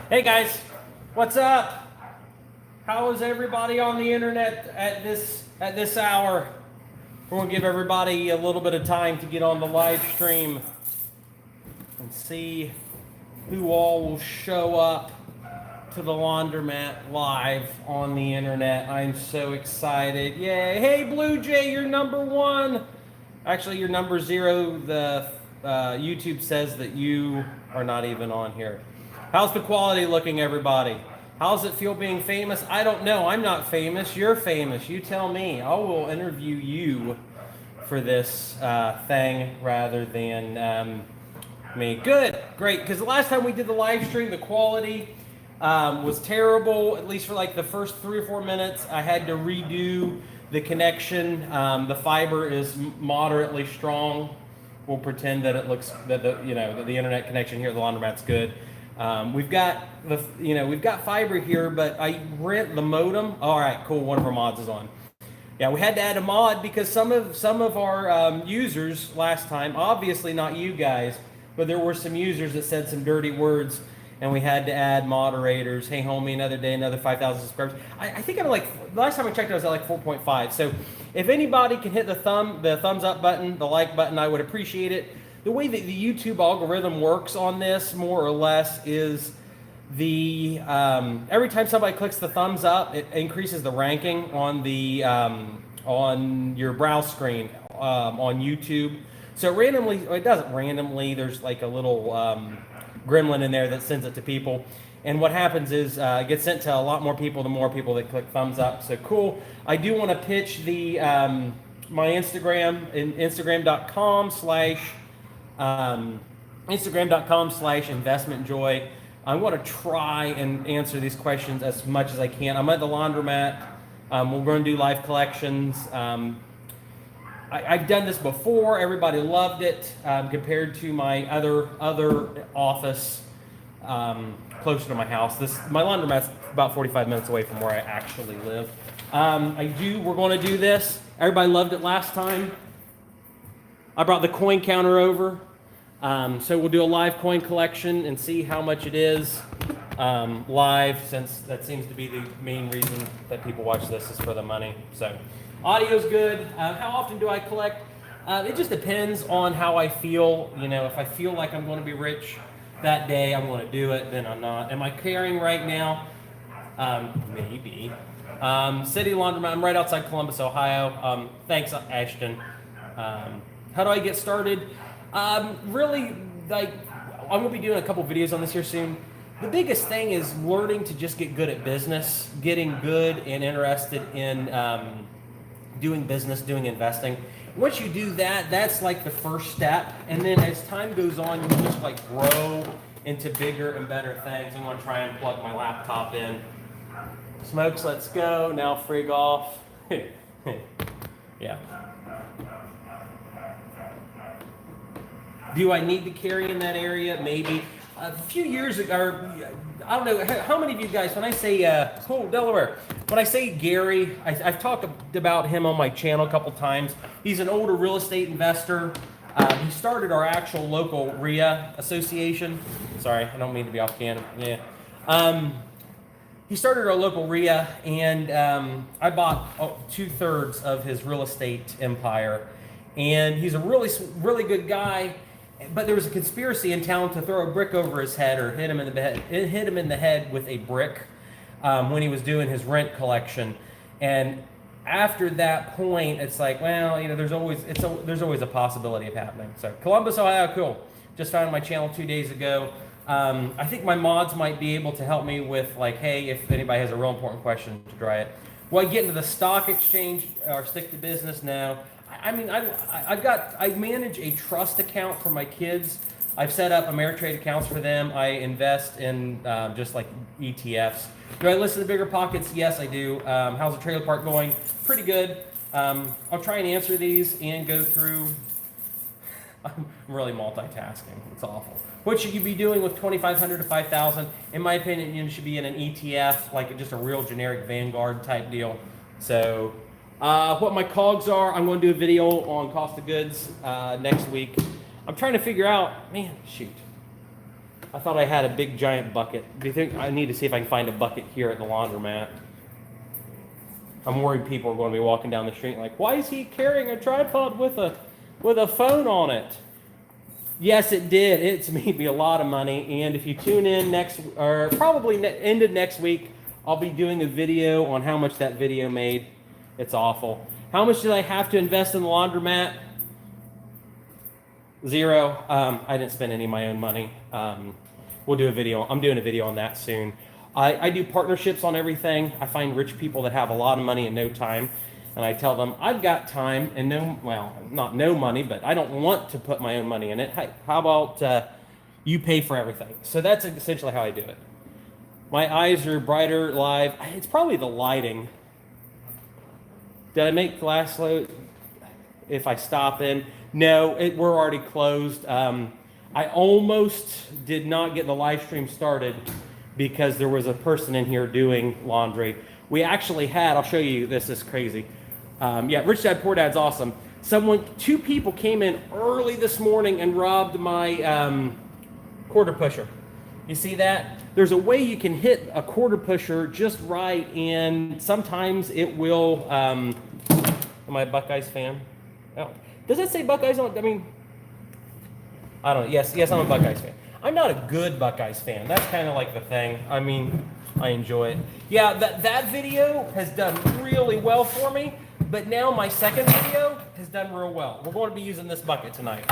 Hey guys, what's up? How is everybody on the internet at this hour? We're gonna give everybody a little bit of time to get on the live stream and see who all will show up to the Laundromat live on the internet. I'm so excited. Yay. Hey Blue Jay, you're number one. Actually, you're number zero. The YouTube says that you are not even on here. How's the quality looking, everybody? How's it feel being famous? I don't know. I'm not famous. You're famous. You tell me. I will interview you for this thing rather than me. Good. Great. Because the last time we did the live stream, the quality was terrible, at least for like the first 3 or 4 minutes. I had to redo the connection. The fiber is moderately strong. We'll pretend that it looks that the internet connection here at the Laundromat's good. We've got fiber here, but I rent the modem. All right, cool. One of our mods is on. Yeah, we had to add a mod because some of our users last time, obviously not you guys, but there were some users that said some dirty words, and we had to add moderators. Hey, homie, another day, another 5,000 subscribers. I think I'm like, the last time I checked, I was at like 4.5. So if anybody can hit the thumbs up button, the like button, I would appreciate it. The way that the YouTube algorithm works on this, more or less, is the every time somebody clicks the thumbs up, it increases the ranking on the on your browse screen on YouTube. So randomly, it doesn't randomly. There's like a little gremlin in there that sends it to people, and what happens is it gets sent to a lot more people. The more people that click thumbs up. So cool. I do want to pitch the my Instagram in Instagram.com/investmentjoy. I'm going to try and answer these questions as much as I can. I'm at the Laundromat. We're going to do live collections. I've done this before. Everybody loved it compared to my other office closer to my house. My Laundromat's about 45 minutes away from where I actually live. We're going to do this. Everybody loved it last time. I brought the coin counter over. So we'll do a live coin collection and see how much it is live, since that seems to be the main reason that people watch this is for the money. So audio's good. How often do I collect? It just depends on how I feel. If I feel like I'm going to be rich that day, I'm going to do it. Then I'm not. Am I carrying right now? Maybe. City Laundromat. I'm right outside Columbus, Ohio. Thanks, Ashton. How do I get started? Really, like, I'm going to be doing a couple videos on this here soon. The biggest thing is learning to just get good at business, getting good and interested in doing business, doing investing. Once you do that, that's like the first step. And then as time goes on, you just like grow into bigger and better things. I'm going to try and plug my laptop in. Smokes, let's go. Now frig off. Yeah. Do I need to carry in that area? Maybe. A few years ago, or I don't know, how many of you guys, when I say, Delaware, when I say Gary, I've talked about him on my channel a couple times. He's an older real estate investor. He started our actual local RIA association. Sorry, I don't mean to be off camera. Yeah. He started our local RIA, and I bought 2/3 of his real estate empire. And he's a really, really good guy. But there was a conspiracy in town to throw a brick over his head or hit him in the head with a brick when he was doing his rent collection. And after that point, it's like, well, there's always a possibility of happening. So Columbus, Ohio, cool. Just found my channel 2 days ago. I think my mods might be able to help me with, like, hey, if anybody has a real important question to try it. Will I get into the stock exchange or stick to business? No. I mean, I manage a trust account for my kids. I've set up Ameritrade accounts for them. I invest in just like ETFs. Do I listen to Bigger Pockets? Yes, I do. How's the trailer park going? Pretty good. I'll try and answer these and go through. I'm really multitasking. It's awful. What should you be doing with 2,500 to 5,000? In my opinion, you should be in an ETF, like just a real generic Vanguard type deal. So. What my COGS are, I'm going to do a video on cost of goods next week. I'm trying to figure out, man, shoot. I thought I had a big giant bucket. Do you think I need to see if I can find a bucket here at the laundromat? I'm worried people are going to be walking down the street like, why is he carrying a tripod with a phone on it? Yes, it did. It's made me a lot of money. And if you tune in end of next week, I'll be doing a video on how much that video made. It's awful. How much did I have to invest in the laundromat? Zero. I didn't spend any of my own money. We'll do a video. I'm doing a video on that soon. I do partnerships on everything. I find rich people that have a lot of money and no time. And I tell them, I've got time and not no money, but I don't want to put my own money in it. Hey, how about you pay for everything? So that's essentially how I do it. My eyes are brighter live. It's probably the lighting. Did I make glass low? If I stop in? No, we're already closed. I almost did not get the live stream started because there was a person in here doing laundry. We actually had, I'll show you, this is crazy. Rich Dad Poor Dad's awesome. Two people came in early this morning and robbed my quarter pusher. You see that? There's a way you can hit a quarter pusher just right, and sometimes it will, am I a Buckeyes fan? Oh. Does that say Buckeyes on it? I mean, I don't know. Yes, I'm a Buckeyes fan. I'm not a good Buckeyes fan. That's kind of like the thing. I mean, I enjoy it. Yeah, that video has done really well for me, but now my second video has done real well. We're going to be using this bucket tonight.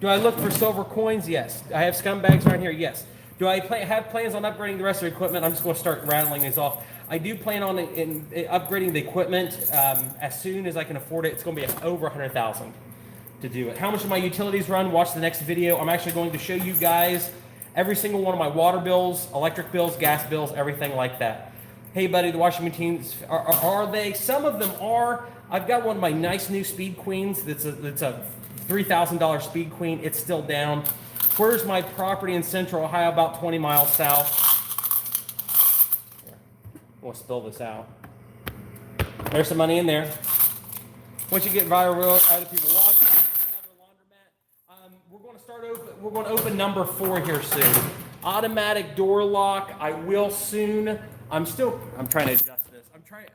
Do I look for silver coins? Yes. I have scumbags around here? Yes. Do I have plans on upgrading the rest of the equipment? I'm just going to start rattling these off. I do plan on upgrading the equipment as soon as I can afford it. It's going to be over $100,000 to do it. How much do my utilities run? Watch the next video. I'm actually going to show you guys every single one of my water bills, electric bills, gas bills, everything like that. Hey, buddy, the washing machines, are they? Some of them are. I've got one of my nice new Speed Queens. That's a $3,000 Speed Queen. It's still down. Where's my property in Central Ohio? About 20 miles south. Here, we'll spill this out. There's some money in there. Once you get viral, other people watch. Another laundromat. We're going to open number 4 here soon. Automatic door lock. I will soon. I'm trying to adjust this. I'm trying.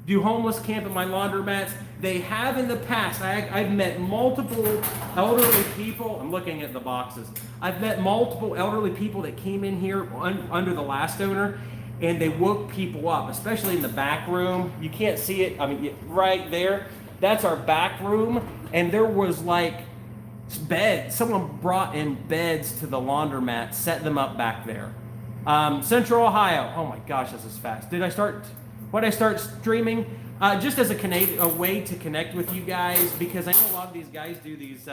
Do homeless camp at my laundromats? They have in the past. I've met multiple elderly people. I'm looking at the boxes. I've met multiple elderly people that came in here under the last owner, and they woke people up, especially in the back room. You can't see it. I mean, right there. That's our back room, and there was like beds. Someone brought in beds to the laundromat, set them up back there. Central Ohio. Oh my gosh, this is fast. When did I start streaming? Just as a way to connect with you guys, because I know a lot of these guys do these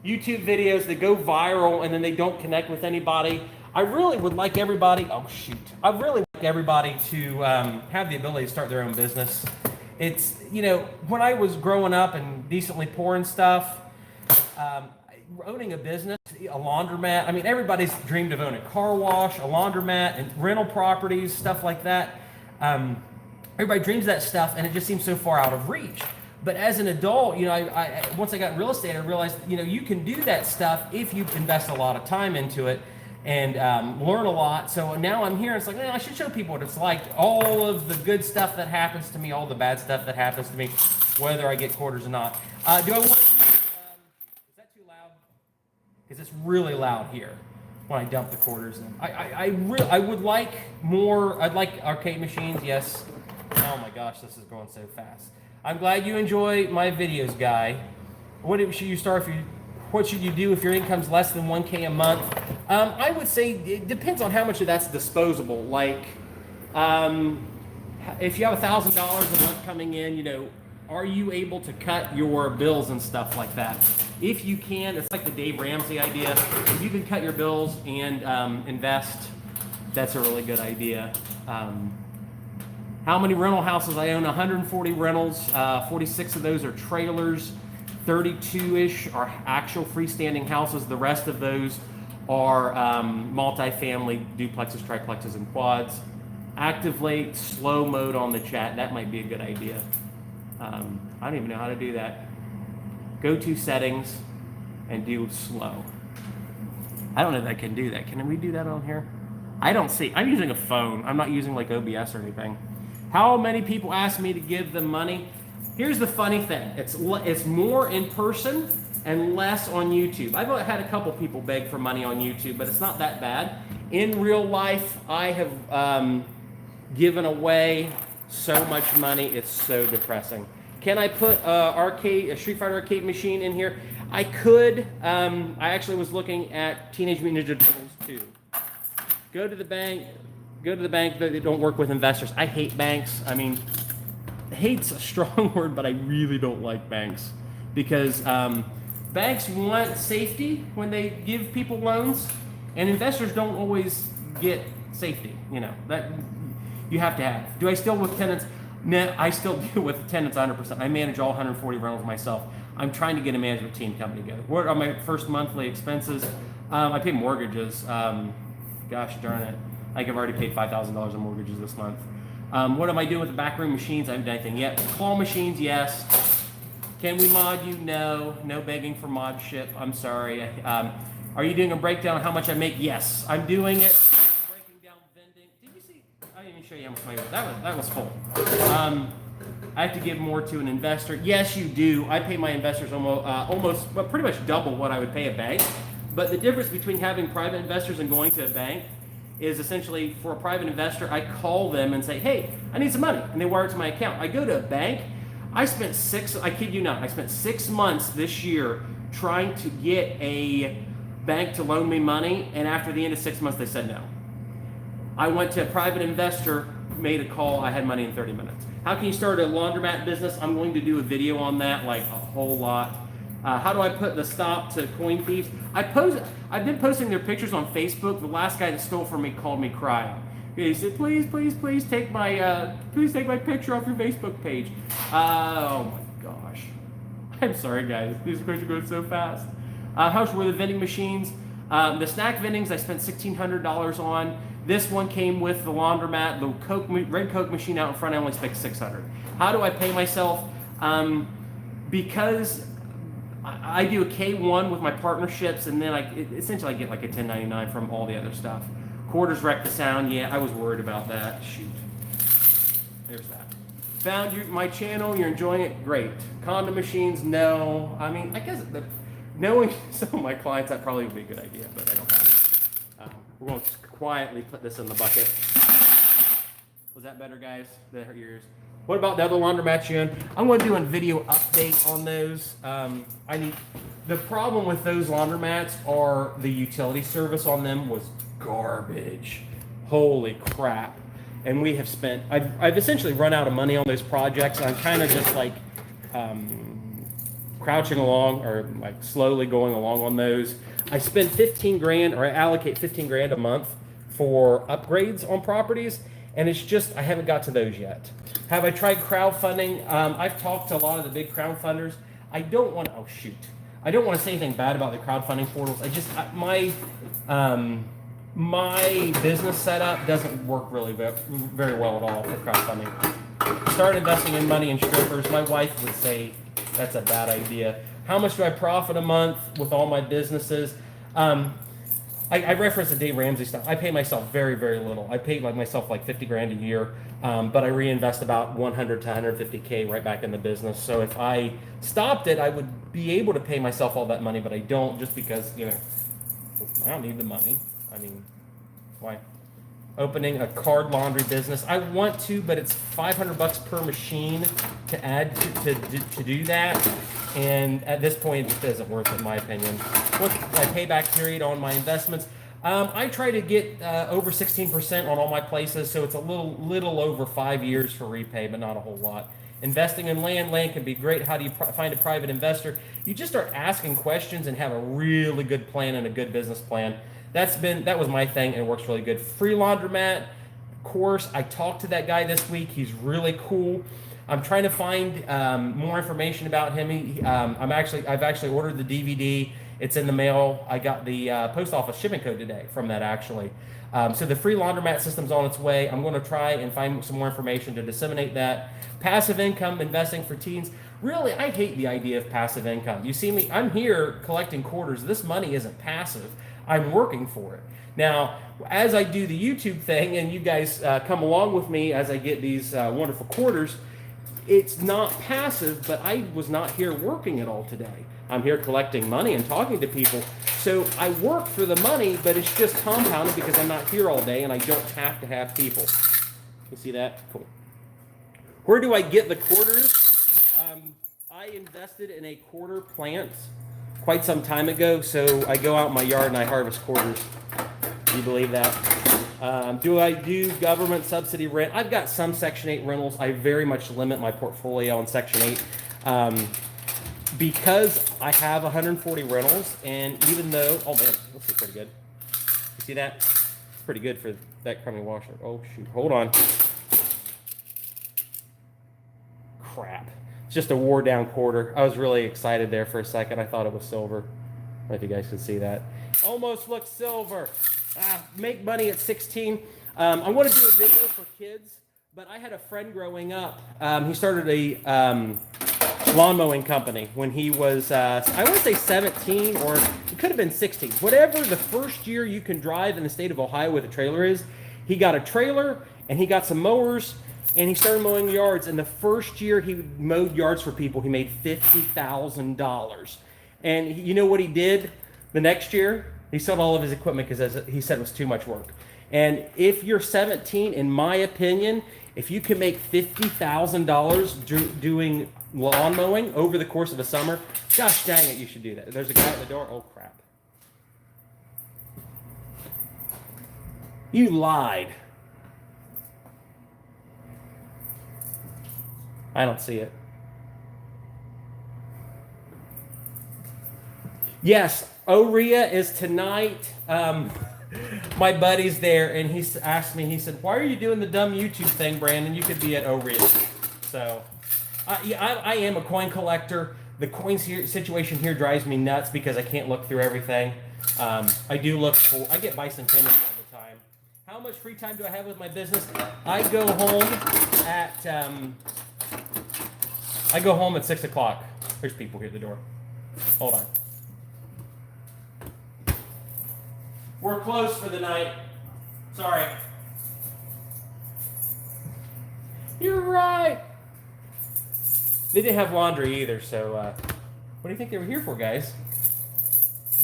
YouTube videos that go viral and then they don't connect with anybody. I really would like everybody, I really like everybody to have the ability to start their own business. It's, when I was growing up and decently poor and stuff, owning a business, a laundromat, I mean, everybody's dreamed of owning a car wash, a laundromat, and rental properties, stuff like that. Everybody dreams of that stuff, and it just seems so far out of reach. But as an adult, once I got in real estate, I realized, you can do that stuff if you invest a lot of time into it and learn a lot. So now I'm here, and it's like, I should show people what it's like. All of the good stuff that happens to me, all the bad stuff that happens to me, whether I get quarters or not. Do I want to do, is that too loud? Because it's really loud here when I dump the quarters in. I would like more. I'd like arcade machines, yes. Oh my gosh, this is going so fast. I'm glad you enjoy my videos, Guy. What should you do if your income's less than 1K a month? I would say it depends on how much of that's disposable. Like, if you have $1,000 a month coming in, are you able to cut your bills and stuff like that? If you can, it's like the Dave Ramsey idea. If you can cut your bills and invest, that's a really good idea. How many rental houses I own? 140 rentals. 46 of those are trailers. 32-ish are actual freestanding houses. The rest of those are multifamily, duplexes, triplexes, and quads. Activate slow mode on the chat. That might be a good idea. I don't even know how to do that. Go to settings and do slow. I don't know if I can do that. Can we do that on here? I don't see. I'm using a phone. I'm not using like OBS or anything. How many people ask me to give them money? Here's the funny thing. It's more in person and less on YouTube. I've had a couple people beg for money on YouTube, but it's not that bad. In real life, I have given away so much money. It's so depressing. Can I put a Street Fighter arcade machine in here? I could. I actually was looking at Teenage Mutant Ninja Turtles 2. Go to the bank. They don't work with investors. I hate banks. I mean, hate's a strong word, but I really don't like banks because banks want safety when they give people loans, and investors don't always get safety. You know that you have to have. Do I still with tenants? No, I still deal with tenants 100%. I manage all 140 rentals myself. I'm trying to get a management team coming together. What are my first monthly expenses? I pay mortgages. Gosh darn it. I've already paid $5,000 in mortgages this month. What am I doing with the backroom machines? I haven't done anything yet. Claw machines, yes. Can we mod you? No. No begging for mod ship. I'm sorry. Are you doing a breakdown of how much I make? Yes, I'm doing it. I'm breaking down vending. Did you see? I didn't even show you how much money that was full. I have to give more to an investor. Yes, you do. I pay my investors almost pretty much double what I would pay a bank. But the difference between having private investors and going to a bank is essentially for a private investor, I call them and say, hey, I need some money. And they wire it to my account. I go to a bank. I kid you not, I spent 6 months this year trying to get a bank to loan me money. And after the end of 6 months, they said no. I went to a private investor, made a call. I had money in 30 minutes. How can you start a laundromat business? I'm going to do a video on that, like a whole lot. How do I put the stop to coin thieves? I've been posting their pictures on Facebook. The last guy that stole from me called me crying. He said, please take my picture off your Facebook page. Oh my gosh. I'm sorry guys, these pictures are going so fast. How were the vending machines? The snack vendings I spent $1,600 on. This one came with the laundromat. The red Coke machine out in front, I only spent $600. How do I pay myself? Because I do a K1 with my partnerships, and then essentially I get like a 1099 from all the other stuff. Quarters wreck the sound. Yeah, I was worried about that. Shoot. There's that. Found my channel. You're enjoying it. Great. Condom machines. No. I mean, I guess knowing some of my clients, that probably would be a good idea, but I don't have them. We're going to quietly put this in the bucket. Was that better, guys? That hurt your ears. What about the other laundromats you own? I'm going to do a video update on those. The problem with those laundromats are the utility service on them was garbage. Holy crap. And we have spent, I've essentially run out of money on those projects. I'm kind of just like crouching along or like slowly going along on those. I spend 15 grand or I allocate 15 grand a month for upgrades on properties. And it's just, I haven't got to those yet. Have I tried crowdfunding? I've talked to a lot of the big crowdfunders. I don't want to say anything bad about the crowdfunding portals. My business setup doesn't work really very well at all for crowdfunding. Start investing in money in strippers. My wife would say that's a bad idea. How much do I profit a month with all my businesses? I reference the Dave Ramsey stuff. I pay myself very, very little. I pay myself like 50 grand a year, but I reinvest about 100 to 150K right back in the business. So if I stopped it, I would be able to pay myself all that money, but I don't just because, I don't need the money. I mean, why? Opening a card laundry business. I want to, but it's $500 per machine to add to do that. And at this point, it just isn't worth it, in my opinion. What's my payback period on my investments? I try to get over 16% on all my places, so it's a little over 5 years for repay, but not a whole lot. Investing in land. Land can be great. How do you find a private investor? You just start asking questions and have a really good plan and a good business plan. That was my thing, and it works really good. Free laundromat course. I talked to that guy this week. He's really cool. I'm trying to find more information about him. I've actually ordered the DVD. It's in the mail. I got the post office shipping code today from that actually. So the free laundromat system's on its way. I'm going to try and find some more information to disseminate that. Passive income investing for teens. Really, I hate the idea of passive income. You see me, I'm here collecting quarters. This money isn't passive. I'm working for it. Now, as I do the YouTube thing, and you guys come along with me as I get these wonderful quarters, it's not passive, but I was not here working at all today. I'm here collecting money and talking to people. So I work for the money, but it's just compounded because I'm not here all day and I don't have to have people. You see that? Cool. Where do I get the quarters? I invested in a quarter plant quite some time ago, so I go out in my yard and I harvest quarters. Do you believe that? Do I do government subsidy rent? I've got some Section 8 rentals. I very much limit my portfolio on Section 8 because I have 140 rentals, and even though, oh man, this is pretty good. You see that? Pretty good for that crummy washer. Oh shoot, hold on. Crap. It's just a wore down quarter. I was really excited there for a second. I thought it was silver. I don't know if you guys can see that. Almost looks silver. Make money at 16. I want to do a video for kids, but I had a friend growing up. He started a lawn mowing company when he was, I want to say 17, or it could have been 16. Whatever the first year you can drive in the state of Ohio with a trailer is, he got a trailer and he got some mowers and he started mowing yards. And the first year he mowed yards for people, he made $50,000. And you know what he did the next year? He sold all of his equipment because he said it was too much work. And if you're 17, in my opinion, if you can make $50,000 doing lawn mowing over the course of a summer, gosh dang it, you should do that. There's a guy at the door. Oh, crap. You lied. I don't see it. Yes, OREA is tonight. My buddy's there, and he asked me, he said, why are you doing the dumb YouTube thing, Brandon? You could be at OREA. So, I am a coin collector. The coin situation here drives me nuts because I can't look through everything. I do look for, I get bicentennials all the time. How much free time do I have with my business? I go home at 6 o'clock. There's people here at the door. Hold on. We're closed for the night. Sorry. You're right. They didn't have laundry either, so what do you think they were here for, guys?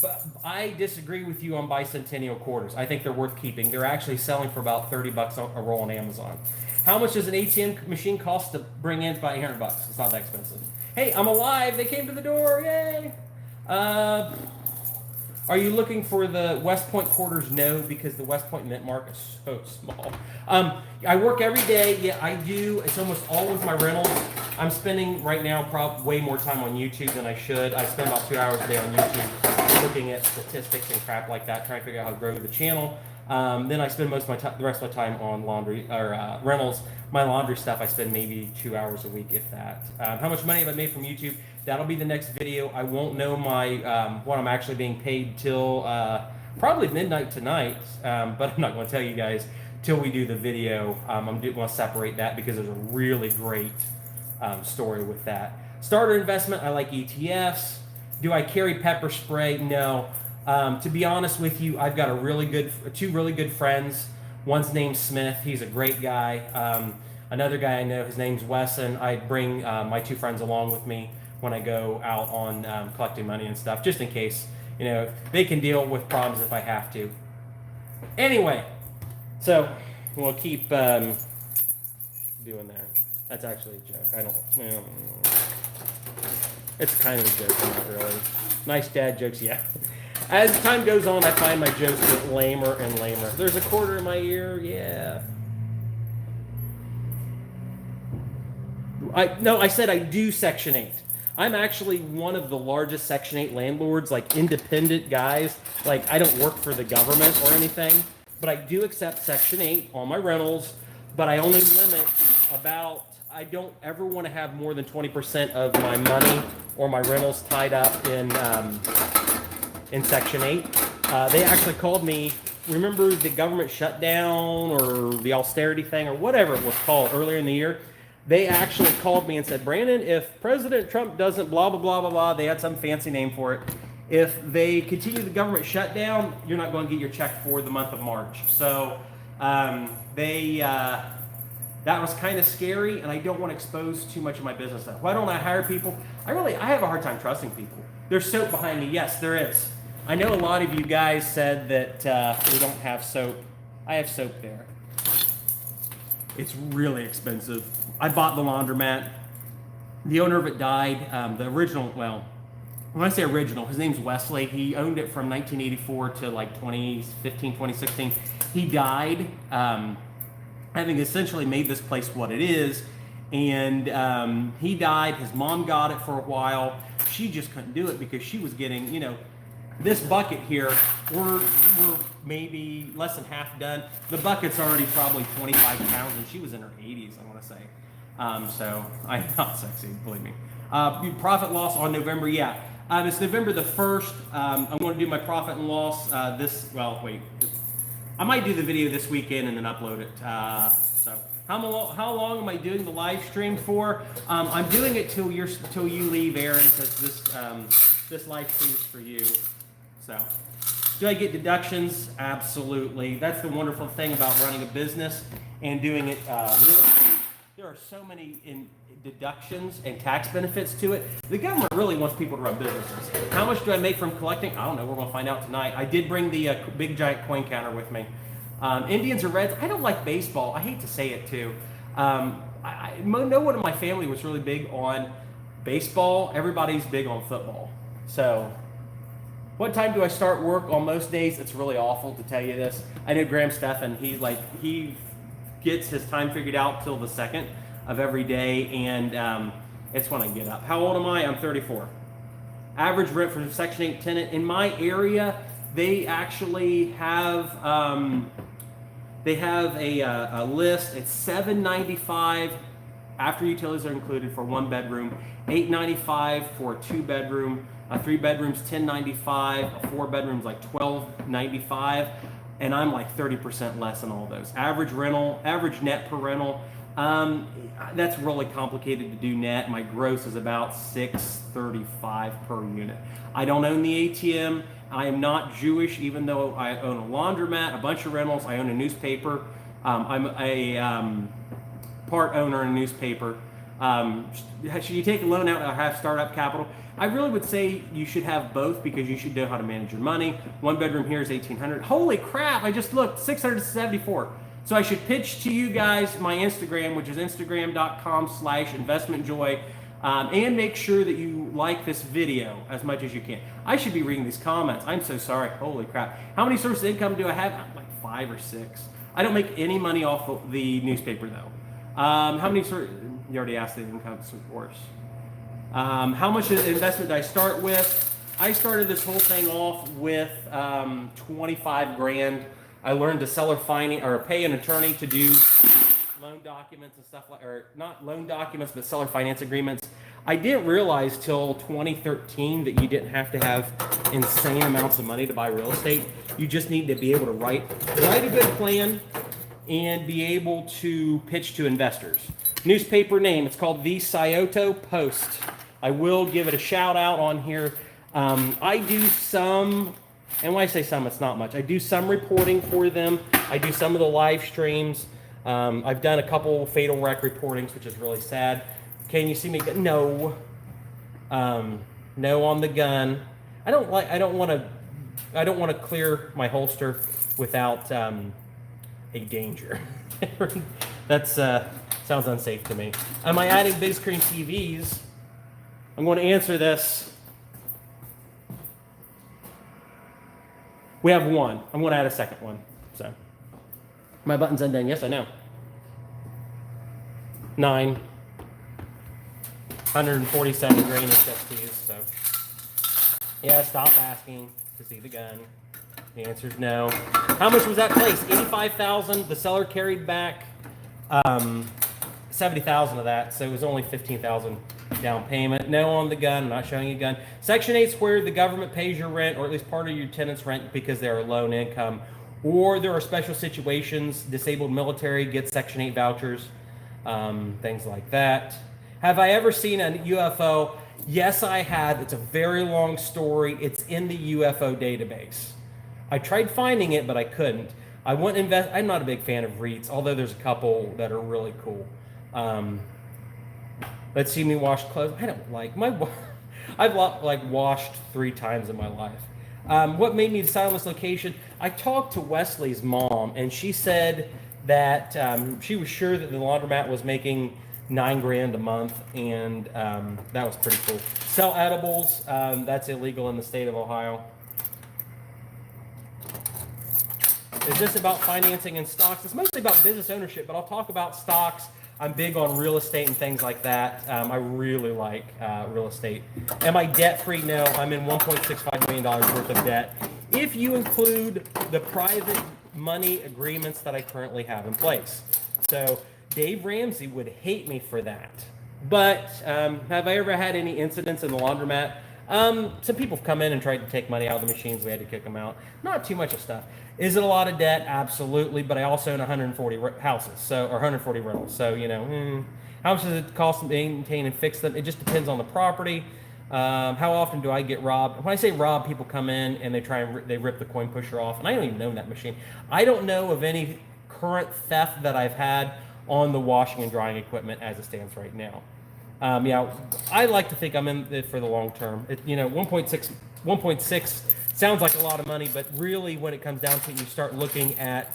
But I disagree with you on bicentennial quarters. I think they're worth keeping. They're actually selling for about $30 a roll on Amazon. How much does an ATM machine cost to bring in? It's about $800. It's not that expensive. Hey, I'm alive. They came to the door. Yay. Are you looking for the West Point quarters? No, because the West Point mint mark is so small. I work every day. Yeah, I do. It's almost always my rentals. I'm spending right now probably way more time on YouTube than I should. I spend about 2 hours a day on YouTube looking at statistics and crap like that, trying to figure out how to grow the channel. Then I spend most of the rest of my time on laundry or rentals. My laundry stuff, I spend maybe 2 hours a week, if that. How much money have I made from YouTube? That'll be the next video. I won't know my what I'm actually being paid till probably midnight tonight, but I'm not going to tell you guys till we do the video. I'm going to separate that because there's a really great story with that. Starter investment, I like ETFs. Do I carry pepper spray? No. To be honest with you, I've got two really good friends. One's named Smith. He's a great guy. Another guy I know, his name's Wesson. I bring my two friends along with me when I go out on collecting money and stuff, just in case, they can deal with problems if I have to. Anyway, so we'll keep doing that. That's actually a joke. It's kind of a joke, but not really. Nice dad jokes, yeah. As time goes on, I find my jokes get lamer and lamer. There's a quarter in my ear, yeah. I said I do Section 8. I'm actually one of the largest Section 8 landlords, like independent guys. Like, I don't work for the government or anything, but I do accept Section 8 on my rentals, but I only limit I don't ever want to have more than 20% of my money or my rentals tied up in Section 8. They actually called me, remember the government shutdown or the austerity thing or whatever it was called earlier in the year? They actually called me and said, Brandon, if President Trump doesn't blah, blah, blah, blah, blah, they had some fancy name for it. if they continue the government shutdown, you're not going to get your check for the month of March. So that was kind of scary, and I don't want to expose too much of my business. Why don't I hire people? I have a hard time trusting people. There's soap behind me. Yes, there is. I know a lot of you guys said that we don't have soap. I have soap there. It's really expensive. I bought the laundromat. The owner of it died. The original, well, when I say original, his name's Wesley. He owned it from 1984 to like 2015, 2016. He died, having essentially made this place what it is. And he died. His mom got it for a while. She just couldn't do it because she was getting, this bucket here, we're maybe less than half done. The bucket's already probably 25 pounds, and she was in her 80s, I want to say. So I'm not sexy, believe me. Profit loss on November, yeah. It's November the 1st. I'm going to do my profit and loss I might do the video this weekend and then upload it. So how long am I doing the live stream for? I'm doing it till you leave, Aaron, because this live stream is for you. So, do I get deductions? Absolutely. That's the wonderful thing about running a business and doing it real estate. There are so many deductions and tax benefits to it. The government really wants people to run businesses. How much do I make from collecting? I don't know. We're going to find out tonight. I did bring the big giant coin counter with me. Indians or Reds? I don't like baseball. I hate to say it too. No one in my family was really big on baseball. Everybody's big on football. So, what time do I start work on most days? It's really awful to tell you this. I know Graham Stephan, he gets his time figured out till the 2nd of every day, and it's when I get up. How old am I? I'm 34. Average rent for Section 8 tenant. In my area, they actually have a list. It's $795 after utilities are included for 1 bedroom, $895 for a 2 bedroom, 3 bedrooms $10.95, 4 bedrooms like $12.95, and I'm like 30% less than all those. Average net per rental. That's really complicated to do net. My gross is about $635 per unit. I don't own the ATM. I am not Jewish, even though I own a laundromat, a bunch of rentals. I own a newspaper. I'm a part owner in a newspaper. Should you take a loan out or have startup capital? I really would say you should have both because you should know how to manage your money. 1 bedroom here is $1,800. Holy crap! I just looked, $674. So I should pitch to you guys my Instagram, which is instagram.com/investmentjoy, and make sure that you like this video as much as you can. I should be reading these comments. I'm so sorry. Holy crap! How many sources of income do I have? Like 5 or 6. I don't make any money off of the newspaper though. How many sources? You already asked the income source. How much investment did I start with? I started this whole thing off with 25 grand. I learned to seller finance or pay an attorney to do loan documents and stuff like, or not loan documents, but seller finance agreements. I didn't realize till 2013 that you didn't have to have insane amounts of money to buy real estate. You just need to be able to write a good plan and be able to pitch to investors. Newspaper name, it's called the Scioto Post. I will give it a shout out on here. I do some, and when I say some, it's not much. I do some reporting for them. I do some of the live streams. I've done a couple fatal wreck reportings, which is really sad. Can you see me? No. No on the gun. I don't want to clear my holster without a danger. That's sounds unsafe to me. Am I adding big screen TVs? I'm going to answer this. We have one. I'm going to add a second one. So my button's undone. Yes, I know. 9. 147 grain HSTs. So yeah, stop asking to see the gun. The answer is no. How much was that place? $85,000. The seller carried back $70,000 of that, so it was only $15,000 down payment. No on the gun. I'm not showing you a gun. Section 8 squared. The government pays your rent, or at least part of your tenant's rent, because they are low income, or there are special situations. Disabled military gets Section 8 vouchers, things like that. Have I ever seen a UFO? Yes, I had. It's a very long story. It's in the UFO database. I tried finding it, but I couldn't. I wouldn't invest. I'm not a big fan of REITs, although there's a couple that are really cool. Um, let's see me wash clothes. I don't like my. I've like washed 3 times in my life. What made me decide on this location? I talked to Wesley's mom, and she said that she was sure that the laundromat was making $9 grand a month, and that was pretty cool. Sell edibles. That's illegal in the state of Ohio. Is this about financing and stocks? It's mostly about business ownership, but I'll talk about stocks. I'm big on real estate and things like that. I really like real estate. Am I debt-free? No, I'm in $1.65 million worth of debt. If you include the private money agreements that I currently have in place. So Dave Ramsey would hate me for that. But have I ever had any incidents in the laundromat? Some people have come in and tried to take money out of the machines. We had to kick them out. Not too much of stuff. Is it a lot of debt? Absolutely. But I also own 140 houses, or 140 rentals. So, how much does it cost to maintain and fix them? It just depends on the property. How often do I get robbed? When I say robbed, people come in and they rip the coin pusher off, and I don't even own that machine. I don't know of any current theft that I've had on the washing and drying equipment as it stands right now. I like to think I'm in it for the long term. 1.6 sounds like a lot of money, but really when it comes down to it, you start looking at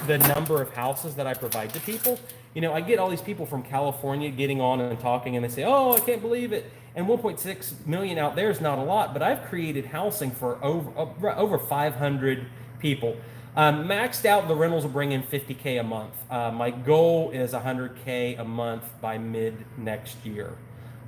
the number of houses that I provide to people. I get all these people from California getting on and talking, and they say, "Oh, I can't believe it." And 1.6 million out there is not a lot, but I've created housing for over 500 people. Maxed out, the rentals will bring in $50K a month. My goal is $100K a month by mid next year.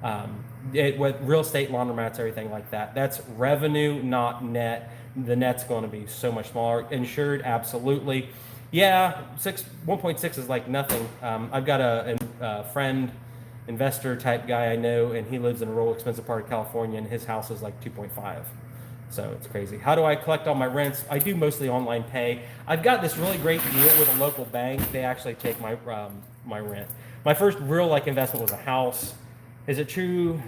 With real estate, laundromats, everything like that. That's revenue, not net. The net's going to be so much smaller. Insured, absolutely. Yeah, 1.6 is like nothing. I've got a friend, investor type guy I know, and he lives in a real expensive part of California, and his house is like 2.5. So it's crazy. How do I collect all my rents? I do mostly online pay. I've got this really great deal with a local bank. They actually take my rent. My first real investment was a house. Is it true?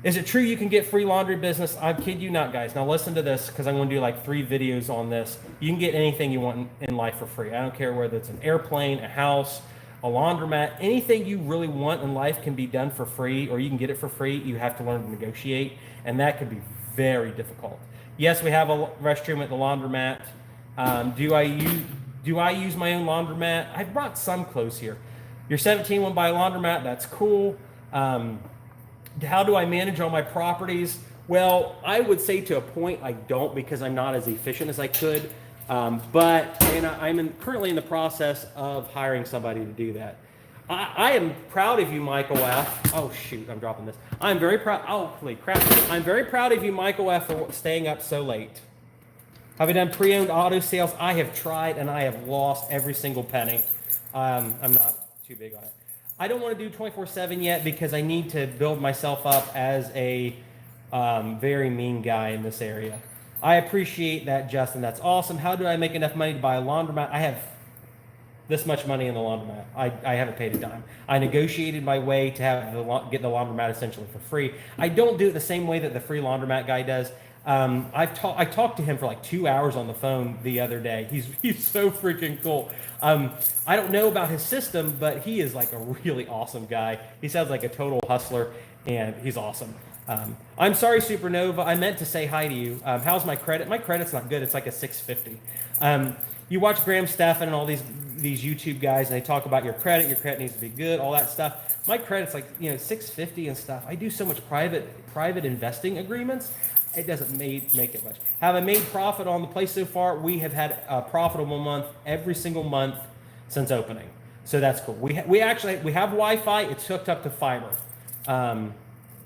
Is it true you can get free laundry business? I kid you not, guys. Now listen to this, because I'm going to do 3 videos on this. You can get anything you want in life for free. I don't care whether it's an airplane, a house, a laundromat. Anything you really want in life can be done for free, or you can get it for free. You have to learn to negotiate, and that can be very difficult. Yes, we have a restroom at the laundromat. Do I use my own laundromat? I brought some clothes here. You're 17, want to buy a laundromat? That's cool. How do I manage all my properties? Well, I would say to a point I don't, because I'm not as efficient as I could. But I'm currently in the process of hiring somebody to do that. I am proud of you, Michael F. Oh shoot, I'm dropping this. I'm very proud. Oh, holy crap! I'm very proud of you, Michael F. for staying up so late. Have I done pre-owned auto sales? I have tried, and I have lost every single penny. I'm not too big on it. I don't want to do 24/7 yet, because I need to build myself up as a very mean guy in this area. I appreciate that, Justin. That's awesome. How do I make enough money to buy a laundromat? I have this much money in the laundromat. I haven't paid a dime. I negotiated my way to get the laundromat essentially for free. I don't do it the same way that the free laundromat guy does. I talked to him for 2 hours on the phone the other day. He's so freaking cool. I don't know about his system, but he is a really awesome guy. He sounds like a total hustler, and he's awesome. I'm sorry, Supernova. I meant to say hi to you. How's my credit? My credit's not good. It's like a 650. You watch Graham Stephan and all these YouTube guys, and they talk about your credit. Your credit needs to be good, all that stuff. My credit's 650 and stuff. I do so much private investing agreements. It doesn't make it much. Have I made profit on the place so far? We have had a profitable month every single month since opening. So that's cool. We have Wi-Fi. It's hooked up to fiber.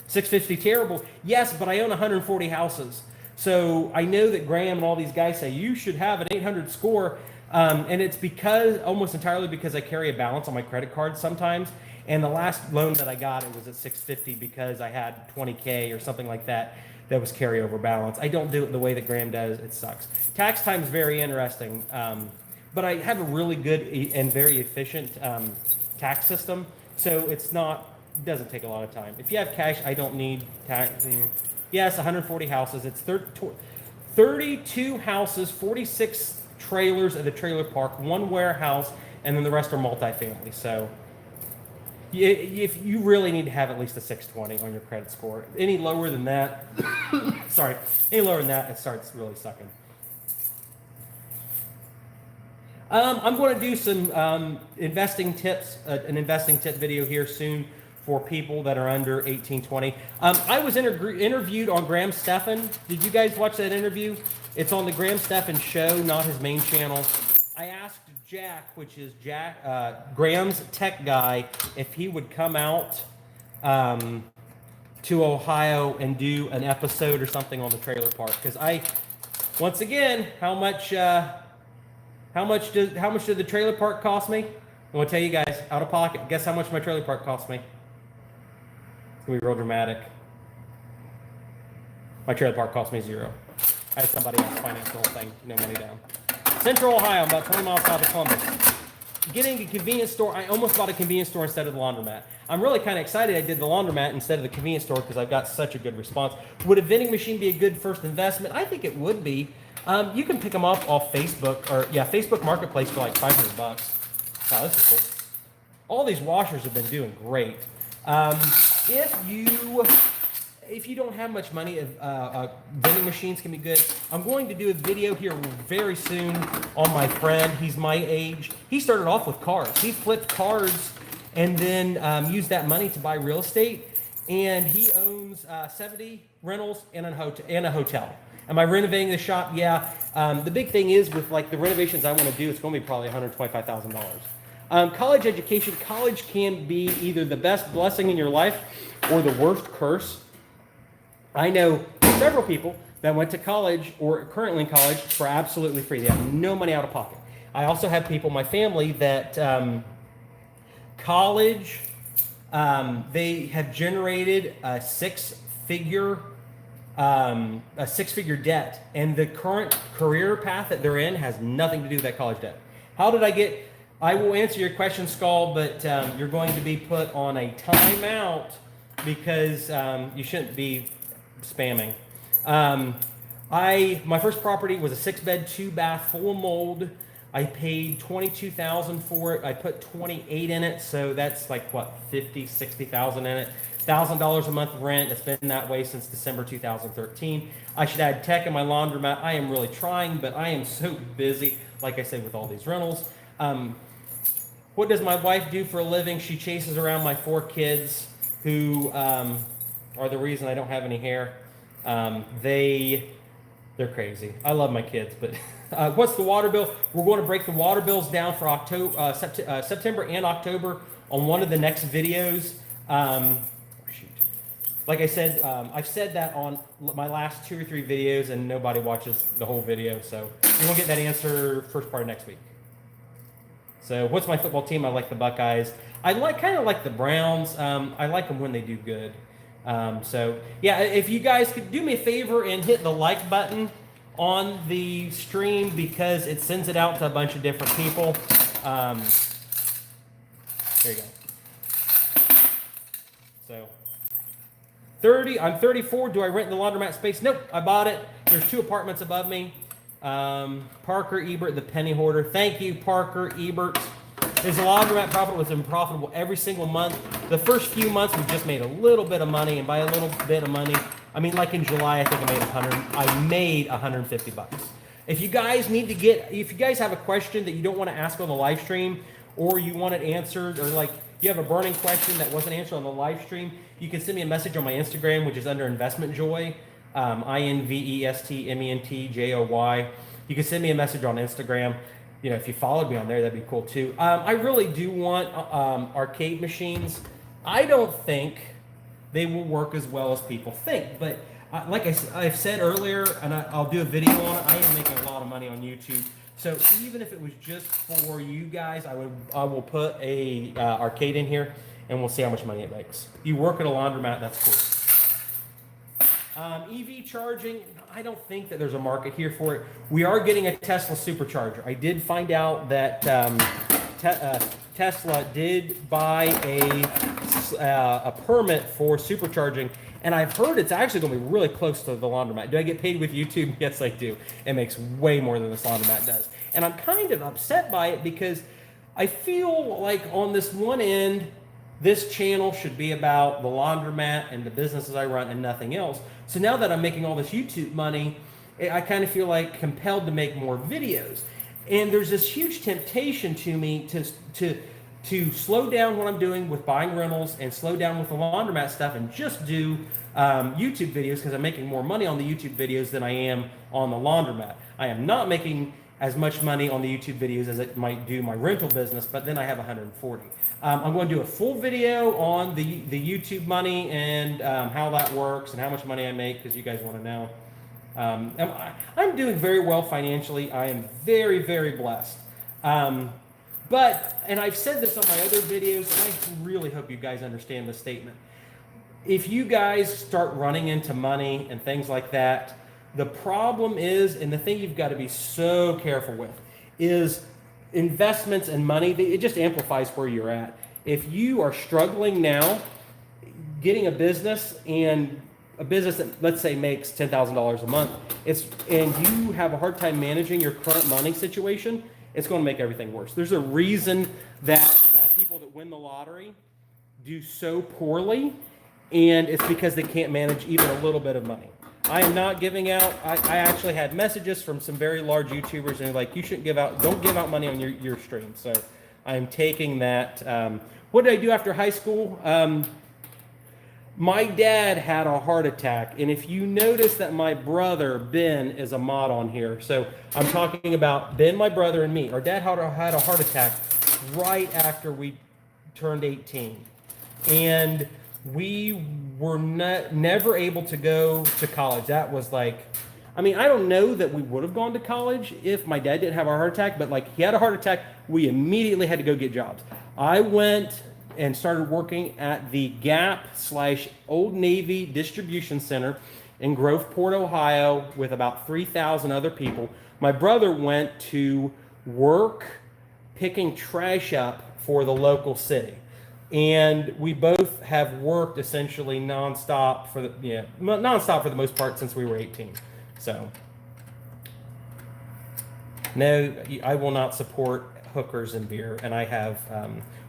650 terrible. Yes, but I own 140 houses. So I know that Graham and all these guys say you should have an 800 score. And it's almost entirely because I carry a balance on my credit card sometimes. And the last loan that I got, it was at 650 because I had 20K or something like that was carryover balance. I don't do it the way that Graham does. It sucks. Tax time is very interesting. But I have a really good and very efficient tax system. So it's not doesn't take a lot of time. If you have cash, I don't need tax. Yes, 140 houses. It's 32 houses, 46 trailers at the trailer park, 1 warehouse, and then the rest are multifamily. So if you really need to have at least a 620 on your credit score. Any lower than that, any lower than that, it starts really sucking. I'm going to do some investing tips, an investing tip video here soon for people that are under 18, 20. I was interviewed on Graham Stephan. Did you guys watch that interview? It's on the Graham Stephan show, not his main channel. I asked Jack, which is Graham's tech guy, if he would come out to Ohio and do an episode or something on the trailer park. Because once again, how much did the trailer park cost me? I'm gonna tell you guys, out of pocket. Guess how much my trailer park cost me? It's gonna be real dramatic. My trailer park cost me 0. I had somebody else finance the whole thing, no money down. Central Ohio, about 20 miles south of Columbus. Getting a convenience store, I almost bought a convenience store instead of the laundromat. I'm really kind of excited I did the laundromat instead of the convenience store because I've got such a good response. Would a vending machine be a good first investment? I think it would be. You can pick them up off Facebook, Facebook Marketplace for like $500. Wow, this is cool. All these washers have been doing great. If you don't have much money, vending machines can be good. I'm going to do a video here very soon on my friend. He's my age. He started off with cars. He flipped cars and then used that money to buy real estate. And he owns 70 rentals and a hotel. Am I renovating the shop? Yeah. The big thing is with like the renovations I want to do, it's going to be probably $125,000. College education. College can be either the best blessing in your life or the worst curse. I know several people that went to college or currently in college for absolutely free. They have no money out of pocket. I also have people in my family that college, they have generated a six-figure debt, and the current career path that they're in has nothing to do with that college debt. How did I get? I will answer your question, Skull, but you're going to be put on a timeout because you shouldn't be spamming. My first property was a 6-bed, 2-bath, full of mold. I paid $22,000 for it. I put 28 in it, so that's like what, 50, 60,000 in it. $1,000 a month of rent. It's been that way since December 2013. I should add tech in my laundromat. I am really trying, but I am so busy, like I said, with all these rentals. What does my wife do for a living? She chases around my 4 kids who are the reason I don't have any hair. They're crazy. I love my kids, but what's the water bill? We're going to break the water bills down for October, September and October on one of the next videos. Like I said, I've said that on my last 2 or 3 videos, and nobody watches the whole video, so you're gonna get that answer first part of next week. So, what's my football team? I like the Buckeyes. I kind of like the Browns. I like them when they do good. So, yeah, if you guys could do me a favor and hit the like button on the stream because it sends it out to a bunch of different people. There you go. So, I'm 34. Do I rent the laundromat space? Nope, I bought it. There's 2 apartments above me. Parker Ebert, the penny hoarder. Thank you, Parker Ebert. His laundromat profit was unprofitable every single month. The first few months we just made a little bit of money, and by a little bit of money, I mean like in July I think I made $150. If you guys if you guys have a question that you don't want to ask on the live stream, or you want it answered, or like you have a burning question that wasn't answered on the live stream, you can send me a message on my Instagram, which is under Investment Joy. INVESTMENTJOY. You can send me a message on Instagram. You know, if you followed me on there, that'd be cool too. I really do want arcade machines. I don't think they will work as well as people think, but like I've said earlier, and I'll do a video on it. I am making a lot of money on YouTube, so even if it was just for you guys, I will put a arcade in here, and we'll see how much money it makes. You work at a laundromat, that's cool. EV charging, I don't think that there's a market here for it. We are getting a Tesla supercharger. I did find out that Tesla did buy a permit for supercharging, and I've heard it's actually going to be really close to the laundromat. Do I get paid with YouTube? Yes, I do. It makes way more than this laundromat does. And I'm kind of upset by it because I feel like on this one end, this channel should be about the laundromat and the businesses I run and nothing else. So now that I'm making all this YouTube money, I kind of feel like compelled to make more videos. And there's this huge temptation to me to slow down what I'm doing with buying rentals and slow down with the laundromat stuff and just do YouTube videos because I'm making more money on the YouTube videos than I am on the laundromat. I am not making as much money on the YouTube videos as it might do my rental business, but then I have 140. I'm going to do a full video on the YouTube money and how that works and how much money I make because you guys want to know. I'm doing very well financially. I am very, very blessed. And I've said this on my other videos, and I really hope you guys understand this statement. If you guys start running into money and things like that, the problem is, and the thing you've got to be so careful with, is investments and money. It just amplifies where you're at. If you are struggling now, getting a business and a business that, let's say, makes $10,000 a month, and you have a hard time managing your current money situation, it's going to make everything worse. There's a reason that people that win the lottery do so poorly, and it's because they can't manage even a little bit of money. I am not giving out. I actually had messages from some very large YouTubers, and they're like, you shouldn't don't give out money on your stream. So I'm taking that. What did I do after high school? My dad had a heart attack, and if you notice that my brother, Ben, is a mod on here. So I'm talking about Ben, my brother, and me. Our dad had a heart attack right after we turned 18. And we were never able to go to college. That was like, I mean, I don't know that we would have gone to college if my dad didn't have a heart attack, but like he had a heart attack, we immediately had to go get jobs. I went and started working at the Gap/Old Navy distribution center in Groveport, Ohio, with about 3,000 other people. My brother went to work picking trash up for the local city. And we both have worked essentially nonstop for the most part since we were 18. So, no, I will not support hookers and beer. And I have,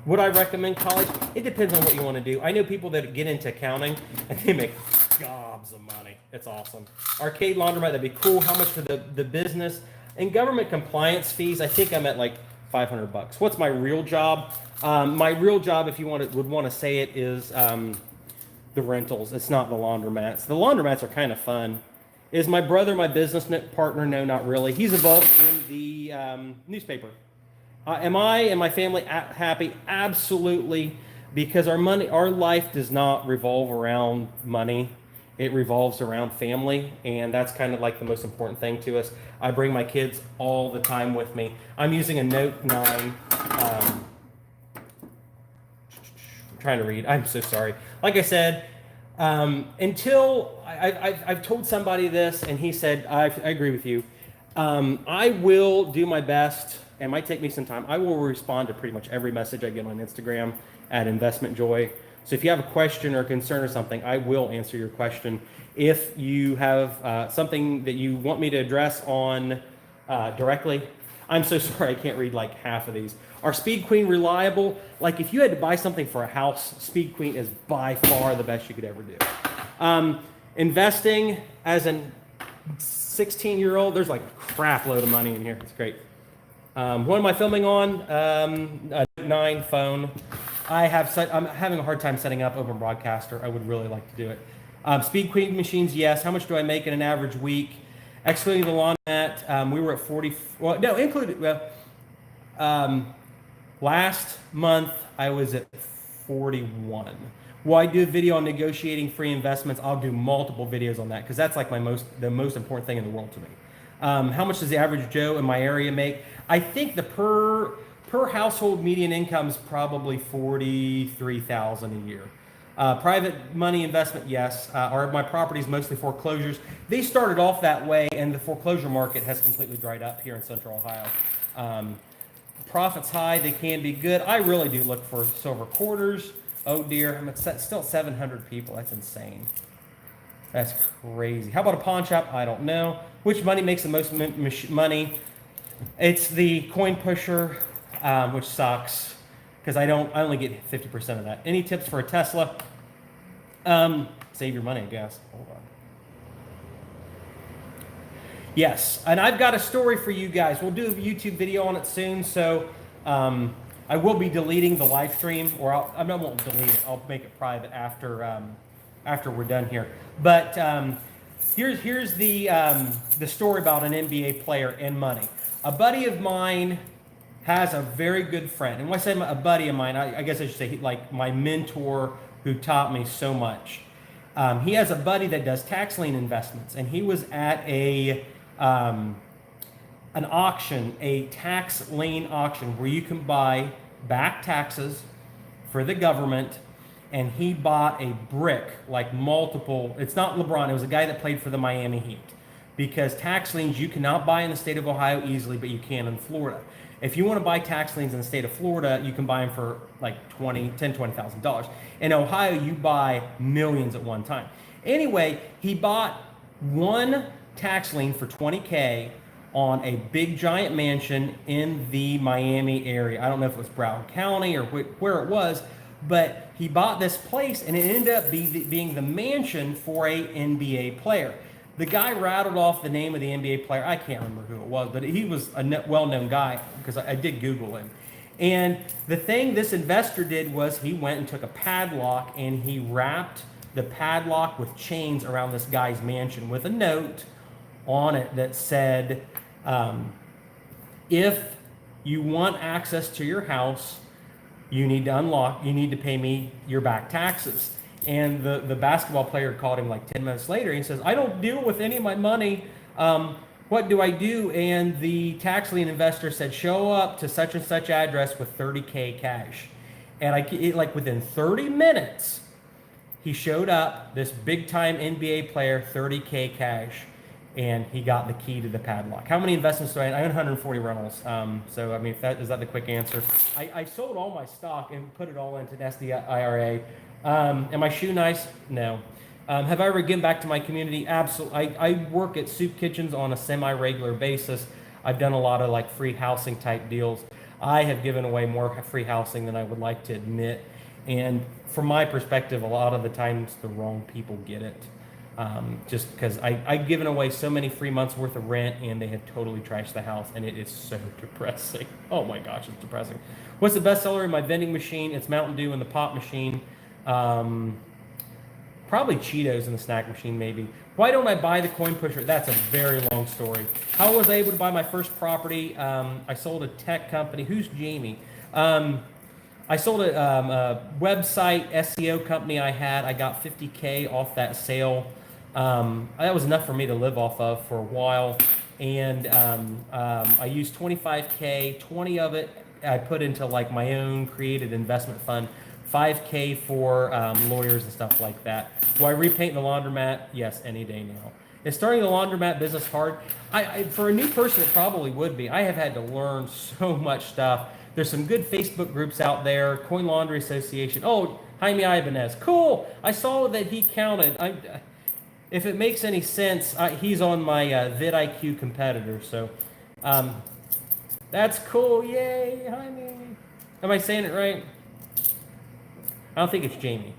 would I recommend college? It depends on what you want to do. I know people that get into accounting and they make gobs of money. It's awesome. Arcade laundromat, that'd be cool. How much for the business? And government compliance fees, I think I'm at like $500. What's my real job? My real job, if you would want to say it, is the rentals. It's not the laundromats. The laundromats are kind of fun. Is my brother my business partner? No, not really. He's involved in the newspaper. Am I and my family happy? Absolutely, because our life does not revolve around money. It revolves around family, and that's kind of like the most important thing to us. I bring my kids all the time with me. I'm using a Note 9. I'm trying to read. I'm so sorry. Like I said, until I've told somebody this, and he said, I agree with you. I will do my best. It might take me some time. I will respond to pretty much every message I get on Instagram at Investment Joy. So if you have a question or a concern or something, I will answer your question. If you have something that you want me to address on directly, I'm so sorry I can't read like half of these. Are Speed Queen reliable? Like if you had to buy something for a house, Speed Queen is by far the best you could ever do. Investing as a 16-year-old, there's like a crap load of money in here. It's great. What am I filming on? A 9 phone. I'm having a hard time setting up Open Broadcaster. I would really like to do it. Speed Queen machines, yes. How much do I make in an average week? Excluding the laundromat, we were at 40. Well, no, included. Last month I was at 41. Will I do a video on negotiating free investments? I'll do multiple videos on that because that's like the most important thing in the world to me. How much does the average Joe in my area make? I think the per household median income is probably $43,000 a year. Private money investment, yes. Are my properties mostly foreclosures? They started off that way, and the foreclosure market has completely dried up here in Central Ohio. Profits high, they can be good. I really do look for silver quarters. Oh dear, I'm at still 700 people. That's insane. That's crazy. How about a pawn shop? I don't know. Which money makes the most money? It's the coin pusher, which sucks because I only get 50% of that. Any tips for a Tesla? Save your money, I guess. Hold on. Yes, and I've got a story for you guys. We'll do a YouTube video on it soon, so I will be deleting the live stream, or I won't delete it. I'll make it private after we're done here. But here's the story about an NBA player and money. A buddy of mine has a very good friend, and when I say a buddy of mine, I guess I should say like my mentor who taught me so much. He has a buddy that does tax lien investments, and he was at an auction, a tax lien auction where you can buy back taxes for the government, and he bought a brick, like multiple. It's not LeBron, it was a guy that played for the Miami Heat, because tax liens you cannot buy in the state of Ohio easily, but you can in Florida. If you want to buy tax liens in the state of Florida, you can buy them for like $20,000. In Ohio, you buy millions at one time. Anyway, he bought one tax lien for $20K on a big giant mansion in the Miami area. I don't know if it was Broward County or where it was, but he bought this place and it ended up being the mansion for a NBA player. The guy rattled off the name of the NBA player. I can't remember who it was, but he was a well-known guy because I did Google him. And the thing this investor did was he went and took a padlock and he wrapped the padlock with chains around this guy's mansion with a note on it that said, if you want access to your house, you need to pay me your back taxes. And the basketball player called him like 10 minutes later. And he says, I don't deal with any of my money. What do I do? And the tax lien investor said, show up to such and such address with $30K cash. And like within 30 minutes, he showed up, this big time NBA player, $30K cash, and he got the key to the padlock. How many investments do I own? I own 140 rentals. So, I mean, is that the quick answer? I sold all my stock and put it all into an SD IRA. Am I shoe nice? No. Have I ever given back to my community? Absolutely. I work at soup kitchens on a semi-regular basis. I've done a lot of like free housing type deals. I have given away more free housing than I would like to admit. And from my perspective, a lot of the times the wrong people get it. Just because I've given away so many free months worth of rent and they have totally trashed the house, and it is so depressing. Oh my gosh, it's depressing. What's the best seller in my vending machine? It's Mountain Dew in the pop machine. Probably Cheetos in the snack machine, maybe. Why don't I buy the coin pusher? That's a very long story. How was I able to buy my first property? I sold a tech company. Who's Jamie? I sold a website SEO company I had. I got $50K off that sale. That was enough for me to live off of for a while. And I used $25K, 20 of it I put into like my own created investment fund. $5K for lawyers and stuff like that. Do I repaint the laundromat? Yes, any day now. Is starting the laundromat business hard? For a new person, it probably would be. I have had to learn so much stuff. There's some good Facebook groups out there. Coin Laundry Association. Oh, Jaime Ibanez. Cool. I saw that he counted. If it makes any sense, he's on my vidIQ competitor. So that's cool. Yay, Jaime. Am I saying it right? I don't think it's Jamie.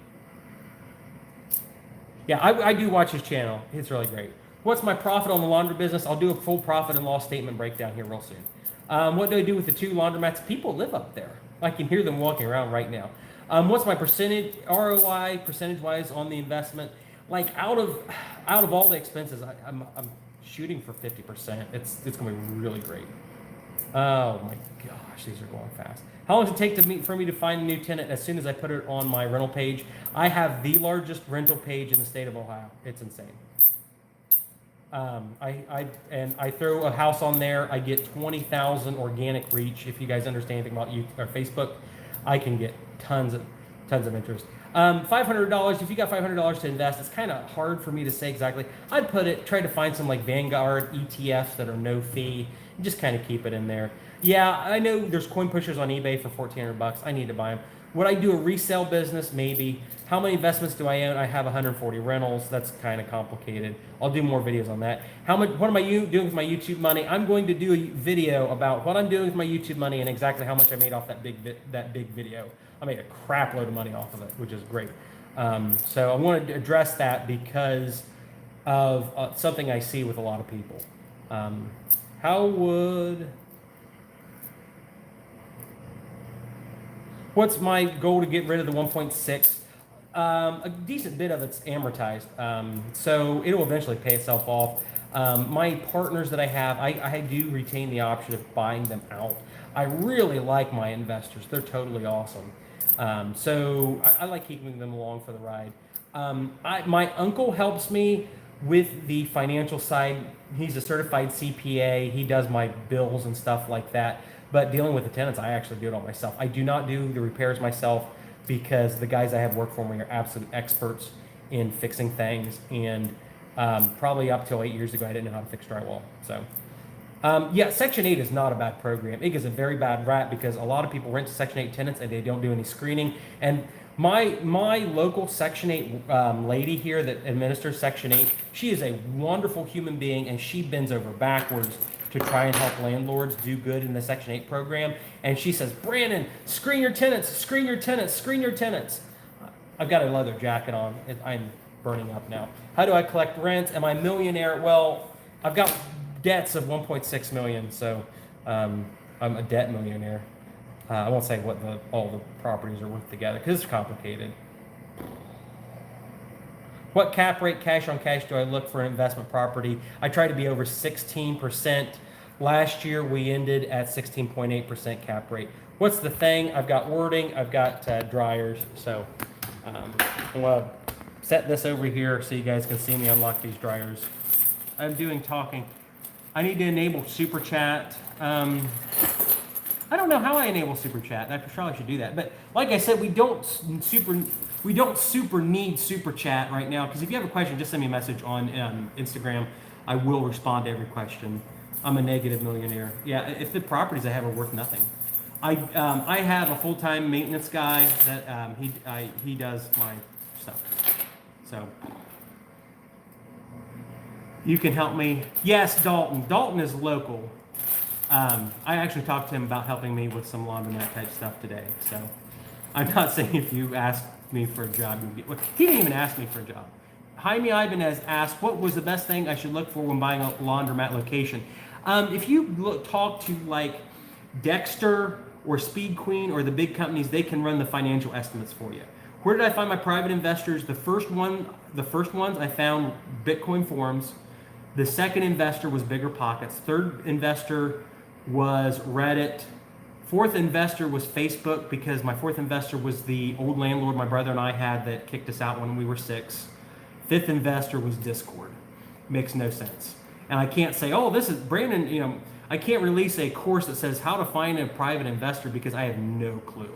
Yeah, I do watch his channel. It's really great. What's my profit on the laundry business? I'll do a full profit and loss statement breakdown here real soon. What do I do with the 2 laundromats? People live up there. I can hear them walking around right now. What's my percentage ROI percentage-wise on the investment? Like out of all the expenses, I'm shooting for 50%. It's gonna be really great. Oh my gosh, these are going fast. How long does it take for me to find a new tenant? As soon as I put it on my rental page. I have the largest rental page in the state of Ohio. It's insane. I throw a house on there. I get 20,000 organic reach. If you guys understand anything about YouTube or Facebook, I can get tons of interest. $500. If you got $500 to invest, it's kind of hard for me to say exactly. I'd try to find some like Vanguard ETFs that are no fee. just kind of keep it in there. Yeah, I know there's coin pushers on eBay for $1,400. I need to buy them. Would I do a resale business? Maybe. How many investments do I own? I have 140 rentals. That's kind of complicated. I'll do more videos on that. What am I doing with my YouTube money? I'm going to do a video about what I'm doing with my YouTube money and exactly how much I made off that big video. I made a crap load of money off of it, which is great. So I wanted to address that because of something I see with a lot of people. What's my goal to get rid of the 1.6? A decent bit of it's amortized, so it'll eventually pay itself off. My partners that I have, I do retain the option of buying them out. I really like my investors. They're totally awesome. So I like keeping them along for the ride. My uncle helps me with the financial side. He's a certified CPA. He does my bills and stuff like that. But dealing with the tenants, I actually do it all myself. I do not do the repairs myself because the guys I have work for me are absolute experts in fixing things. And probably up till 8 years ago, I didn't know how to fix drywall. So yeah, Section 8 is not a bad program. It gets a very bad rap because a lot of people rent to Section 8 tenants and they don't do any screening. And my local Section 8 lady here that administers Section 8, she is a wonderful human being, and she bends over backwards to try and help landlords do good in the Section 8 program. And she says, Brandon, screen your tenants, screen your tenants, screen your tenants. I've got a leather jacket on. I'm burning up now. How do I collect rent? Am I a millionaire? Well, I've got debts of 1.6 million, so I'm a debt millionaire. I won't say what all the properties are worth together because it's complicated. What cap rate, cash on cash, do I look for an investment property? I try to be over 16%. Last year we ended at 16.8% cap rate. What's the thing? I've got wording, I've got dryers. So I'm gonna set this over here so you guys can see me unlock these dryers. I'm doing talking. I need to enable Super Chat. I don't know how I enable Super Chat. I probably should do that. But like I said, we don't super need Super Chat right now, because if you have a question, just send me a message on Instagram. I will respond to every question. I'm a negative millionaire. Yeah, if the properties I have are worth nothing. I have a full-time maintenance guy that he does my stuff. So you can help me. Yes, Dalton. Dalton is local. I actually talked to him about helping me with some laundromat type stuff today. So I'm not saying if you ask me for a job, you'll get. Well, he didn't even ask me for a job. Jaime Ibanez asked, what was the best thing I should look for when buying a laundromat location? If you talk to like Dexter or Speed Queen or the big companies, they can run the financial estimates for you. Where did I find my private investors? The first ones I found Bitcoin forums. The second investor was Bigger Pockets. Third investor was Reddit. Fourth investor was Facebook, because my fourth investor was the old landlord my brother and I had that kicked us out when we were 6. Fifth investor was Discord. Makes no sense. And I can't say, oh, this is Brandon, I can't release a course that says how to find a private investor because I have no clue.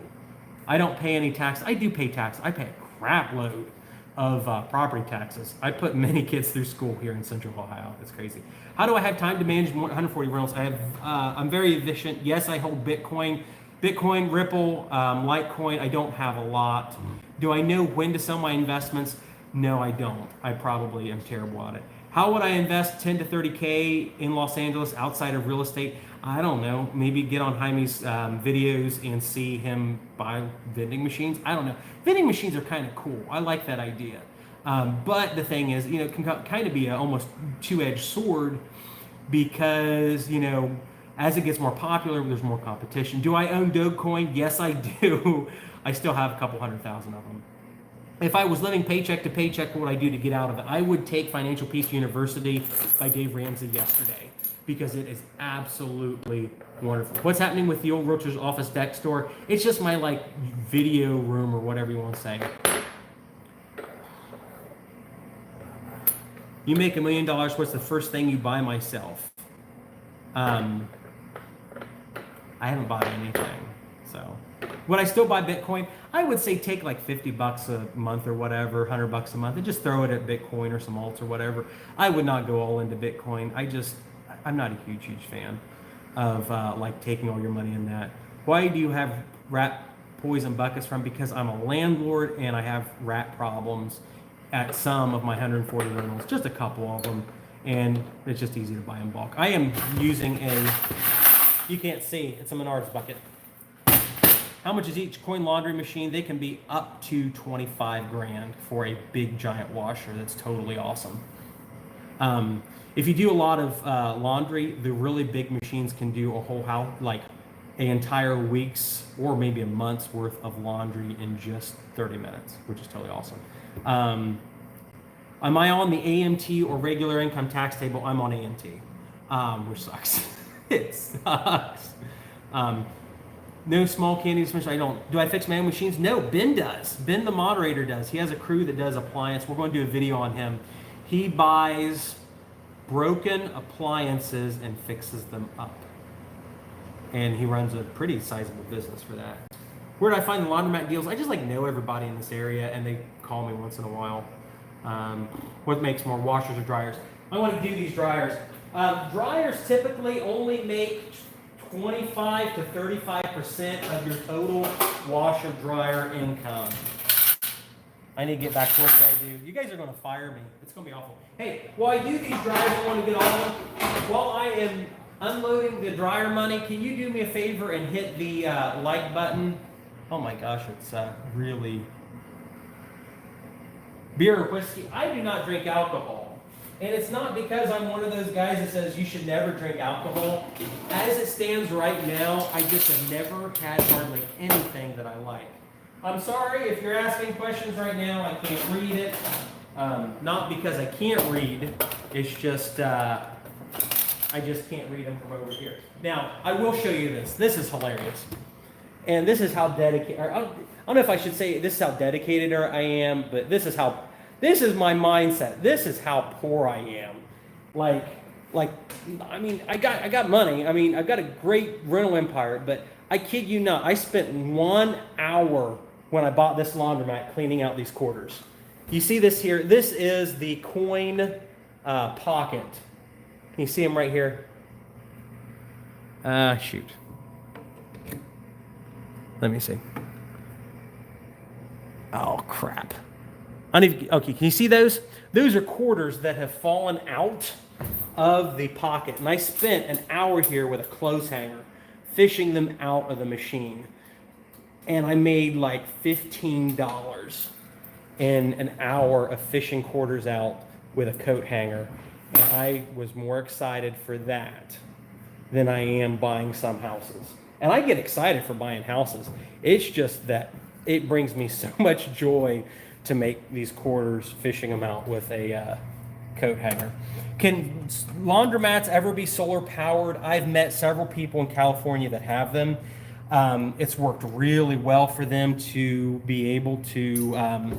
I don't pay any tax. I do pay tax. I pay a crap load of property taxes. I put many kids through school here in Central Ohio. It's crazy. How do I have time to manage 140 rentals? I'm very efficient. Yes, I hold Bitcoin, Ripple, Litecoin. I don't have a lot. Do I know when to sell my investments? No, I don't. I probably am terrible at it. How would I invest 10 to 30K in Los Angeles outside of real estate? I don't know. Maybe get on Jaime's videos and see him buy vending machines. I don't know. Vending machines are kind of cool. I like that idea. But the thing is, it can kind of be an almost two-edged sword because, as it gets more popular, there's more competition. Do I own Dogecoin? Yes, I do. I still have a couple 100,000 of them. If I was living paycheck to paycheck, what would I do to get out of it? I would take Financial Peace University by Dave Ramsey yesterday, because it is absolutely wonderful. What's happening with the old Realtor's Office deck store? It's just my video room or whatever you want to say. You make $1 million, what's the first thing you buy? Myself. I haven't bought anything, so. Would I still buy Bitcoin? I would say take like $50 a month or whatever, $100 a month, and just throw it at Bitcoin or some alts or whatever. I would not go all into Bitcoin. I'm not a huge fan. of like taking all your money in that. Why do you have rat poison buckets from? Because I'm a landlord and I have rat problems at some of my 140 rentals, just a couple of them, and it's just easy to buy in bulk. I am using you can't see, it's a Menards bucket. How much is each coin laundry machine? They can be up to 25 grand for a big giant washer. That's totally awesome. If you do a lot of laundry, the really big machines can do a whole house, like an entire week's or maybe a month's worth of laundry in just 30 minutes, which is totally awesome. Am I on the AMT or regular income tax table? I'm on AMT, which sucks. It sucks. No small candy dispenser. I don't. Do I fix my own machines? No, Ben does. Ben, the moderator, does. He has a crew that does appliance. We're going to do a video on him. He buys broken appliances and fixes them up. And he runs a pretty sizable business for that. Where do I find the laundromat deals? I just like know everybody in this area, and they call me once in a while. What makes more, washers or dryers? I want to do these dryers. Dryers typically only make 25 to 35% of your total washer dryer income. I need to get back to what I do. You guys are going to fire me. It's going to be awful. Hey, while I do these dryers, I want to get on them. While I am unloading the dryer money, can you do me a favor and hit the like button? Oh my gosh, it's really... Beer or whiskey? I do not drink alcohol. And it's not because I'm one of those guys that says you should never drink alcohol. As it stands right now, I just have never had hardly anything that I like. I'm sorry if you're asking questions right now, I can't read it. Not because I can't read, it's just I just can't read them from over here. Now, I will show you this. This is hilarious. And this is how dedicated, I don't know if I should say this is how dedicated I am, but this is my mindset. This is how poor I am. Like, I mean, I got money. I mean, I've got a great rental empire, but I kid you not, I spent 1 hour when I bought this laundromat cleaning out these quarters. You see this here? This is the coin pocket. Can you see them right here? Shoot. Let me see. Oh, crap. Okay, can you see those? Those are quarters that have fallen out of the pocket. And I spent an hour here with a clothes hanger fishing them out of the machine. And I made like $15 in an hour of fishing quarters out with a coat hanger. And I was more excited for that than I am buying some houses. And I get excited for buying houses. It's just that it brings me so much joy to make these quarters, fishing them out with a coat hanger. Can laundromats ever be solar powered? I've met several people in California that have them. It's worked really well for them to be able to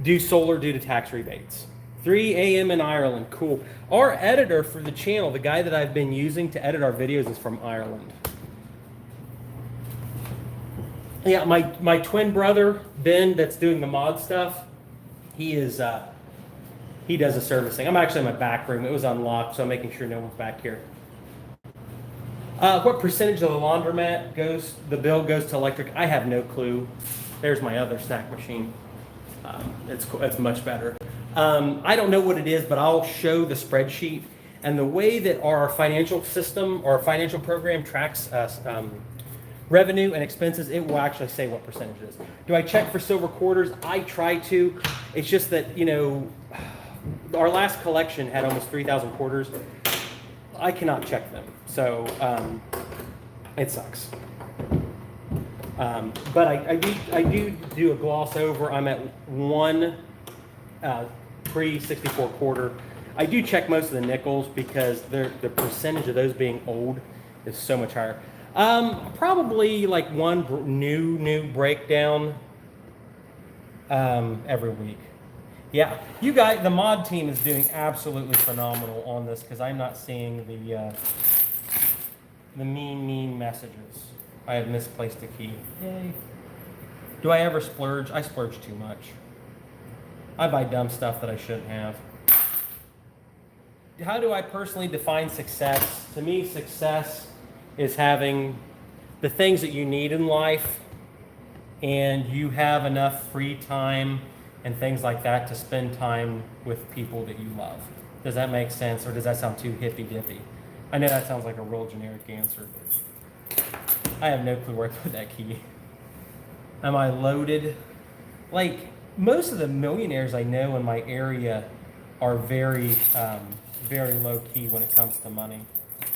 do solar due to tax rebates. 3 a.m. in Ireland, cool. Our editor for the channel, the guy that I've been using to edit our videos, is from Ireland. Yeah, my twin brother, Ben, that's doing the mod stuff, he does the servicing. I'm actually in my back room. It was unlocked, so I'm making sure no one's back here. What percentage of the laundromat the bill goes to electric? I have no clue. There's my other snack machine. It's much better. I don't know what it is, but I'll show the spreadsheet. And the way that our financial system or financial program tracks revenue and expenses, it will actually say what percentage it is. Do I check for silver quarters? I try to. It's just that, you know, our last collection had almost 3,000 quarters. I cannot check them. So it sucks. But I do a gloss over. I'm at one pre-64 quarter. I do check most of the nickels because the percentage of those being old is so much higher. Probably like one new breakdown every week. Yeah, you guys, the mod team is doing absolutely phenomenal on this because I'm not seeing the mean messages. I have misplaced a key. Yay. Do I ever splurge? I splurge too much. I buy dumb stuff that I shouldn't have. how do I personally define success? To me, success is having the things that you need in life, and you have enough free time and things like that to spend time with people that you love. Does that make sense, or does that sound too hippy-dippy? I know that sounds like a real generic answer, but I have no clue where I put that key. Am I loaded? Like, most of the millionaires I know in my area are very, very low key when it comes to money.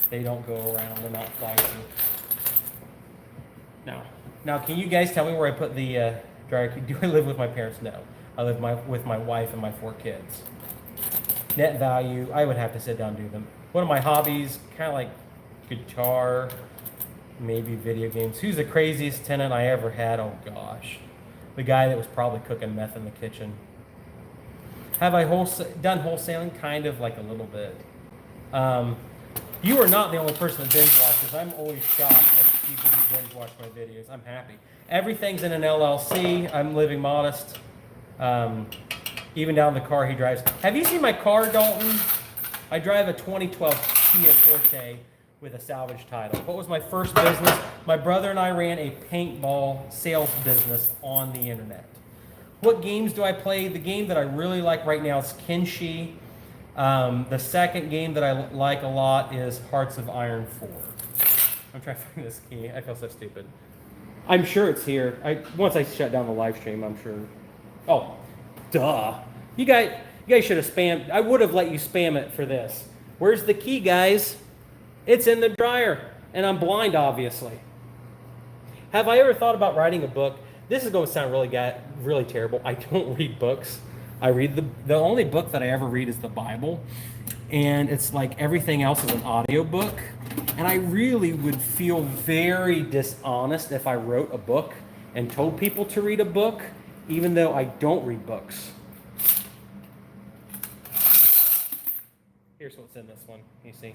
They don't go around, they're not flashy. Now, can you guys tell me where I put the dryer key? Do I live with my parents? No. I live with my wife and my 4 kids. Net value, I would have to sit down and do them. One of my hobbies, kind of like guitar, maybe video games. Who's the craziest tenant I ever had? Oh gosh. The guy that was probably cooking meth in the kitchen. Have I done wholesaling? Kind of, like a little bit. You are not the only person that binge watches. I'm always shocked at people who binge watch my videos. I'm happy. Everything's in an LLC. I'm living modest. Even down the car he drives. Have you seen my car, Dalton? I drive a 2012 Kia Forte with a salvage title. What was my first business? My brother and I ran a paintball sales business on the internet. What games do I play? The game that I really like right now is Kenshi. The second game that I like a lot is Hearts of Iron 4. I'm trying to find this key. I feel so stupid. I'm sure it's here. Once I shut down the live stream, I'm sure. Oh, duh. You guys should have spammed. I would have let you spam it for this. Where's the key, guys? It's in the dryer. And I'm blind, obviously. Have I ever thought about writing a book? This is going to sound really terrible. I don't read books. I read the only book that I ever read is the Bible. And it's like everything else is an audiobook. And I really would feel very dishonest if I wrote a book and told people to read a book, even though I don't read books. Here's what's in this one. You see?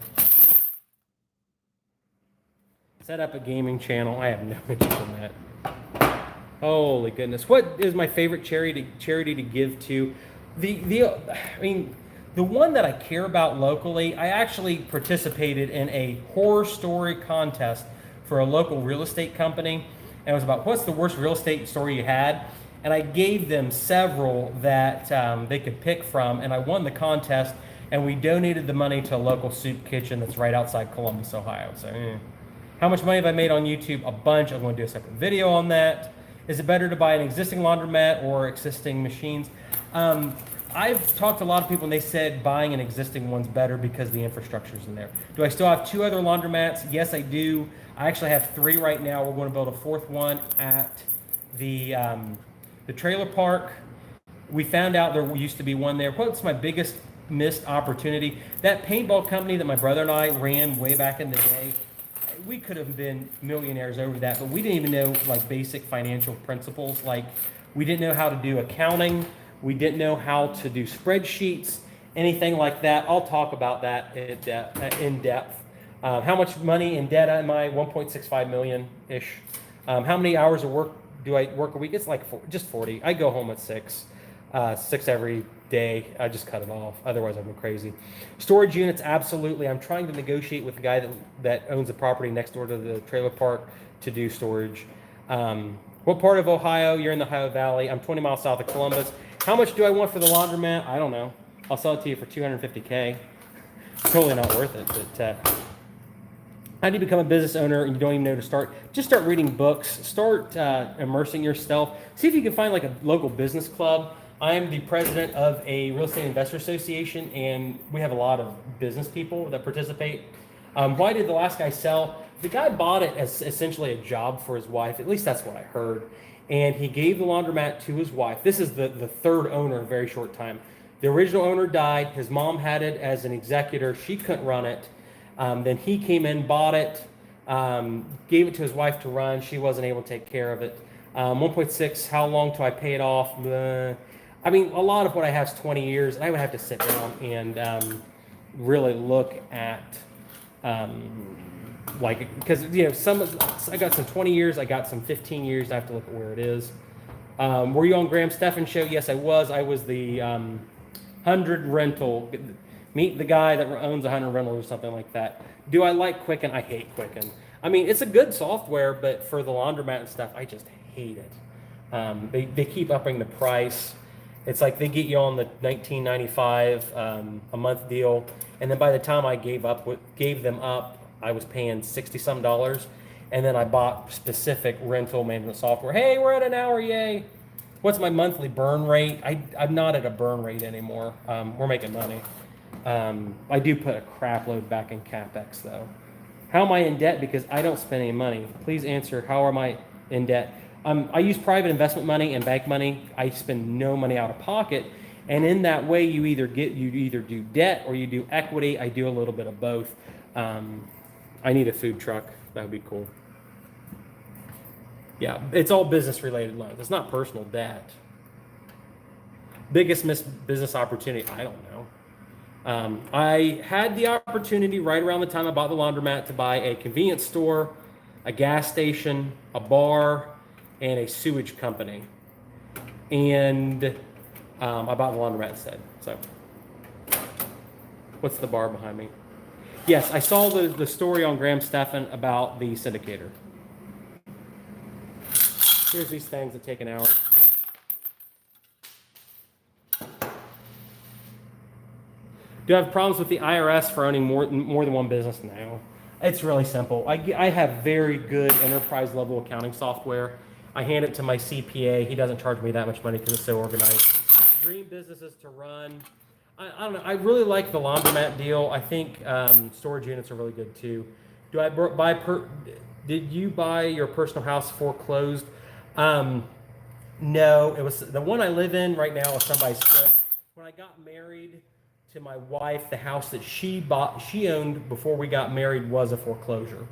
Set up a gaming channel. I have no interest in that. Holy goodness. What is my favorite charity to give to? The one that I care about locally, I actually participated in a horror story contest for a local real estate company. And it was about what's the worst real estate story you had? And I gave them several that they could pick from, and I won the contest, and we donated the money to a local soup kitchen that's right outside Columbus, Ohio. So, how much money have I made on YouTube? A bunch. I'm going to do a separate video on that. Is it better to buy an existing laundromat or existing machines? I've talked to a lot of people and they said buying an existing one's better because the infrastructure's in there. Do I still have 2 other laundromats? Yes, I do. I actually have 3 right now. We're going to build a 4th one at the trailer park. We found out there used to be one there. What's my biggest missed opportunity? That paintball company that my brother and I ran way back in the day, we could have been millionaires over that, but we didn't even know like basic financial principles. Like we didn't know how to do accounting. We didn't know how to do spreadsheets, anything like that. I'll talk about that in depth. How much money in debt am I? 1.65 million-ish. How many hours of work do I work a week? It's like just 40. I go home at 6 every day. I just cut it off. Otherwise, I go crazy. Storage units, absolutely. I'm trying to negotiate with the guy that owns the property next door to the trailer park to do storage. What part of Ohio? You're in the Ohio Valley. I'm 20 miles south of Columbus. How much do I want for the laundromat? I don't know. I'll sell it to you for $250K. Totally not worth it. But how do you become a business owner and you don't even know to start? Just start reading books. Start immersing yourself. See if you can find like a local business club. I am the president of a real estate investor association, and we have a lot of business people that participate. Why did the last guy sell? The guy bought it as essentially a job for his wife. At least that's what I heard. And he gave the laundromat to his wife. This is the 3rd owner in a very short time. The original owner died. His mom had it as an executor. She couldn't run it. Then he came in, bought it, gave it to his wife to run. She wasn't able to take care of it. 1.6, how long till I pay it off? I mean, a lot of what I have is 20 years. And I would have to sit down and really look at, because, I got some 20 years, I got some 15 years. I have to look at where it is. Were you on Graham Stephan's show? Yes, I was. I was the 100 rental. Meet the guy that owns 100 rentals or something like that. Do I like Quicken? I hate Quicken. I mean, it's a good software, but for the laundromat and stuff, I just hate it. They keep upping the price. It's like they get you on the 19.95 a month deal, and then by the time I gave them up, I was paying 60 some dollars, and then I bought specific rental management software. Hey, we're at an hour, yay! What's my monthly burn rate? I'm not at a burn rate anymore. We're making money. I do put a crap load back in CapEx though. How am I in debt? Because I don't spend any money. Please answer. How am I in debt? I use private investment money and bank money. I spend no money out of pocket, and in that way, you either do debt or you do equity. I do a little bit of both. I need a food truck. That would be cool. Yeah, it's all business related loans. It's not personal debt. Biggest missed business opportunity? I don't know. I had the opportunity right around the time I bought the laundromat to buy a convenience store, a gas station, a bar, and a sewage company. And I bought the laundromat instead. So, what's the bar behind me? Yes, I saw the story on Graham Stephan about the syndicator. Here's these things that take an hour. Do I have problems with the IRS for owning more than one business? No. It's really simple. I have very good enterprise level accounting software. I hand it to my CPA. He doesn't charge me that much money because it's so organized. Dream businesses to run. I don't know. I really like the laundromat deal. I think storage units are really good too. Did you buy your personal house foreclosed? No, it was the one I live in right now is somebody's flip. When I got married to my wife, the house that she owned before we got married was a foreclosure.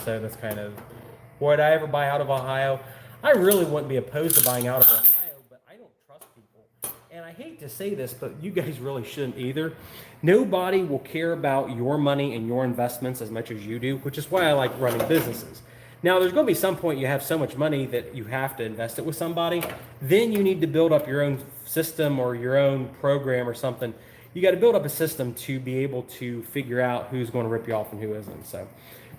So that's kind of, would I ever buy out of Ohio? I really wouldn't be opposed to buying out of Ohio, but I don't trust people. And I hate to say this, but you guys really shouldn't either. Nobody will care about your money and your investments as much as you do, which is why I like running businesses. Now, there's going to be some point you have so much money that you have to invest it with somebody. Then you need to build up your own system or your own program or something. You got to build up a system to be able to figure out who's going to rip you off and who isn't. So,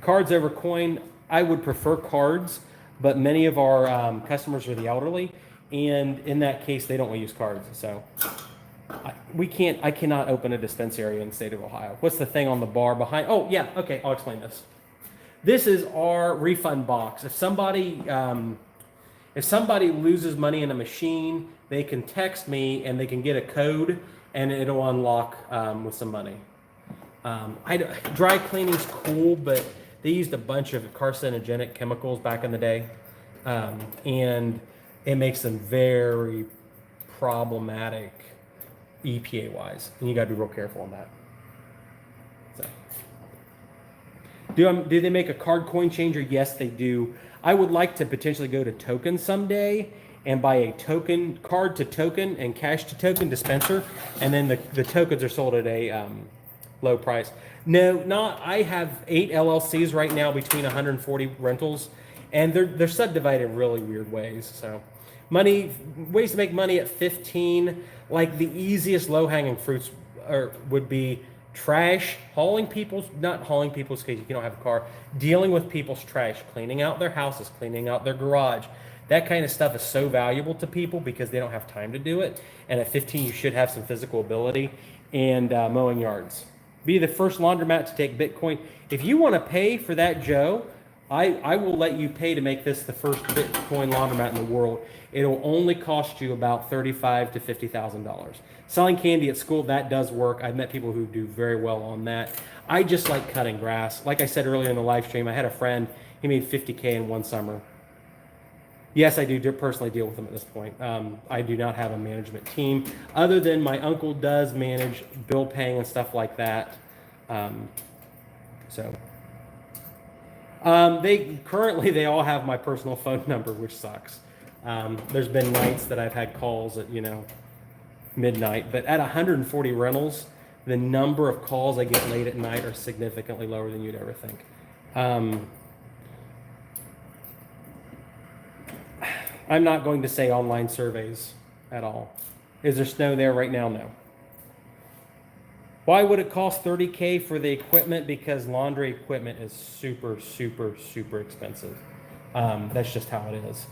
cards over coin, I would prefer cards, but many of our customers are the elderly, and in that case, they don't want to use cards. So, I cannot open a dispensary in the state of Ohio. What's the thing on the bar behind? Oh, yeah, okay, I'll explain this. This is our refund box. If somebody loses money in a machine, they can text me and they can get a code and it'll unlock with some money. Dry cleaning's cool, but they used a bunch of carcinogenic chemicals back in the day, and it makes them very problematic EPA wise, and you got to be real careful on that. So, do they make a card coin changer? Yes, they do. I would like to potentially go to token someday and buy a token, card to token and cash to token dispenser, and then the tokens are sold at a low price. No, not. I have 8 LLCs right now between 140 rentals, and they're subdivided in really weird ways. So, ways to make money at 15. Like the easiest low-hanging fruits would be trash, not hauling people's because you don't have a car, dealing with people's trash, cleaning out their houses, cleaning out their garage. That kind of stuff is so valuable to people because they don't have time to do it. And at 15, you should have some physical ability. And mowing yards. Be the first laundromat to take Bitcoin. If you want to pay for that, Joe, I will let you pay to make this the first Bitcoin laundromat in the world. It'll only cost you about $35,000 to $50,000. Selling candy at school, that does work. I've met people who do very well on that. I just like cutting grass. Like I said earlier in the live stream, I had a friend, he made $50K in one summer. Yes, I do personally deal with them at this point. I do not have a management team other than my uncle does manage bill paying and stuff like that. They all have my personal phone number, which sucks. There's been nights that I've had calls at, midnight, but at 140 rentals, the number of calls I get late at night are significantly lower than you'd ever think. I'm not going to say online surveys at all. Is there snow there right now? No. Why would it cost $30K for the equipment? Because laundry equipment is super, super, super expensive. That's just how it is.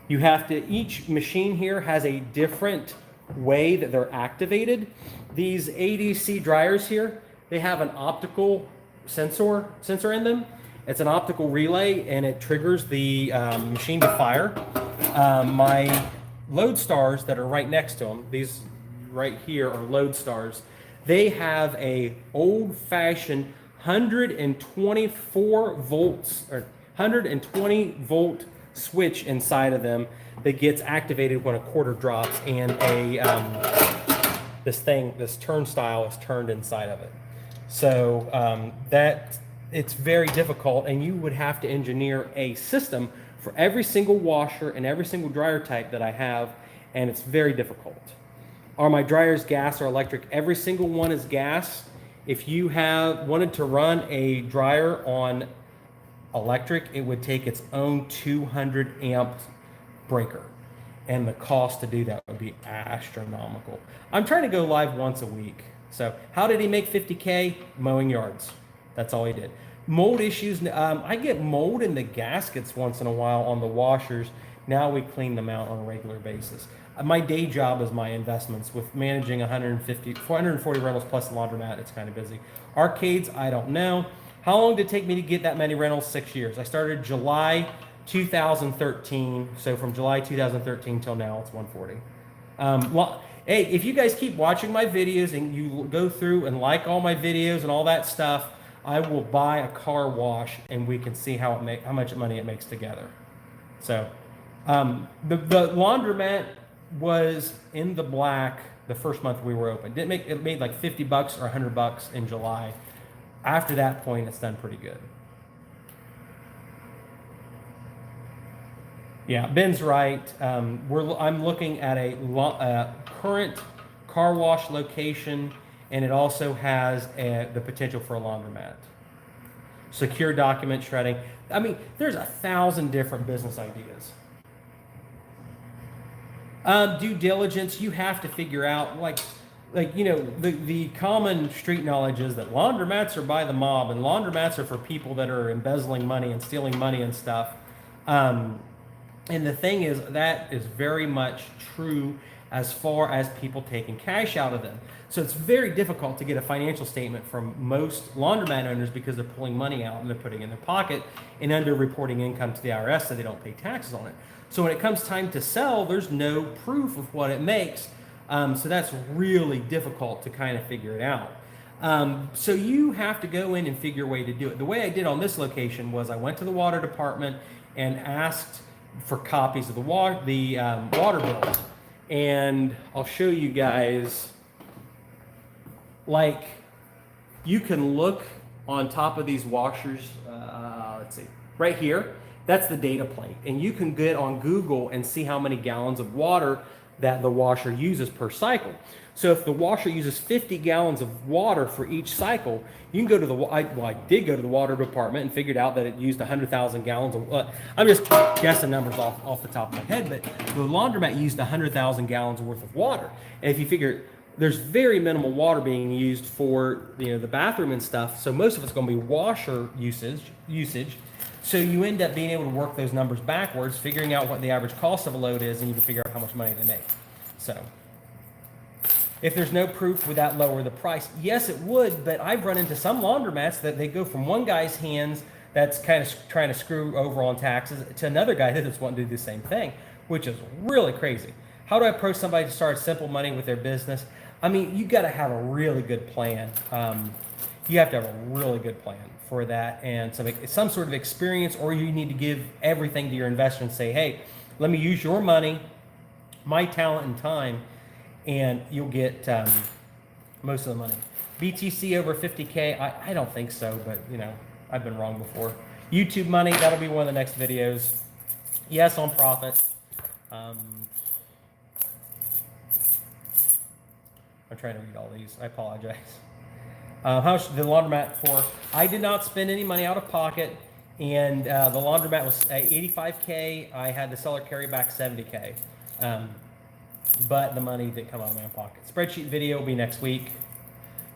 You have to, each machine here has a different way that they're activated. These ADC dryers here, they have an optical sensor in them. It's an optical relay and it triggers the machine to fire. My Lodestars that are right next to them, these right here are Lodestars. They have a old-fashioned 124 volts or 120 volt switch inside of them that gets activated when a quarter drops and this turnstile is turned inside of it. So that it's very difficult, and you would have to engineer a system for every single washer and every single dryer type that I have, and it's very difficult. Are my dryers gas or electric? Every single one is gas. If you wanted to run a dryer on electric, it would take its own 200 amp breaker, and the cost to do that would be astronomical. I'm trying to go live once a week. So how did he make 50K? Mowing yards. That's all he did. Mold issues. I get mold in the gaskets once in a while on the washers. Now we clean them out on a regular basis. My day job is my investments with managing 440 rentals plus the laundromat. It's kind of busy. Arcades, I don't know. How long did it take me to get that many rentals? 6 years. I started July 2013. So from July 2013 till now, it's 140. Hey, if you guys keep watching my videos and you go through and like all my videos and all that stuff, I will buy a car wash and we can see how much money it makes together. So the laundromat was in the black the first month we were open. It made like $50 or $100 in July. After that point, it's done pretty good. Yeah, Ben's right. I'm looking at a current car wash location, and it also has the potential for a laundromat. Secure document shredding. I mean, there's 1,000 different business ideas. Due diligence, you have to figure out, like you know, the common street knowledge is that laundromats are by the mob, and laundromats are for people that are embezzling money and stealing money and stuff. And the thing is, that is very much true as far as people taking cash out of them. So it's very difficult to get a financial statement from most laundromat owners because they're pulling money out and they're putting it in their pocket and under-reporting income to the IRS so they don't pay taxes on it. So when it comes time to sell, there's no proof of what it makes. So that's really difficult to kind of figure it out. So you have to go in and figure a way to do it. The way I did on this location was I went to the water department and asked for copies of the water bills. And I'll show you guys, like, you can look on top of these washers, let's see, right here, that's the data plate. And you can get on Google and see how many gallons of water that the washer uses per cycle. So if the washer uses 50 gallons of water for each cycle, you can go to I did go to the water department and figured out that it used 100,000 gallons of, I'm just guessing numbers off the top of my head, but the laundromat used 100,000 gallons worth of water. And if you figure, there's very minimal water being used for the bathroom and stuff, so most of it's going to be washer usage. So you end up being able to work those numbers backwards, figuring out what the average cost of a load is, and you can figure out how much money they make. So if there's no proof, would that lower the price? Yes, it would, but I've run into some laundromats that they go from one guy's hands that's kind of trying to screw over on taxes to another guy that just wants to do the same thing, which is really crazy. How do I approach somebody to start simple money with their business? I mean, you got to have a really good plan. You have to have a really good plan for that, and some sort of experience, or you need to give everything to your investor and say, hey, let me use your money, my talent and time, and you'll get most of the money. BTC over 50K, I don't think so, but I've been wrong before. YouTube money, that'll be one of the next videos. Yes, on profit. I'm trying to read all these, I apologize. How much the laundromat for? I did not spend any money out of pocket, and the laundromat was at 85K. I had the seller carry back 70K, but the money did come out of my own pocket. Spreadsheet video will be next week.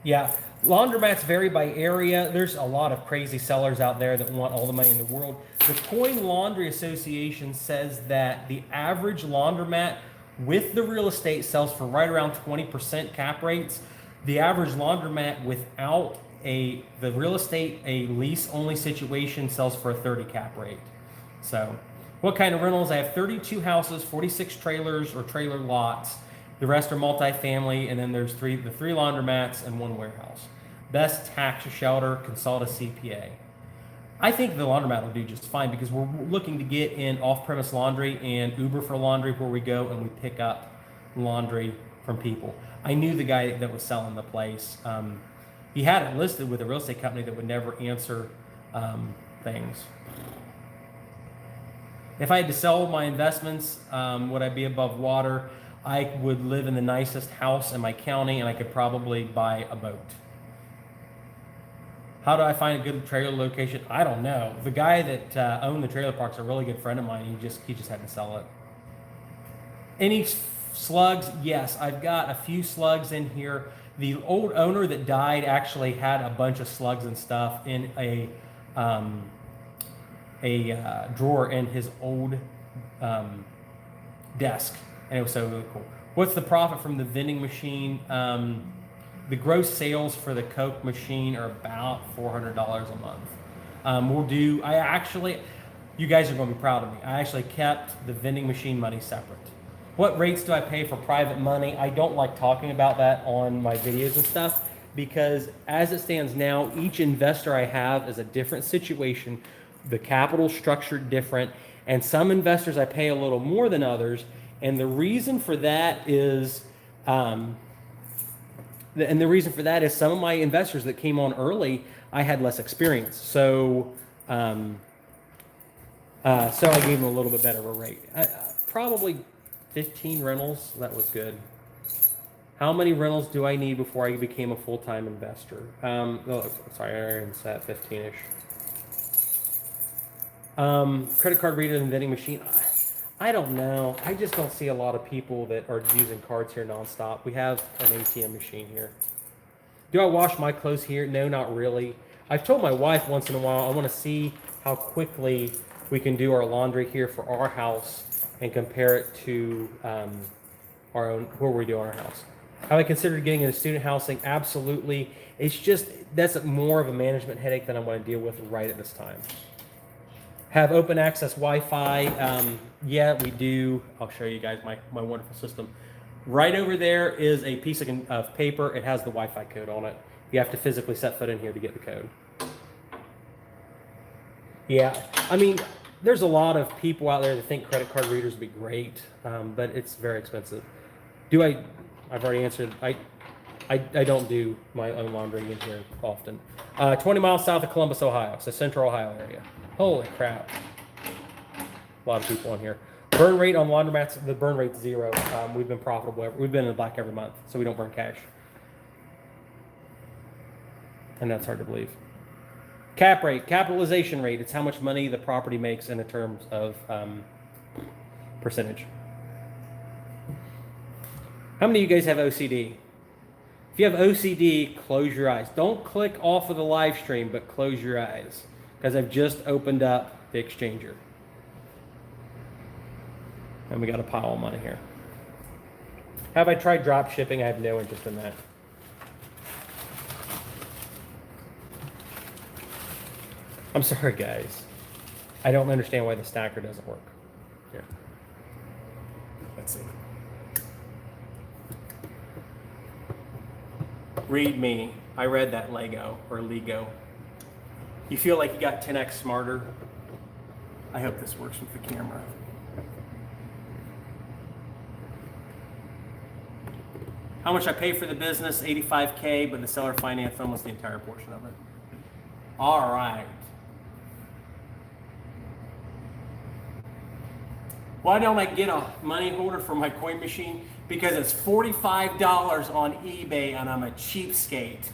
Yeah, laundromats vary by area. There's a lot of crazy sellers out there that want all the money in the world. The Coin Laundry Association says that the average laundromat with the real estate sells for right around 20% cap rates. The average laundromat without the real estate, a lease only situation, sells for a 30 cap rate. So, what kind of rentals? I have 32 houses, 46 trailers or trailer lots. The rest are multifamily, and then there's the three laundromats and one warehouse. Best tax shelter, consult a CPA. I think the laundromat will do just fine because we're looking to get in off-premise laundry and Uber for laundry, where we go and we pick up laundry from people. I knew the guy that was selling the place. He had it listed with a real estate company that would never answer things. If I had to sell my investments, would I be above water? I would live in the nicest house in my county, and I could probably buy a boat. How do I find a good trailer location? I don't know. The guy that owned the trailer park's a really good friend of mine. He just had to sell it. Any slugs? Yes, I've got a few slugs in here. The old owner that died actually had a bunch of slugs and stuff in a drawer in his old desk, and it was so really cool. What's the profit from the vending machine? The gross sales for the Coke machine are about $400 a month. You guys are going to be proud of me. I actually kept the vending machine money separate. What rates do I pay for private money? I don't like talking about that on my videos and stuff because as it stands now, each investor I have is a different situation. The capital structured different, and some investors I pay a little more than others, and the reason for that is some of my investors that came on early, I had less experience. So I gave them a little bit better of a rate. Probably 15 rentals. That was good. How many rentals do I need before I became a full-time investor? Sorry, I already said 15-ish. Credit card reader and vending machine. I don't know. I just don't see a lot of people that are using cards here nonstop. We have an ATM machine here. Do I wash my clothes here? No, not really. I've told my wife once in a while I want to see how quickly we can do our laundry here for our house and compare it to our own, where we do our house. Have I considered getting into student housing? Absolutely. It's just, that's more of a management headache than I want to deal with right at this time. Have open access Wi-Fi? Yeah, we do. I'll show you guys my wonderful system. Right over there is a piece of paper. It has the Wi-Fi code on it. You have to physically set foot in here to get the code. Yeah, I mean, there's a lot of people out there that think credit card readers would be great, but it's very expensive. I've already answered. I don't do my own laundry in here often. 20 miles south of Columbus, Ohio, so central Ohio area. Holy crap. A lot of people in here. Burn rate on laundromats, the burn rate's 0. We've been profitable. We've been in the black every month, so we don't burn cash. And that's hard to believe. Cap rate, capitalization rate. It's how much money the property makes in terms of percentage. How many of you guys have OCD? If you have OCD, close your eyes. Don't click off of the live stream, but close your eyes. Because I've just opened up the exchanger. And we got a pile of money here. Have I tried drop shipping? I have no interest in that. I'm sorry, guys. I don't understand why the stacker doesn't work. Here. Let's see. Read me. I read that Lego or Lego. You feel like you got 10x smarter? I hope this works with the camera. How much I pay for the business? $85K, but the seller financed almost the entire portion of it. All right. Why don't I get a money holder for my coin machine? Because it's $45 on eBay and I'm a cheapskate.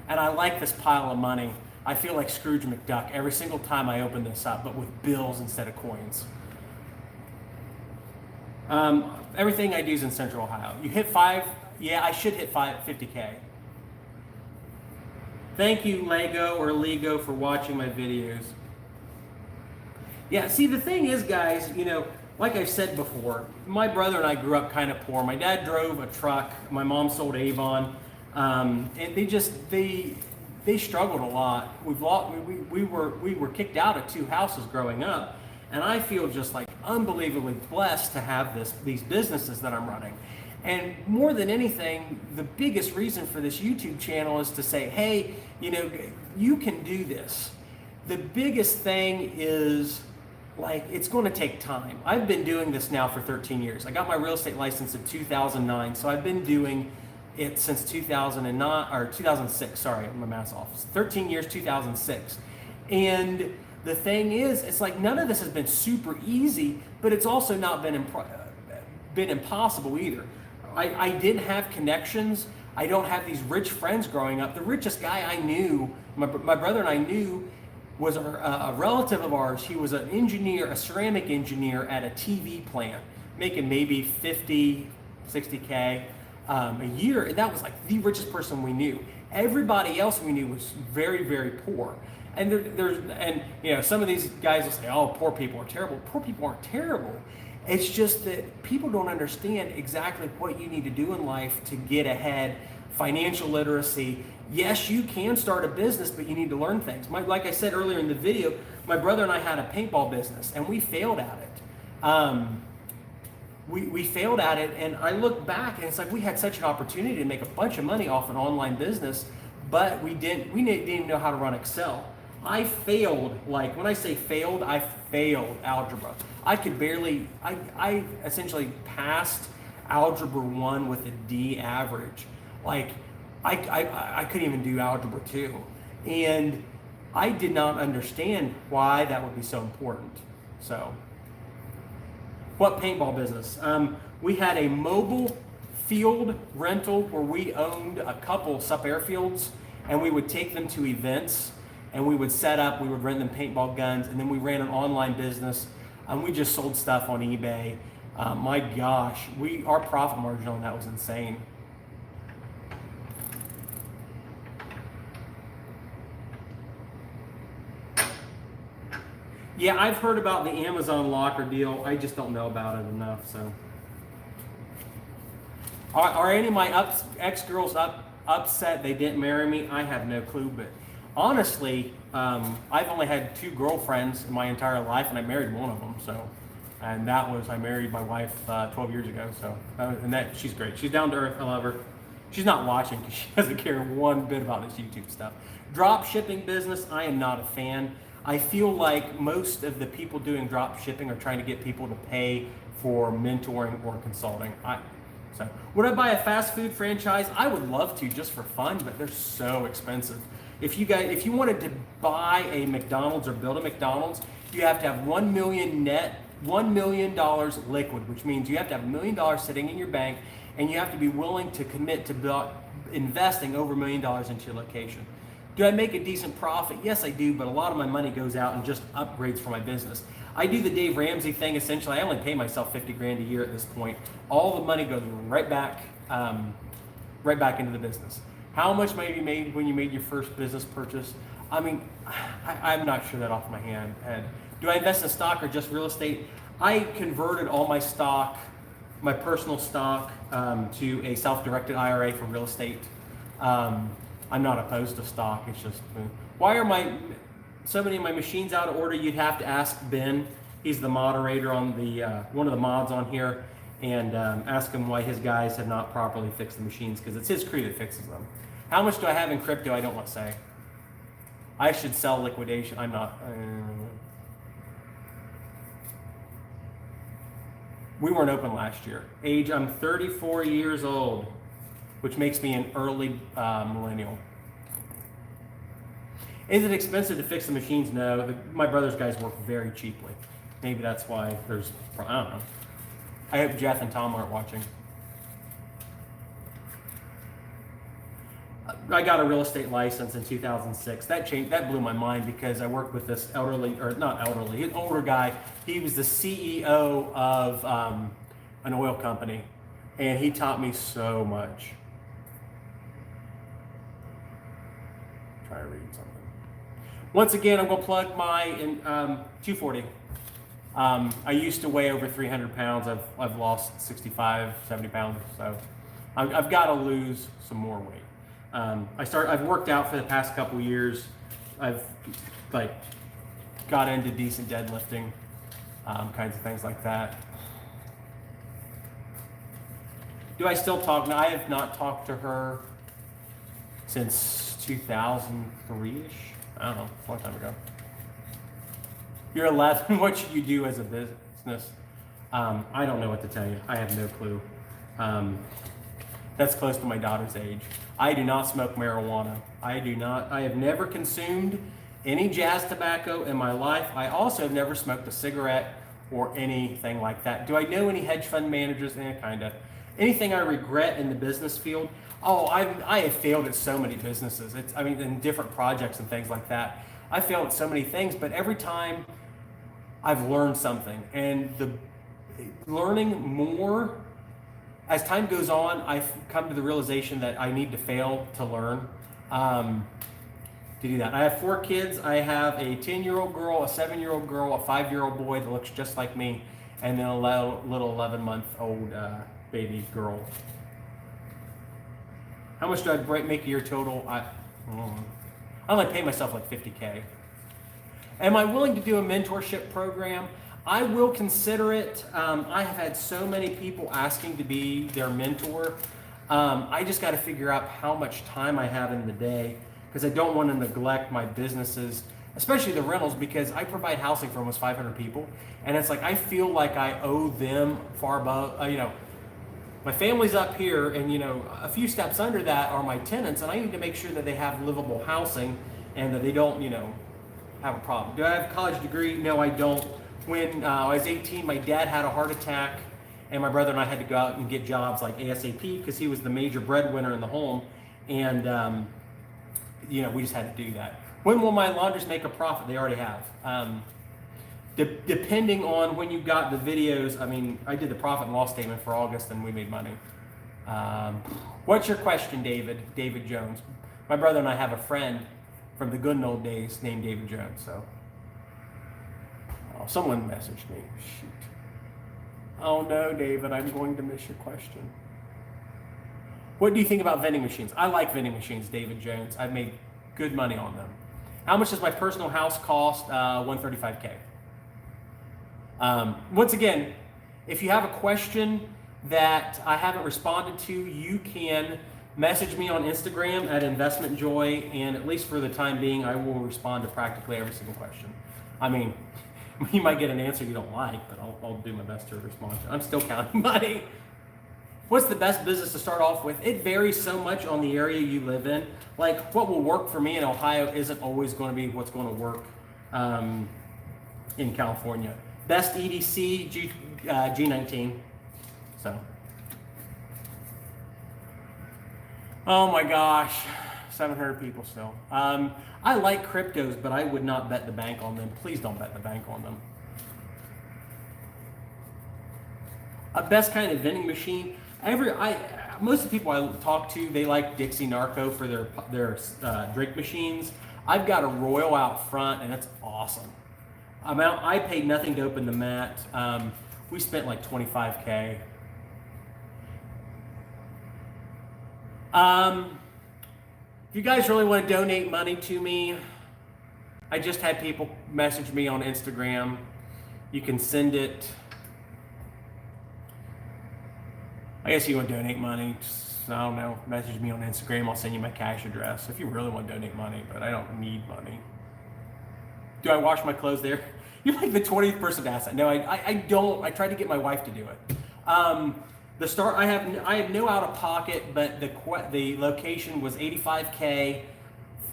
And I like this pile of money. I feel like Scrooge McDuck every single time I open this up, but with bills instead of coins. Everything I do is in Central Ohio. You hit 5, yeah, I should hit 50K. Thank you, Lego or Lego, for watching my videos. Yeah, see, the thing is, guys, you know, like I said before, my brother and I grew up kind of poor. My dad drove a truck. My mom sold Avon. And they struggled a lot. We were kicked out of 2 houses growing up. And I feel just like unbelievably blessed to have these businesses that I'm running. And more than anything, the biggest reason for this YouTube channel is to say, hey, you know, you can do this. The biggest thing is, like, it's going to take time. I've been doing this now for 13 years. I got my real estate license in 2009, so I've been doing it since 2009 or 2006. Sorry, my math's off. 13 years, 2006. And the thing is, it's like none of this has been super easy, but it's also not been impossible either. I didn't have connections. I don't have these rich friends growing up. The richest guy I knew, my brother and I knew, was a relative of ours. He was an engineer, a ceramic engineer at a TV plant, making maybe 50, 60K a year. And that was like the richest person we knew. Everybody else we knew was very, very poor. And and you know, some of these guys will say, oh, poor people are terrible. Poor people aren't terrible. It's just that people don't understand exactly what you need to do in life to get ahead. Financial literacy. Yes, you can start a business, but you need to learn things. Like I said earlier in the video, my brother and I had a paintball business, and we failed at it. We failed at it, and I look back, and it's like we had such an opportunity to make a bunch of money off an online business, but we didn't even know how to run Excel. I failed, like when I say failed, I failed algebra. I could barely, I essentially passed Algebra 1 with a D average. Like, I couldn't even do Algebra 2. And I did not understand why that would be so important. So, what paintball business? We had a mobile field rental where we owned a couple SUP airfields, and we would take them to events, and we would set up, we would rent them paintball guns, and then we ran an online business, and we just sold stuff on eBay. My gosh, our profit margin on that was insane. Yeah, I've heard about the Amazon locker deal. I just don't know about it enough. So, are any of my ex-girls upset they didn't marry me? I have no clue. But honestly, I've only had 2 girlfriends in my entire life, and I married one of them. So, and I married my wife 12 years ago. So, she's great. She's down to earth. I love her. She's not watching because she doesn't care one bit about this YouTube stuff. Drop shipping business, I am not a fan. I feel like most of the people doing drop shipping are trying to get people to pay for mentoring or consulting. So would I buy a fast food franchise? I would love to, just for fun, but they're so expensive. If you wanted to buy a McDonald's or build a McDonald's, you have to have $1 million liquid, which means you have to have $1 million sitting in your bank, and you have to be willing to commit to investing over $1 million into your location. Do I make a decent profit? Yes, I do, but a lot of my money goes out in just upgrades for my business. I do the Dave Ramsey thing. Essentially, I only pay myself $50 grand a year at this point. All the money goes right back into the business. How much money you made when you made your first business purchase? I mean, I'm not sure that off my head. Do I invest in stock or just real estate? I converted all my stock, my personal stock, to a self-directed IRA for real estate. I'm not opposed to stock. It's just, why are so many of my machines out of order? You'd have to ask Ben. He's the moderator on the one of the mods on here, and ask him why his guys have not properly fixed the machines, because it's his crew that fixes them. How much do I have in crypto? I don't want to say. I should sell liquidation. I'm not. We weren't open last year. Age, I'm 34 years old, which makes me an early millennial. Is it expensive to fix the machines? No. My brother's guys work very cheaply. Maybe that's why there's, I don't know. I hope Jeff and Tom aren't watching. I got a real estate license in 2006. That blew my mind, because I worked with this an older guy. He was the CEO of an oil company, and he taught me so much. try to read something. Once again, I'm going to plug my 240. I used to weigh over 300 pounds. I've lost 65, 70 pounds. So I've got to lose some more weight. I've worked out for the past couple years. I've got into decent deadlifting, kinds of things like that. Do I still talk? No, I have not talked to her since 2003-ish. I don't know, a long time ago. You're 11. What should you do as a business? I don't know what to tell you. I have no clue. That's close to my daughter's age. I do not smoke marijuana. I have never consumed any jazz tobacco in my life. I also have never smoked a cigarette or anything like that. Do I know any hedge fund managers? Kind of. Anything I regret in the business field? Oh, I have failed at so many businesses. In different projects and things like that. I failed at so many things, but every time I've learned something, and the learning more as time goes on, I've come to the realization that I need to fail to learn. To do that. I have 4 kids. I have a 10-year-old girl, a 7-year-old girl, a 5-year-old boy that looks just like me, and then a little 11-month-old baby girl. How much do I make a year total? I only pay myself like $50K. Am I willing to do a mentorship program? I will consider it. I have had so many people asking to be their mentor. I just got to figure out how much time I have in the day, because I don't want to neglect my businesses, especially the rentals, because I provide housing for almost 500 people. And it's like, I feel like I owe them far above, my family's up here, and a few steps under that are my tenants, and I need to make sure that they have livable housing and that they don't, have a problem. Do I have a college degree? No, I don't. When I was 18, my dad had a heart attack, and my brother and I had to go out and get jobs like ASAP because he was the major breadwinner in the home, and we just had to do that. When will my laundries make a profit? They already have. Depending on when you got the videos, I did the profit and loss statement for August, and we made money. What's your question, David? David Jones. My brother and I have a friend from the good old days named David Jones. So, someone messaged me. Shoot. Oh no, David, I'm going to miss your question. What do you think about vending machines? I like vending machines, David Jones. I've made good money on them. How much does my personal house cost? $135K. Once again, if you have a question that I haven't responded to, you can message me on Instagram at InvestmentJoy, and at least for the time being, I will respond to practically every single question. You might get an answer you don't like, but I'll do my best to respond. I'm still counting money. What's the best business to start off with? It varies so much on the area you live in. Like, what will work for me in Ohio isn't always going to be what's going to work in California. Best EDC, G19. So. Oh my gosh, 700 people still. I like cryptos, but I would not bet the bank on them. Please don't bet the bank on them. A best kind of vending machine. Most of the people I talk to, they like Dixie Narco for their drink machines. I've got a Royal out front, and it's awesome. I paid nothing to open the mat. We spent like $25K. If you guys really want to donate money to me, I just had people message me on Instagram. You can send it. I guess you want to donate money, just, I don't know, message me on Instagram. I'll send you my cash address if you really want to donate money, but I don't need money. Do I wash my clothes there? You're like the 20th person to ask that. No, I don't. I tried to get my wife to do it. I have no out of pocket, but the location was $85K.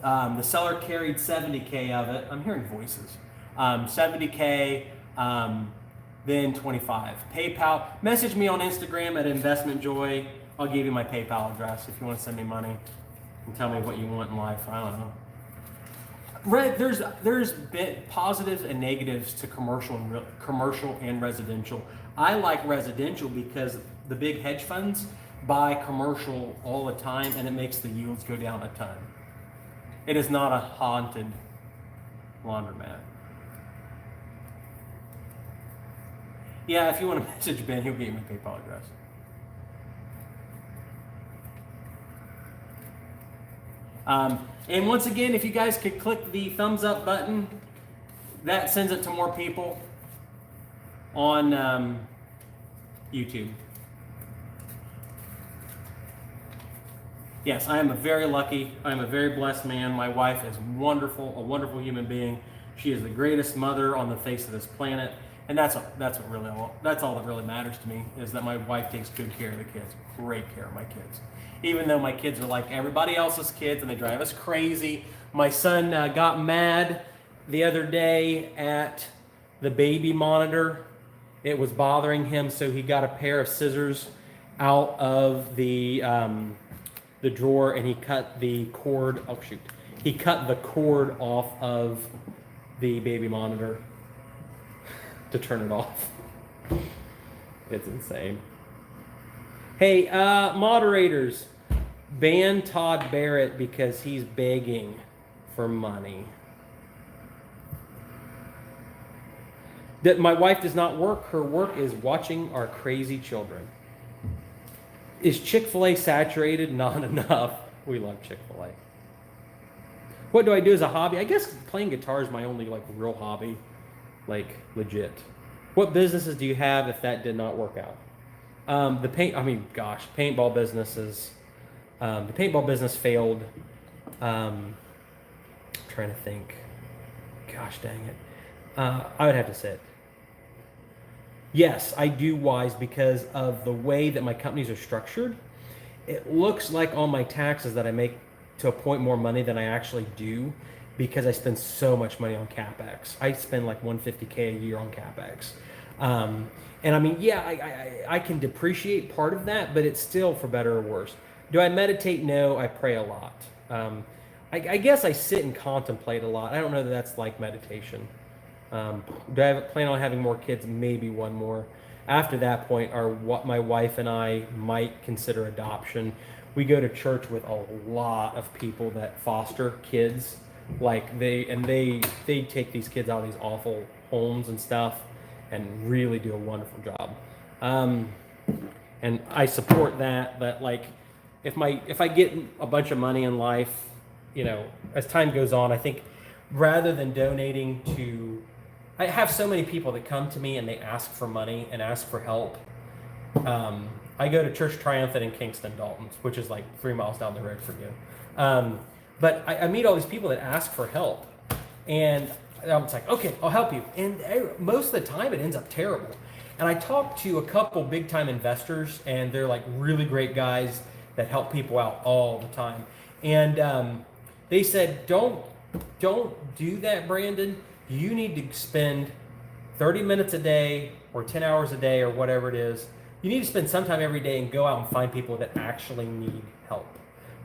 The seller carried $70K of it. I'm hearing voices. $70K, then $25. PayPal. Message me on Instagram at InvestmentJoy. I'll give you my PayPal address if you want to send me money and tell me what you want in life. I don't know. There's positives and negatives to commercial and residential. I like residential because the big hedge funds buy commercial all the time, and it makes the yields go down a ton. It is not a haunted laundromat. Yeah, if you want to message Ben, he'll get you my PayPal address. And once again, if you guys could click the thumbs up button, that sends it to more people on YouTube. Yes, I am a very lucky, I am a very blessed man. My wife is wonderful, a wonderful human being. She is the greatest mother on the face of this planet. And that's all that really matters to me, is that my wife takes good care of the kids, great care of my kids. Even though my kids are like everybody else's kids and they drive us crazy. My son got mad the other day at the baby monitor. It was bothering him, so he got a pair of scissors out of the drawer and he cut the cord. Oh shoot! He cut the cord off of the baby monitor to turn it off. It's insane. Hey, moderators, ban Todd Barrett because he's begging for money. That my wife does not work. Her work is watching our crazy children. Is Chick-fil-A saturated? Not enough. We love Chick-fil-A. What do I do as a hobby? I guess playing guitar is my only real hobby. Legit. What businesses do you have if that did not work out? The paintball businesses. The paintball business failed. Trying to think. Gosh dang it. I would have to say it. Yes, I do Wise because of the way that my companies are structured. It looks like on my taxes that I make to a point more money than I actually do because I spend so much money on CapEx. I spend like $150K a year on CapEx. And I mean, yeah, I can depreciate part of that, but it's still for better or worse. Do I meditate? No, I pray a lot. I guess I sit and contemplate a lot. I don't know that that's like meditation. Do I plan on having more kids? Maybe one more. After that point, my wife and I might consider adoption. We go to church with a lot of people that foster kids. They take these kids out of these awful homes and stuff and really do a wonderful job. And I support that, but if I get a bunch of money in life, as time goes on, I think rather than donating to, I have so many people that come to me and they ask for money and ask for help. I go to Church Triumphant in Kingston, Dalton, which is 3 miles down the road from you. But I meet all these people that ask for help, and I'm just like, okay, I'll help you. And most of the time it ends up terrible. And I talked to a couple big time investors, and they're really great guys that help people out all the time. And they said, don't do that, Brandon. You need to spend 30 minutes a day or 10 hours a day or whatever it is. You need to spend some time every day and go out and find people that actually need help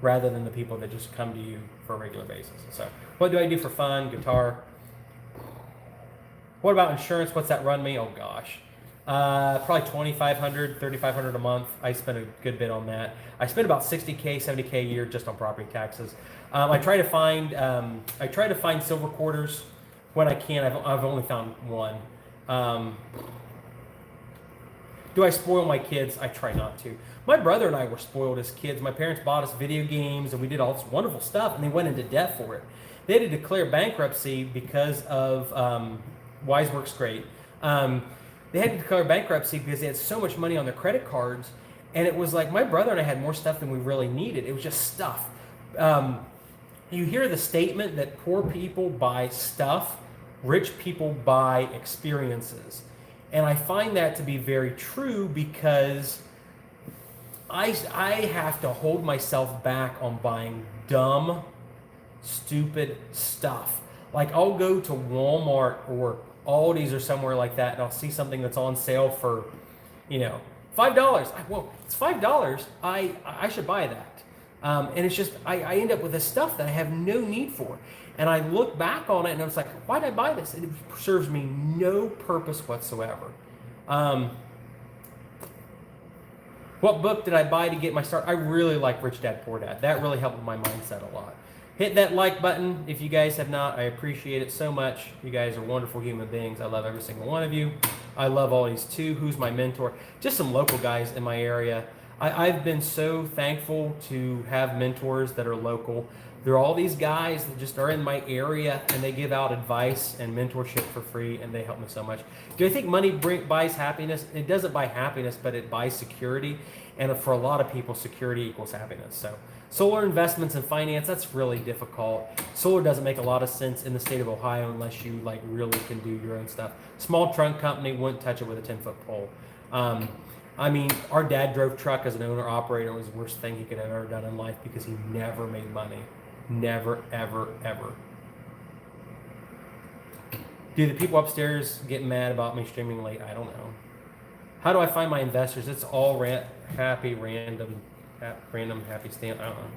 rather than the people that just come to you for a regular basis. So what do I do for fun? Guitar. What about insurance? What's that run me? Oh gosh. Probably $2,500, $3,500 a month. I spend a good bit on that. I spend about $60K, $70K a year just on property taxes. I try to find silver quarters when I can. I've only found one. Do I spoil my kids? I try not to. My brother and I were spoiled as kids. My parents bought us video games and we did all this wonderful stuff, and they went into debt for it. They had to declare bankruptcy because of Wise Works Great. They had to declare bankruptcy because they had so much money on their credit cards, and it was my brother and I had more stuff than we really needed. It was just stuff. You hear the statement that poor people buy stuff, rich people buy experiences. And I find that to be very true because I have to hold myself back on buying dumb, stupid stuff. I'll go to Walmart or Aldi's or somewhere like that, and I'll see something that's on sale for, $5. Well, it's $5. I should buy that. And it's just, I end up with this stuff that I have no need for. And I look back on it and I was like, why did I buy this? And it serves me no purpose whatsoever. What book did I buy to get my start? I really like Rich Dad, Poor Dad. That really helped with my mindset a lot. Hit that like button if you guys have not. I appreciate it so much. You guys are wonderful human beings. I love every single one of you. I love all these too. Who's my mentor? Just some local guys in my area. I've been so thankful to have mentors that are local. There are all these guys that just are in my area, and they give out advice and mentorship for free, and they help me so much. Do I think money buys happiness? It doesn't buy happiness, but it buys security. And for a lot of people, security equals happiness. So solar investments and finance, that's really difficult. Solar doesn't make a lot of sense in the state of Ohio unless you like really can do your own stuff. Small trunk company wouldn't touch it with a 10-foot pole. I mean, our dad drove truck as an owner operator. It was the worst thing he could have ever done in life because he never made money. Never, ever, ever. Do the people upstairs get mad about me streaming late? I don't know. How do I find my investors? It's all random happy stamp. I don't know.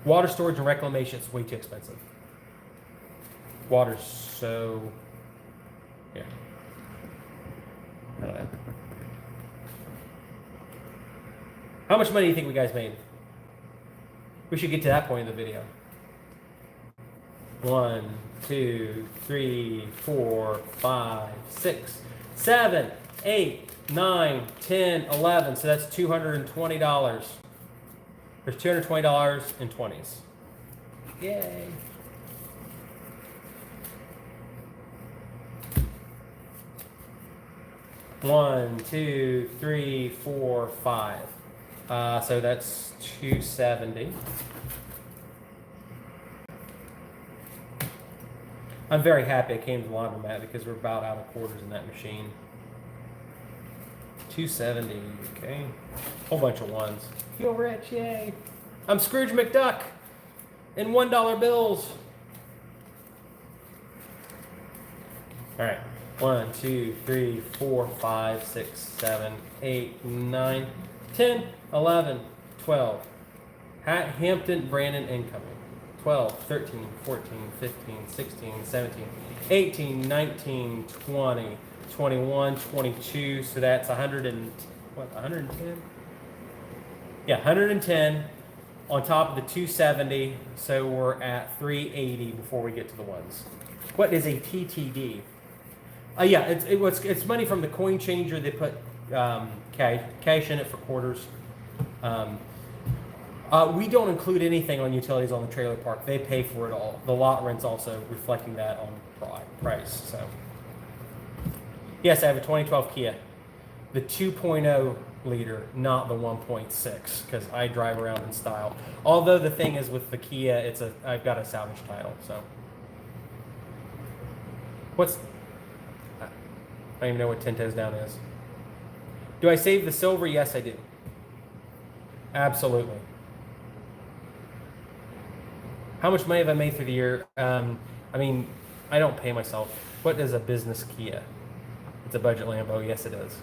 Water storage and reclamation, it's way too expensive. Water's so, yeah. I don't know. How much money do you think we guys made? We should get to that point in the video. 1, 2, 3, 4, 5, 6, 7, 8, 9, 10, 11. So that's $220. There's $220 in 20s. Yay. One, 2, 3, 4, 5. So that's $270. I'm very happy I came to the Laundromat because we're about out of quarters in that machine. $270, okay. Whole bunch of ones. Feel rich, yay. I'm Scrooge McDuck in $1 bills. All right. 1, 2, 3, 4, 5, 6, 7, 8, 9, 10, 11, 12. Hampton, Brandon, incoming. 12, 13, 14, 15, 16, 17, 18, 19, 20, 21, 22. So that's 110? Yeah, 110 on top of the 270. So we're at 380 before we get to the ones. What is a TTD? Yeah, it's money from the coin changer. They put cash in it for quarters. We don't include anything on utilities on the trailer park. They pay for it all. The lot rent's also reflecting that on price. So, yes, I have a 2012 Kia, the 2.0 liter, not the 1.6, because I drive around in style. Although the thing is with the Kia, I've got a salvage title. So, I don't even know what 10 toes down is. Do I save the silver? Yes, I do. Absolutely. How much money have I made through the year? I mean, I don't pay myself. What is a business Kia? It's a budget Lambo. Yes, it is.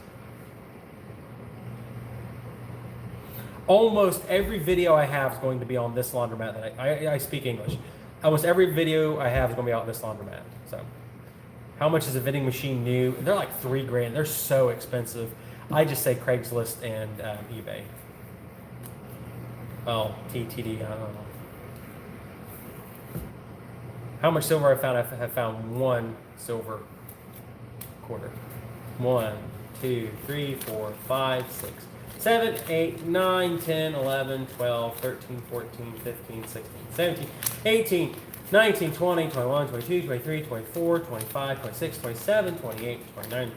Almost every video I have is going to be on this laundromat. That I speak English. Almost every video I have is going to be on this laundromat. So, how much is a vending machine new? They're like $3,000. They're so expensive. I just say Craigslist and eBay. Oh, TTD, I don't know. How much silver I found? I have found 1 silver quarter. 1, 2, 3, 4, 5, 6, 7, 8, 9, 10, 11, 12, 13, 14, 15, 16, 17, 18, 19, 20, 21, 22, 23, 24, 25, 26, 27, 28, 29,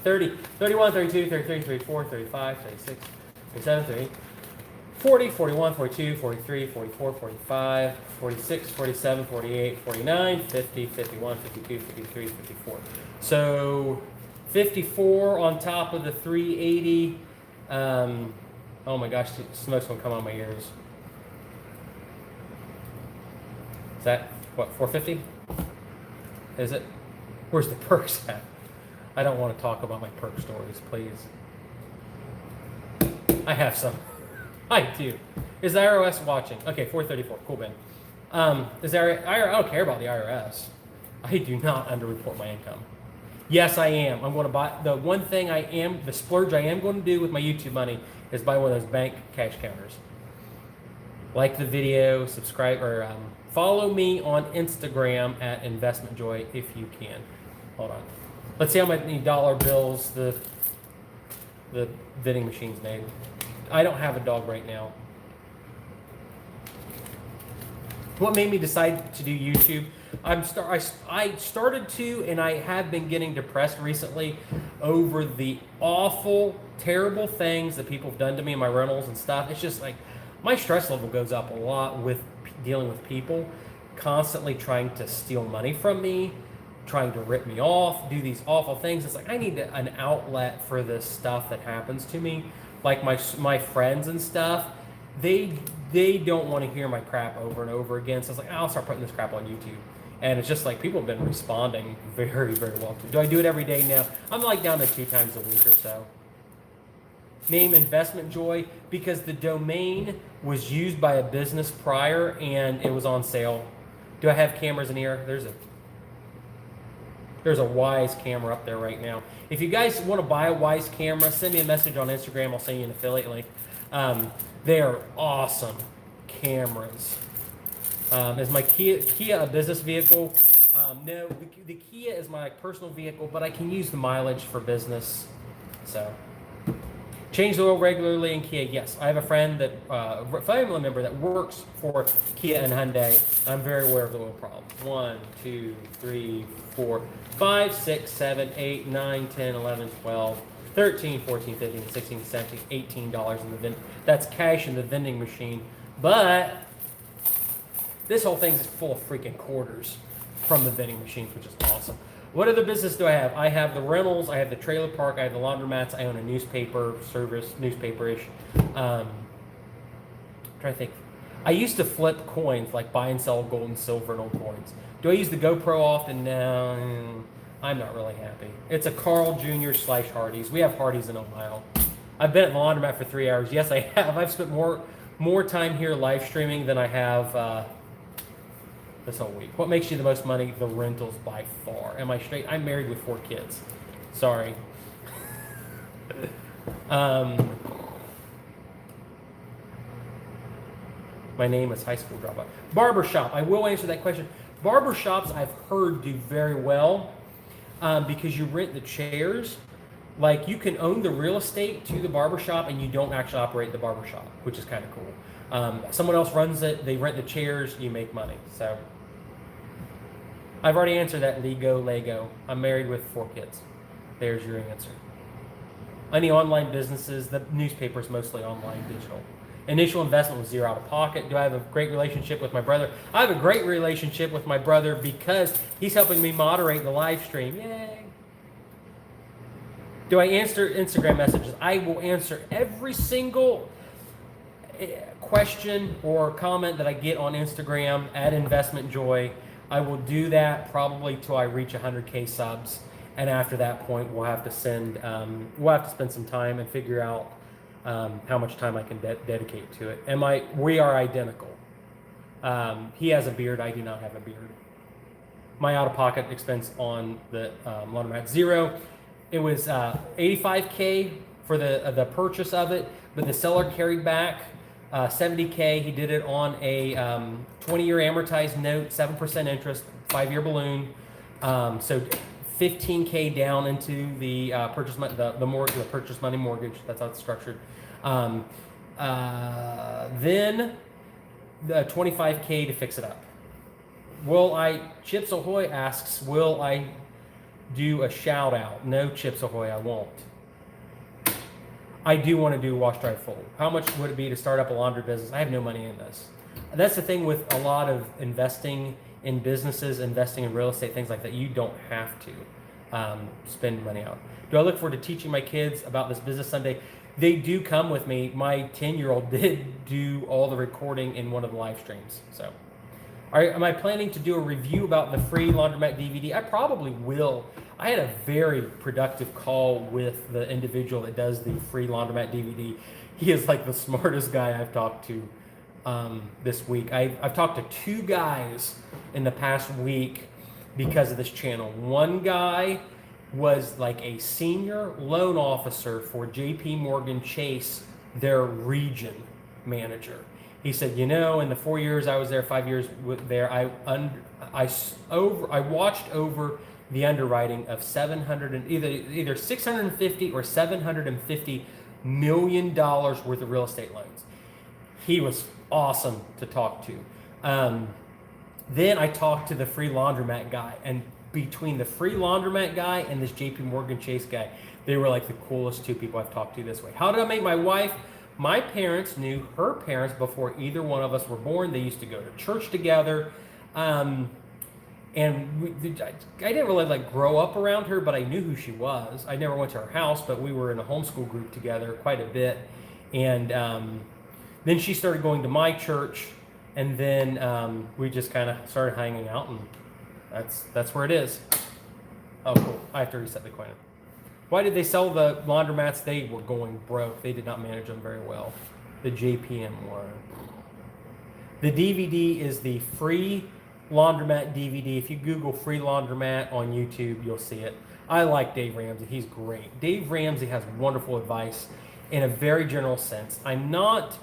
30, 31, 32, 33, 34, 35, 36, 37, 38, 40, 41, 42, 43, 44, 45, 46, 47, 48, 49, 50, 51, 52, 53, 54. So 54 on top of the 380. Oh my gosh, the smoke's gonna come on my ears. Is that, what, 450? Is it? Where's the perks at? I don't want to talk about my perk stories, please. I have some. I do. Is the IRS watching? Okay, 434. Cool, Ben. Is there? I don't care about the IRS. I do not underreport my income. Yes, I am. I'm going to buy the one thing the splurge I am going to do with my YouTube money is buy one of those bank cash counters. Like the video, subscribe, or Follow me on Instagram at Investment Joy if you can. Hold on. Let's see how many dollar bills the vending machine's made. I don't have a dog right now. What made me decide to do YouTube? I started to, and I have been getting depressed recently over the awful, terrible things that people have done to me in my rentals and stuff. It's just like my stress level goes up a lot with dealing with people constantly trying to steal money from me, trying to rip me off, do these awful things. It's like I need an outlet for this stuff that happens to me. Like my friends and stuff, they don't want to hear my crap over and over again. So it's like, I'll start putting this crap on YouTube. And it's just like people have been responding very, very well to it. Do I do it every day now? I'm like down to 2 times a week or so. Name Investment Joy because the domain was used by a business prior and it was on sale. Do I have cameras in here? There's a Wise camera up there right now. If you guys want to buy a Wise camera, send me a message on Instagram. I'll send you an affiliate link. They are awesome cameras. Is my Kia a business vehicle? No, the Kia is my personal vehicle, but I can use the mileage for business. So, change the oil regularly in Kia. Yes, I have a friend that, family member that works for Kia and Hyundai. I'm very aware of the oil problem. 1, 2, 3, 4, 5, 6, 7, 8, 9, 10, 11, 12, 13, 14, 15, 16, 17, $18 in the vending. That's cash in the vending machine. But this whole thing is full of freaking quarters from the vending machines, which is awesome. What other business do I have? I have the rentals, I have the trailer park, I have the laundromats, I own a newspaper service, newspaper-ish. I'm trying to think. I used to flip coins, like buy and sell gold and silver and old coins. Do I use the GoPro often? No, I'm not really happy. It's a Carl Jr. / Hardee's. We have Hardee's in Ohio. I've been at the laundromat for 3 hours. Yes, I have. I've spent more time here live streaming than I have this whole week. What makes you the most money? The rentals by far. Am I straight? I'm married with 4 kids. Sorry. My name is high school dropout. Barbershop. I will answer that question. Barbershops I've heard do very well because you rent the chairs. Like you can own the real estate to the barbershop and you don't actually operate the barbershop, which is kind of cool. Someone else runs it. They rent the chairs. You make money. So I've already answered that. Lego. I'm married with 4 kids. There's your answer. Any online businesses? The newspaper is mostly online, digital. Initial investment was 0 out of pocket. Do I have a great relationship with my brother? I have a great relationship with my brother because he's helping me moderate the live stream. Yay! Do I answer Instagram messages? I will answer every single question or comment that I get on Instagram at Investment Joy. I will do that probably till I reach 100K subs, and after that point, we'll have to spend some time and figure out how much time I can dedicate to it. We are identical. He has a beard. I do not have a beard. My out-of-pocket expense on the laundromat 0. It was $85K for the purchase of it, but the seller carried back $70K. He did it on a 20-year amortized note, 7% interest, 5-year balloon. So $15K down into the purchase money, the purchase money mortgage. That's how it's structured. Then the $25K to fix it up. Chips Ahoy asks, will I do a shout out? No, Chips Ahoy, I won't. I do want to do wash, dry, fold. How much would it be to start up a laundry business? I have no money in this. That's the thing with a lot of investing in businesses, investing in real estate, things like that. You don't have to spend money out. Do I look forward to teaching my kids about this business someday? They do come with me. My 10-year-old did do all the recording in one of the live streams. So, am I planning to do a review about the free Laundromat DVD? I probably will. I had a very productive call with the individual that does the free Laundromat DVD. He is like the smartest guy I've talked to this week. I've talked to 2 guys in the past week because of this channel. One guy was like a senior loan officer for JP Morgan Chase, their region manager. He said, you know, in the 4 years I was there, 5 years there, I watched over the underwriting of either 650 or 750 million dollars worth of real estate loans. He was awesome to talk to. Then I talked to the free laundromat guy, and between the free laundromat guy and this JP Morgan Chase guy, they were like the coolest two people I've talked to this way. How did I meet my wife? My parents knew her parents before either one of us were born. They used to go to church together. And I didn't really like grow up around her, but I knew who she was. I never went to her house, but we were in a homeschool group together quite a bit. And then she started going to my church, and then we just kind of started hanging out, and that's where it is. Oh, cool. I have to reset the coin. Why did they sell the laundromats? They were going broke. They did not manage them very well. The JPM one. The DVD is the free laundromat DVD. If you Google free laundromat on YouTube, you'll see it. I like Dave Ramsey. He's great. Dave Ramsey has wonderful advice in a very general sense. I'm not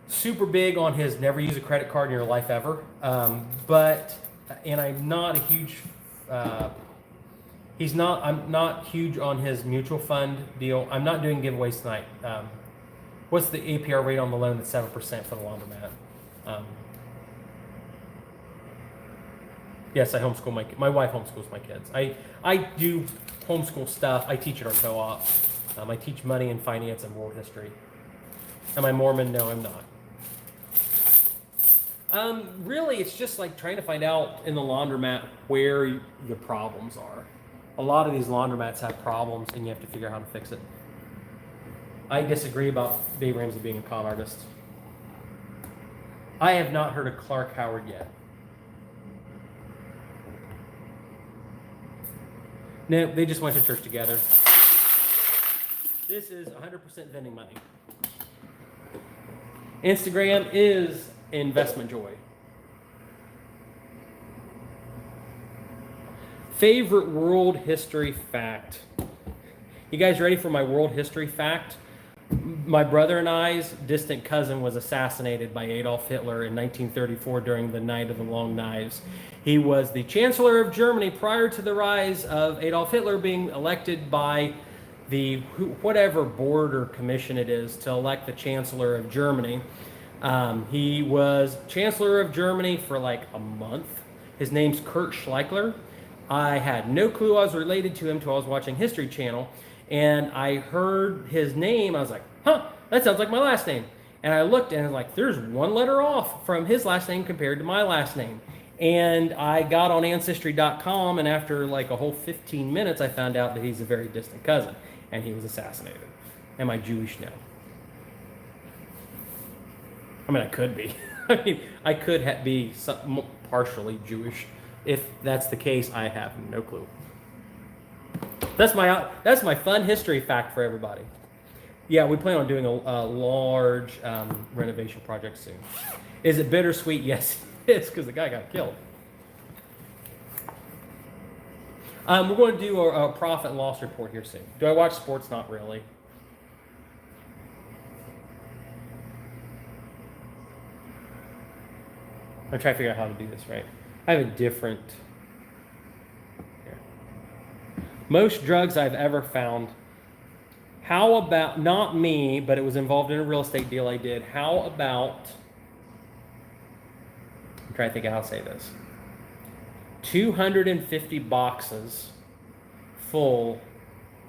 super big on his never use a credit card in your life ever, and I'm not a huge... I'm not huge on his mutual fund deal. I'm not doing giveaways tonight. What's the APR rate on the loan? That's 7% for the laundromat. Yes, I homeschool my wife homeschools my kids. I do homeschool stuff. I teach at our co-op. I teach money and finance and world history. Am I Mormon? No, I'm not. Really, it's just like trying to find out in the laundromat where the problems are. A lot of these laundromats have problems, and you have to figure out how to fix it. I disagree about Dave Ramsey being a con artist. I have not heard of Clark Howard yet. No, they just went to church together. This is 100% vending money. Instagram is investment joy. Favorite world history fact. You guys ready for my world history fact? My brother and I's distant cousin was assassinated by Adolf Hitler in 1934 during the Night of the Long Knives. He was the Chancellor of Germany prior to the rise of Adolf Hitler being elected by the whatever board or commission it is to elect the Chancellor of Germany. He was Chancellor of Germany for like a month. His name's Kurt Schleicher. I had no clue I was related to him until I was watching History Channel, and I heard his name. I was like, huh, that sounds like my last name. And I looked and I was like, there's one letter off from his last name compared to my last name. And I got on Ancestry.com, and after like a whole 15 minutes, I found out that he's a very distant cousin, and he was assassinated. Am I Jewish? No. I mean, I could be. I could be partially Jewish. If that's the case, I have no clue. That's my fun history fact for everybody. Yeah, we plan on doing a large renovation project soon. Is it bittersweet? Yes, it is, because the guy got killed. We're going to do a profit and loss report here soon. Do I watch sports? Not really. I'm trying to figure out how to do this right. I have a different... Here. Most drugs I've ever found. How about, not me, but it was involved in a real estate deal I did. How about, I'm trying to think of how to say this. 250 boxes full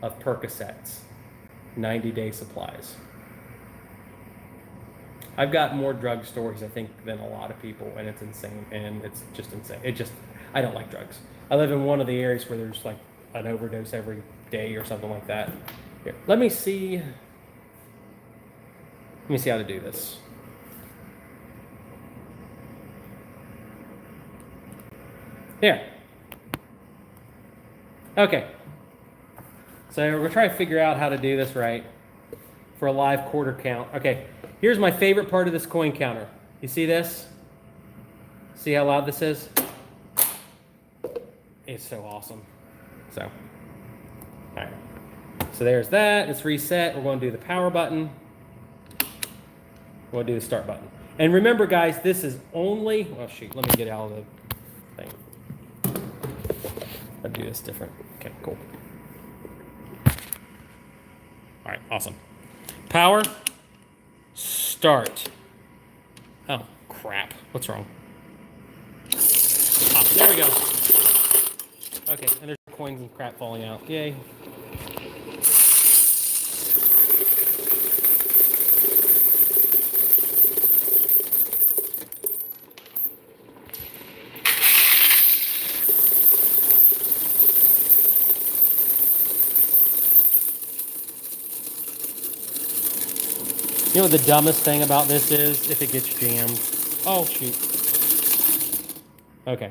of Percocets. 90-day supplies. I've got more drug stories, I think, than a lot of people, and it's insane, and it's just insane. I don't like drugs. I live in one of the areas where there's like an overdose every day or something like that. Here, let me see how to do this. Here. Okay. So we're going to try to figure out how to do this right for a live quarter count. Okay. Here's my favorite part of this coin counter. You see this? See how loud this is? It's so awesome. So, all right. So there's that. It's reset. We're going to do the power button. We'll do the start button. And remember, guys, this is only... Oh, shoot. Let me get out of the thing. I'll do this different. Okay, cool. All right, awesome. Power. Start. Oh, crap. What's wrong? Ah, there we go. Okay, and there's coins and crap falling out. Yay. You know what the dumbest thing about this is? If it gets jammed. Oh, shoot. Okay.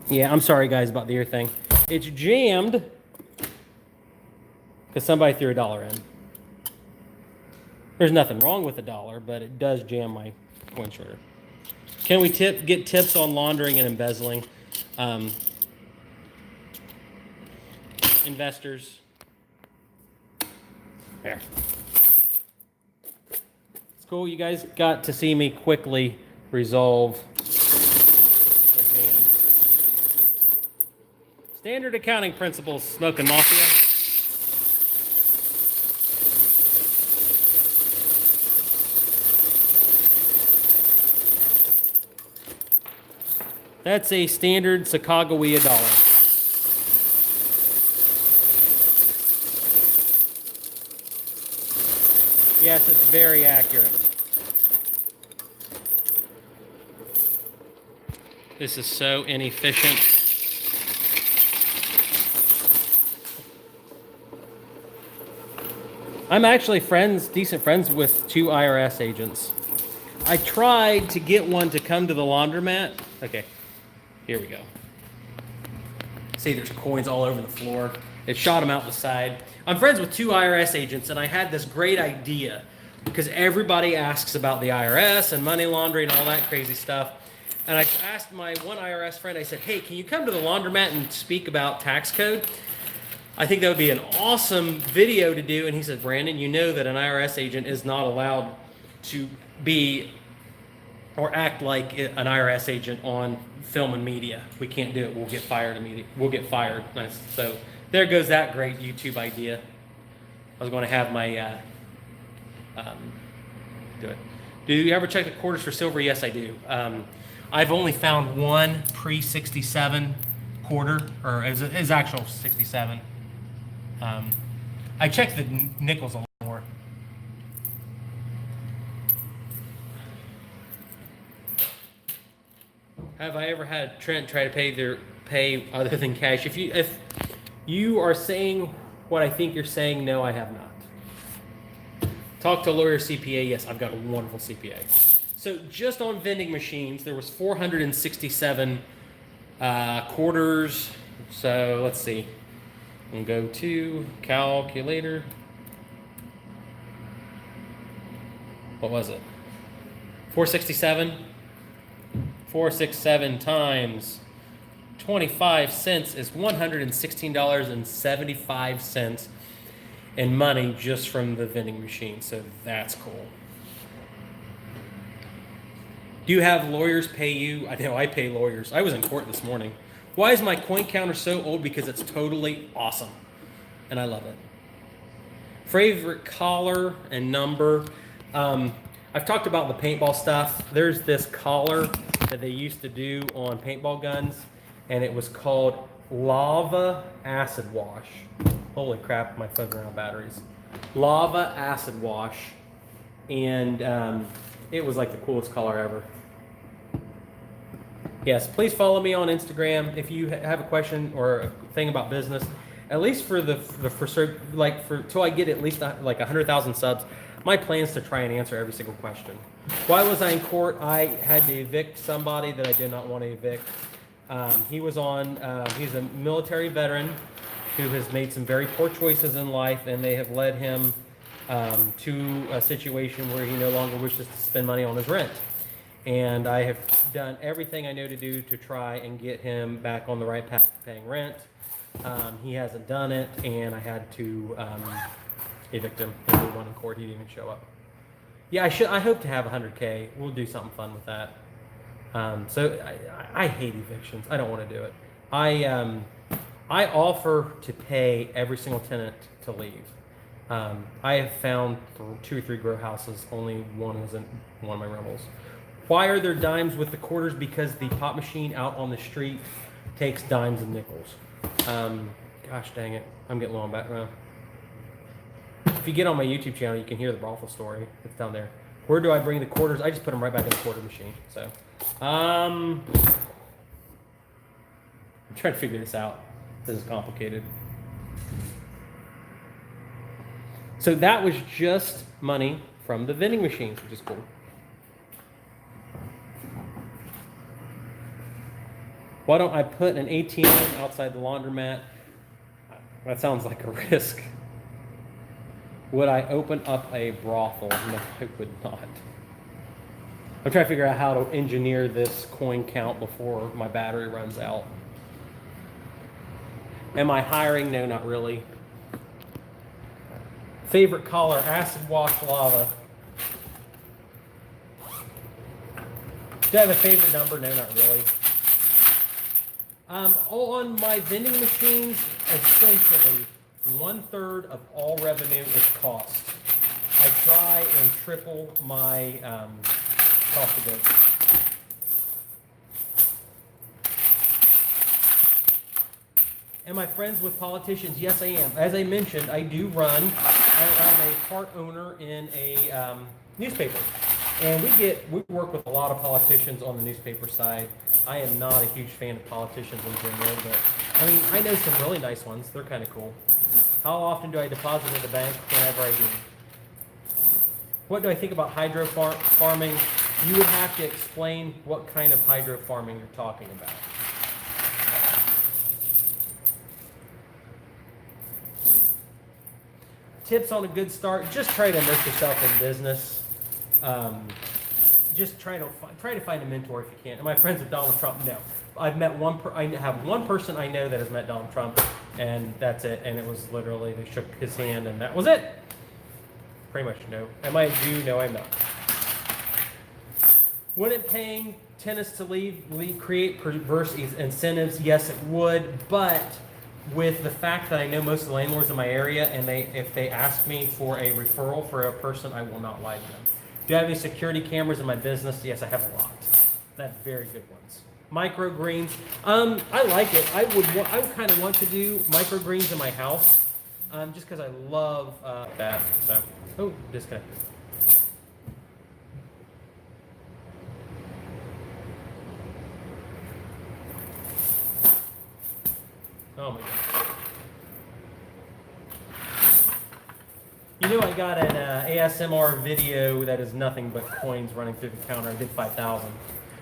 Yeah, I'm sorry, guys, about the ear thing. It's jammed because somebody threw $1 in. There's nothing wrong with $1, but it does jam my coin shorter. Can we get tips on laundering and embezzling? Investors. There. It's cool. You guys got to see me quickly resolve a jam. Standard accounting principles, Smoking Mafia. That's a standard Sacagawea dollar. Yes, it's very accurate. This is so inefficient. I'm actually decent friends with 2 IRS agents. I tried to get one to come to the laundromat. Okay, here we go. See, there's coins all over the floor. It shot them out the side. I'm friends with 2 IRS agents, and I had this great idea because everybody asks about the IRS and money laundering and all that crazy stuff. And I asked my one IRS friend, I said, hey, can you come to the laundromat and speak about tax code? I think that would be an awesome video to do. And he said, Brandon, you know that an IRS agent is not allowed to be or act like an IRS agent on film and media. We can't do it. We'll get fired immediately. We'll get fired. Nice. So there goes that great YouTube idea. I was going to have my do it. Do you ever check the quarters for silver? Yes, I do. I've only found one pre-67 quarter, or his actual 67. I checked the nickels a lot more. Have I ever had Trent try to pay other than cash? If you are saying what I think you're saying, no, I have not. Talk to a lawyer, CPA. Yes, I've got a wonderful CPA. So just on vending machines, there was 467 quarters. So let's see. I'm going to go to calculator. What was it? 467. 467 times 25 cents is $116.75 in money just from the vending machine. So that's cool. Do you have lawyers pay you? I know I pay lawyers. I was in court this morning. Why is my coin counter so old? Because it's totally awesome. And I love it. Favorite collar and number. I've talked about the paintball stuff. There's this collar that they used to do on paintball guns, and it was called Lava Acid Wash. Holy crap, my phone's running out of batteries. Lava Acid Wash. And it was like the coolest collar ever. Yes, please follow me on Instagram if you have a question or a thing about business. At least for till I get at least like 100,000 subs. My plan is to try and answer every single question. Why was I in court? I had to evict somebody that I did not want to evict. He's a military veteran who has made some very poor choices in life, and they have led him to a situation where he no longer wishes to spend money on his rent. And I have done everything I know to do to try and get him back on the right path to paying rent. He hasn't done it, and I had to evict him. And we won in court. He didn't even show up. Yeah, I hope to have 100K. We'll do something fun with that. So I hate evictions. I don't want to do it. I offer to pay every single tenant to leave. I have found 2 or 3 grow houses. Only one was in one of my rentals. Why are there dimes with the quarters? Because the pop machine out on the street takes dimes and nickels. Gosh dang it, I'm getting low on background. If you get on my YouTube channel, you can hear the brothel story. It's down there. Where do I bring the quarters? I just put them right back in the quarter machine. So, I'm trying to figure this out. This is complicated. So that was just money from the vending machines, which is cool. Why don't I put an ATM outside the laundromat? That sounds like a risk. Would I open up a brothel? No, I would not. I'm trying to figure out how to engineer this coin count before my battery runs out. Am I hiring? No, not really. Favorite color, acid wash lava. Do I have a favorite number? No, not really. On my vending machines, essentially 1/3 of all revenue is cost. I try and triple my cost of goods. Am I friends with politicians? Yes, I am. As I mentioned, I am a part owner in a newspaper. And we work with a lot of politicians on the newspaper side. I am not a huge fan of politicians in general, but I mean, I know some really nice ones. They're kind of cool. How often do I deposit in the bank? Whenever I do. What do I think about hydro farming? You would have to explain what kind of hydro farming you're talking about. Tips on a good start: just try to immerse yourself in business. Just try to find a mentor if you can. Am I friends with Donald Trump? No. I've met I have one person I know that has met Donald Trump, and that's it. And it was literally, they shook his hand, and that was it. Pretty much no. Am I a Jew? No, I'm not. Wouldn't paying tenants to leave create perverse incentives? Yes, it would. But with the fact that I know most of the landlords in my area, and if they ask me for a referral for a person, I will not lie to them. Do I have any security cameras in my business? Yes, I have a lot. That's very good ones. Microgreens. I like it. I would kind of want to do microgreens in my house, just because I love that. So, oh, disconnected. Oh my God. You know, I got an ASMR video that is nothing but coins running through the counter. I did 5,000.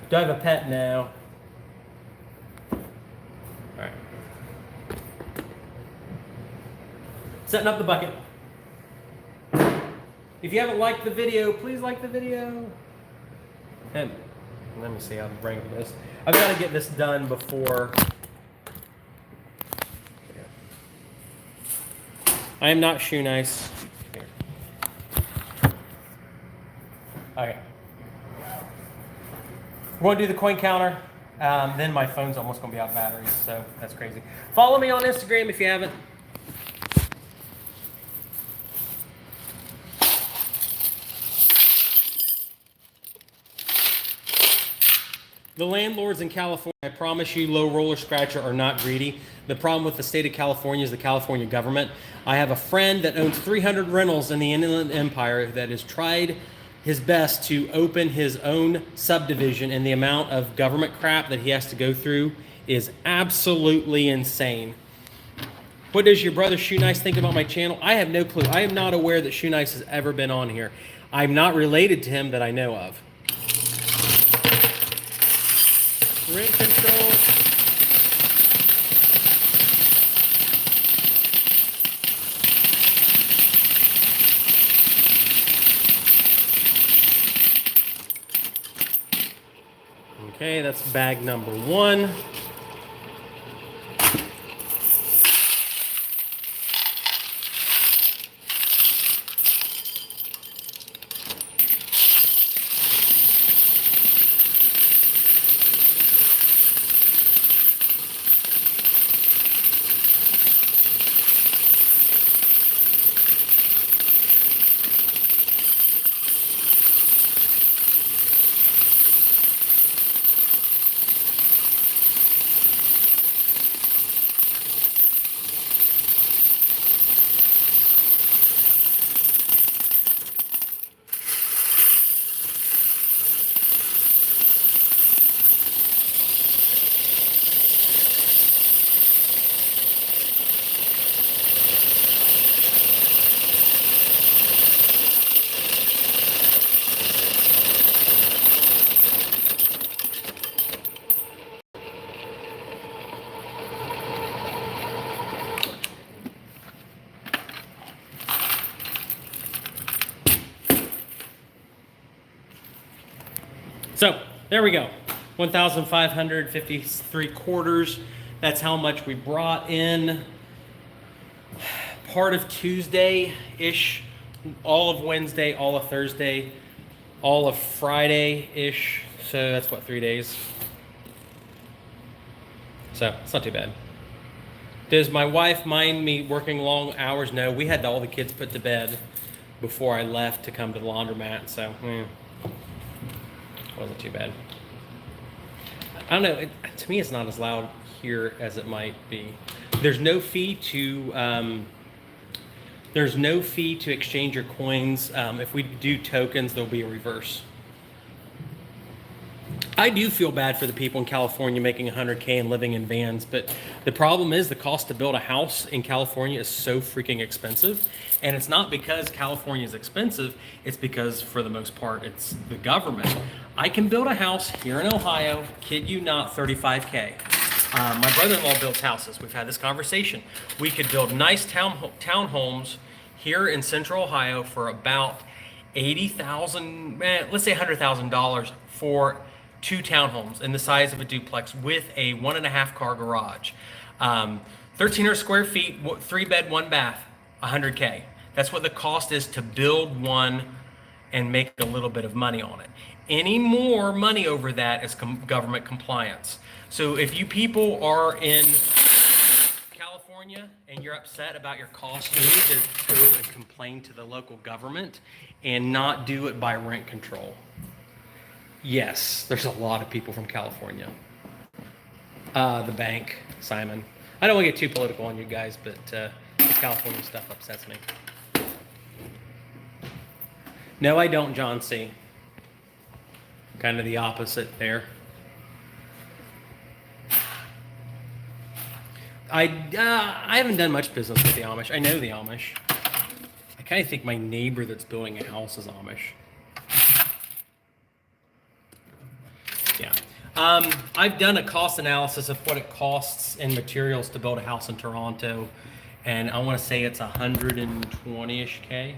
Do I have a pet now? All right. Setting up the bucket. If you haven't liked the video, please like the video. And let me see how to bring this. I've got to get this done before. I am not shoe nice. Here. Okay. We're going to do the coin counter. Then my phone's almost going to be out of batteries, so that's crazy. Follow me on Instagram if you haven't. The landlords in California, I promise you, low roller scratcher are not greedy. The problem with the state of California is the California government. I have a friend that owns 300 rentals in the Inland Empire that has tried his best to open his own subdivision, and the amount of government crap that he has to go through is absolutely insane. What does your brother Shoe Nice think about my channel? I have no clue. I am not aware that Shoe Nice has ever been on here. I'm not related to him that I know of. Rent control. Okay, that's bag number 1. So there we go. 1,553 quarters. That's how much we brought in. Part of Tuesday-ish, all of Wednesday, all of Thursday, all of Friday-ish. So that's what, 3 days? So it's not too bad. Does my wife mind me working long hours? No, we had all the kids put to bed before I left to come to the laundromat, so wasn't too bad. I don't know. To me, it's not as loud here as it might be. There's no fee to exchange your coins. If we do tokens, there'll be a reverse. I do feel bad for the people in California making $100K and living in vans, but the problem is the cost to build a house in California is so freaking expensive. And it's not because California is expensive, it's because for the most part, it's the government. I can build a house here in Ohio, kid you not, 35K. My brother-in-law builds houses. We've had this conversation. We could build nice townhomes here in Central Ohio for about $80,000, let's say $100,000 for 2 townhomes in the size of a duplex with a 1.5 car garage. 1,300 square feet, 3 bed, 1 bath, 100K. That's what the cost is to build one and make a little bit of money on it. Any more money over that is government compliance. So if you people are in California and you're upset about your cost, you need to go and complain to the local government and not do it by rent control. Yes, there's a lot of people from California. The bank, Simon. I don't want to get too political on you guys, but the California stuff upsets me. No, I don't, John C. Kind of the opposite there. I haven't done much business with the Amish. I know the Amish. I kind of think my neighbor that's building a house is Amish. Yeah. I've done a cost analysis of what it costs in materials to build a house in Toronto, and I want to say it's 120-ish K.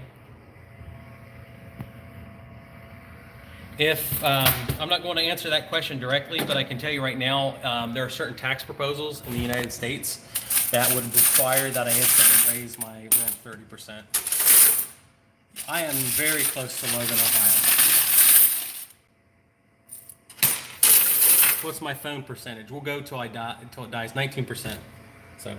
If I'm not going to answer that question directly, but I can tell you right now, there are certain tax proposals in the United States that would require that I instantly raise my rent 30%. I am very close to Logan, Ohio. What's my phone percentage? We'll go till I die, until it dies. 19%. So.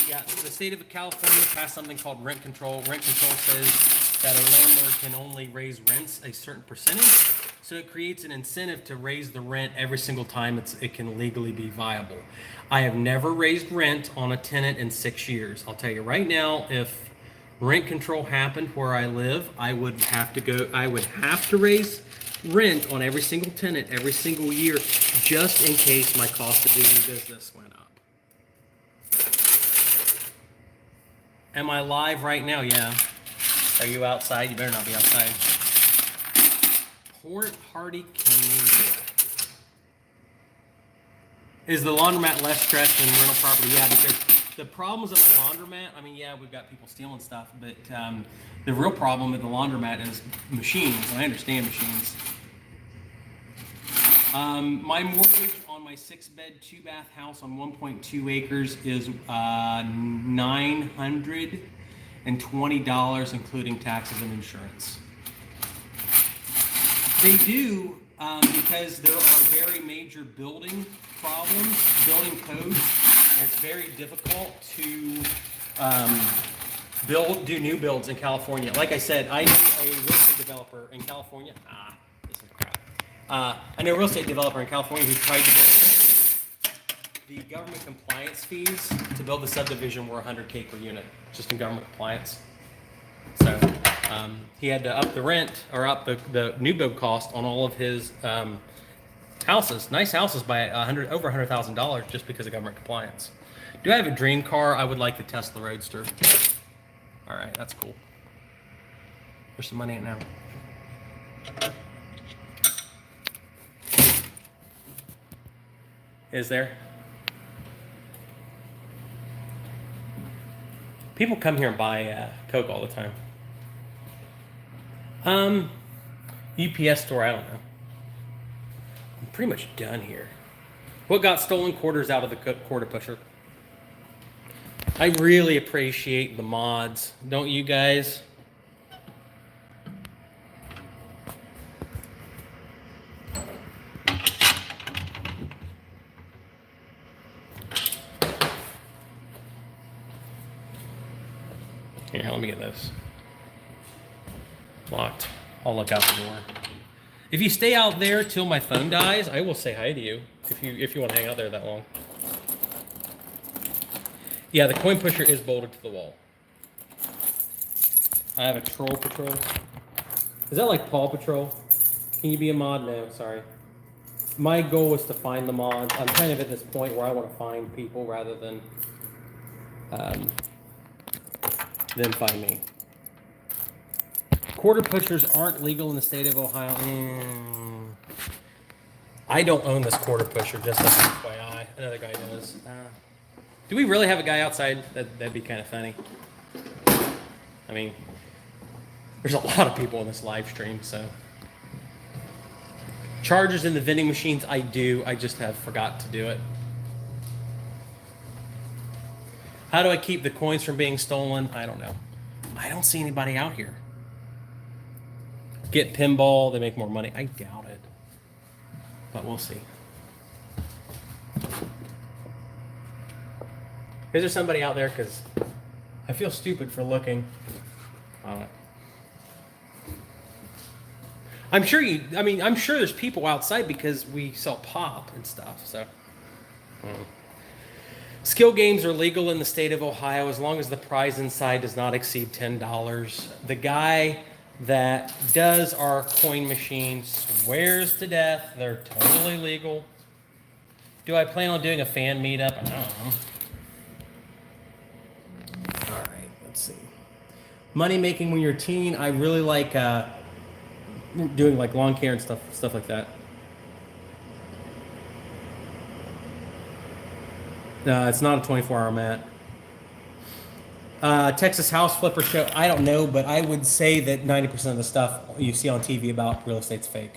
Yeah, the state of California passed something called rent control. Rent control says that a landlord can only raise rents a certain percentage. So it creates an incentive to raise the rent every single time it can legally be viable. I have never raised rent on a tenant in 6 years. I'll tell you right now, if rent control happened where I live, I would have to raise rent on every single tenant every single year, just in case my cost of doing business went up. Am I live right now? Yeah. Are you outside? You better not be outside. Port Hardy, Canada. Is the laundromat less stressed than rental property? Yeah, because the problems at the laundromat, I mean, yeah, we've got people stealing stuff, but the real problem at the laundromat is machines, and I understand machines. My mortgage on my 6-bed, 2-bath house on 1.2 acres is $920, including taxes and insurance. They do, because there are very major building problems, building codes, and it's very difficult to do new builds in California. Like I said, I know a real estate developer in California. This is crap. I know a real estate developer in California who tried to get the government compliance fees to build the subdivision were $100K per unit, just in government compliance. So he had to up the rent or up the new build cost on all of his houses, nice houses, by over $100,000 just because of government compliance. Do I have a dream car? I would like the Tesla Roadster. All right, that's cool. Where's the money at now? Is there? People come here and buy Coke all the time. UPS store, I don't know. I'm pretty much done here. What got stolen? Quarters out of the quarter pusher. I really appreciate the mods, don't you guys? Here, let me get this. Locked. I'll look out the door. If you stay out there till my phone dies, I will say hi to you if you want to hang out there that long. Yeah, the coin pusher is bolted to the wall. I have a troll patrol. Is that like Paw Patrol? Can you be a mod? No, sorry. My goal was to find the mods. I'm kind of at this point where I want to find people rather than find me. Quarter pushers aren't legal in the state of Ohio. I don't own this quarter pusher, just as FYI. Another guy does. Do we really have a guy outside? That'd be kind of funny. I mean, there's a lot of people in this live stream, so. Chargers in the vending machines, I do. I just have forgot to do it. How do I keep the coins from being stolen? I don't know. I don't see anybody out here. Get pinball, they make more money. I doubt it. But we'll see. Is there somebody out there? Because I feel stupid for looking. I'm sure I'm sure there's people outside because we sell pop and stuff, so. Skill games are legal in the state of Ohio as long as the prize inside does not exceed $10. The guy that does our coin machine swears to death they're totally legal. Do I plan on doing a fan meetup? I don't know. All right, let's see. Money making when you're a teen. I really like doing like lawn care and stuff like that. It's not a 24-hour mat. Texas House Flipper Show. I don't know, but I would say that 90% of the stuff you see on TV about real estate's fake.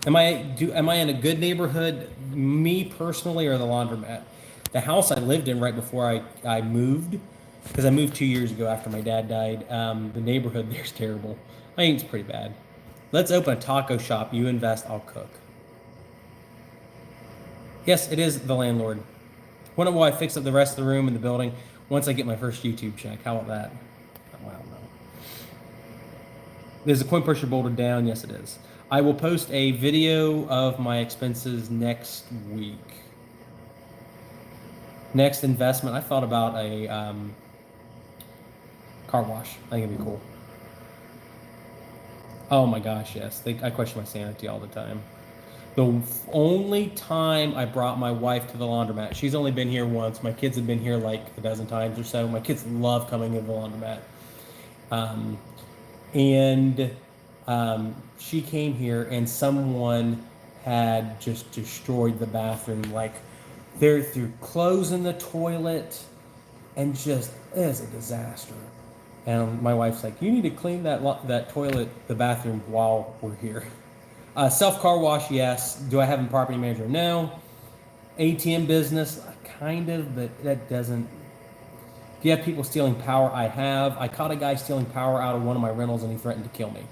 Am I in a good neighborhood? Me personally, or the Laundromat? The house I lived in right before I moved, because I moved 2 years ago after my dad died. The neighborhood there's terrible. I think it's pretty bad. Let's open a taco shop. You invest, I'll cook. Yes, it is the landlord. When will I fix up the rest of the room in the building once I get my first YouTube check? How about that? Oh, I don't know. Is the coin pusher bolted down? Yes, it is. I will post a video of my expenses next week. Next investment, I thought about a car wash. I think it'd be cool. Oh my gosh, yes. I question my sanity all the time. The only time I brought my wife to the laundromat, she's only been here once. My kids have been here like a dozen times or so. My kids love coming to the laundromat. She came here and someone had just destroyed the bathroom. Like, they threw clothes in the toilet and just, it is a disaster. And my wife's like, you need to clean that toilet, the bathroom, while we're here. Self-car wash, yes. Do I have a property manager? No. ATM business, kind of, but that doesn't. Do you have people stealing power? I have. I caught a guy stealing power out of one of my rentals and he threatened to kill me.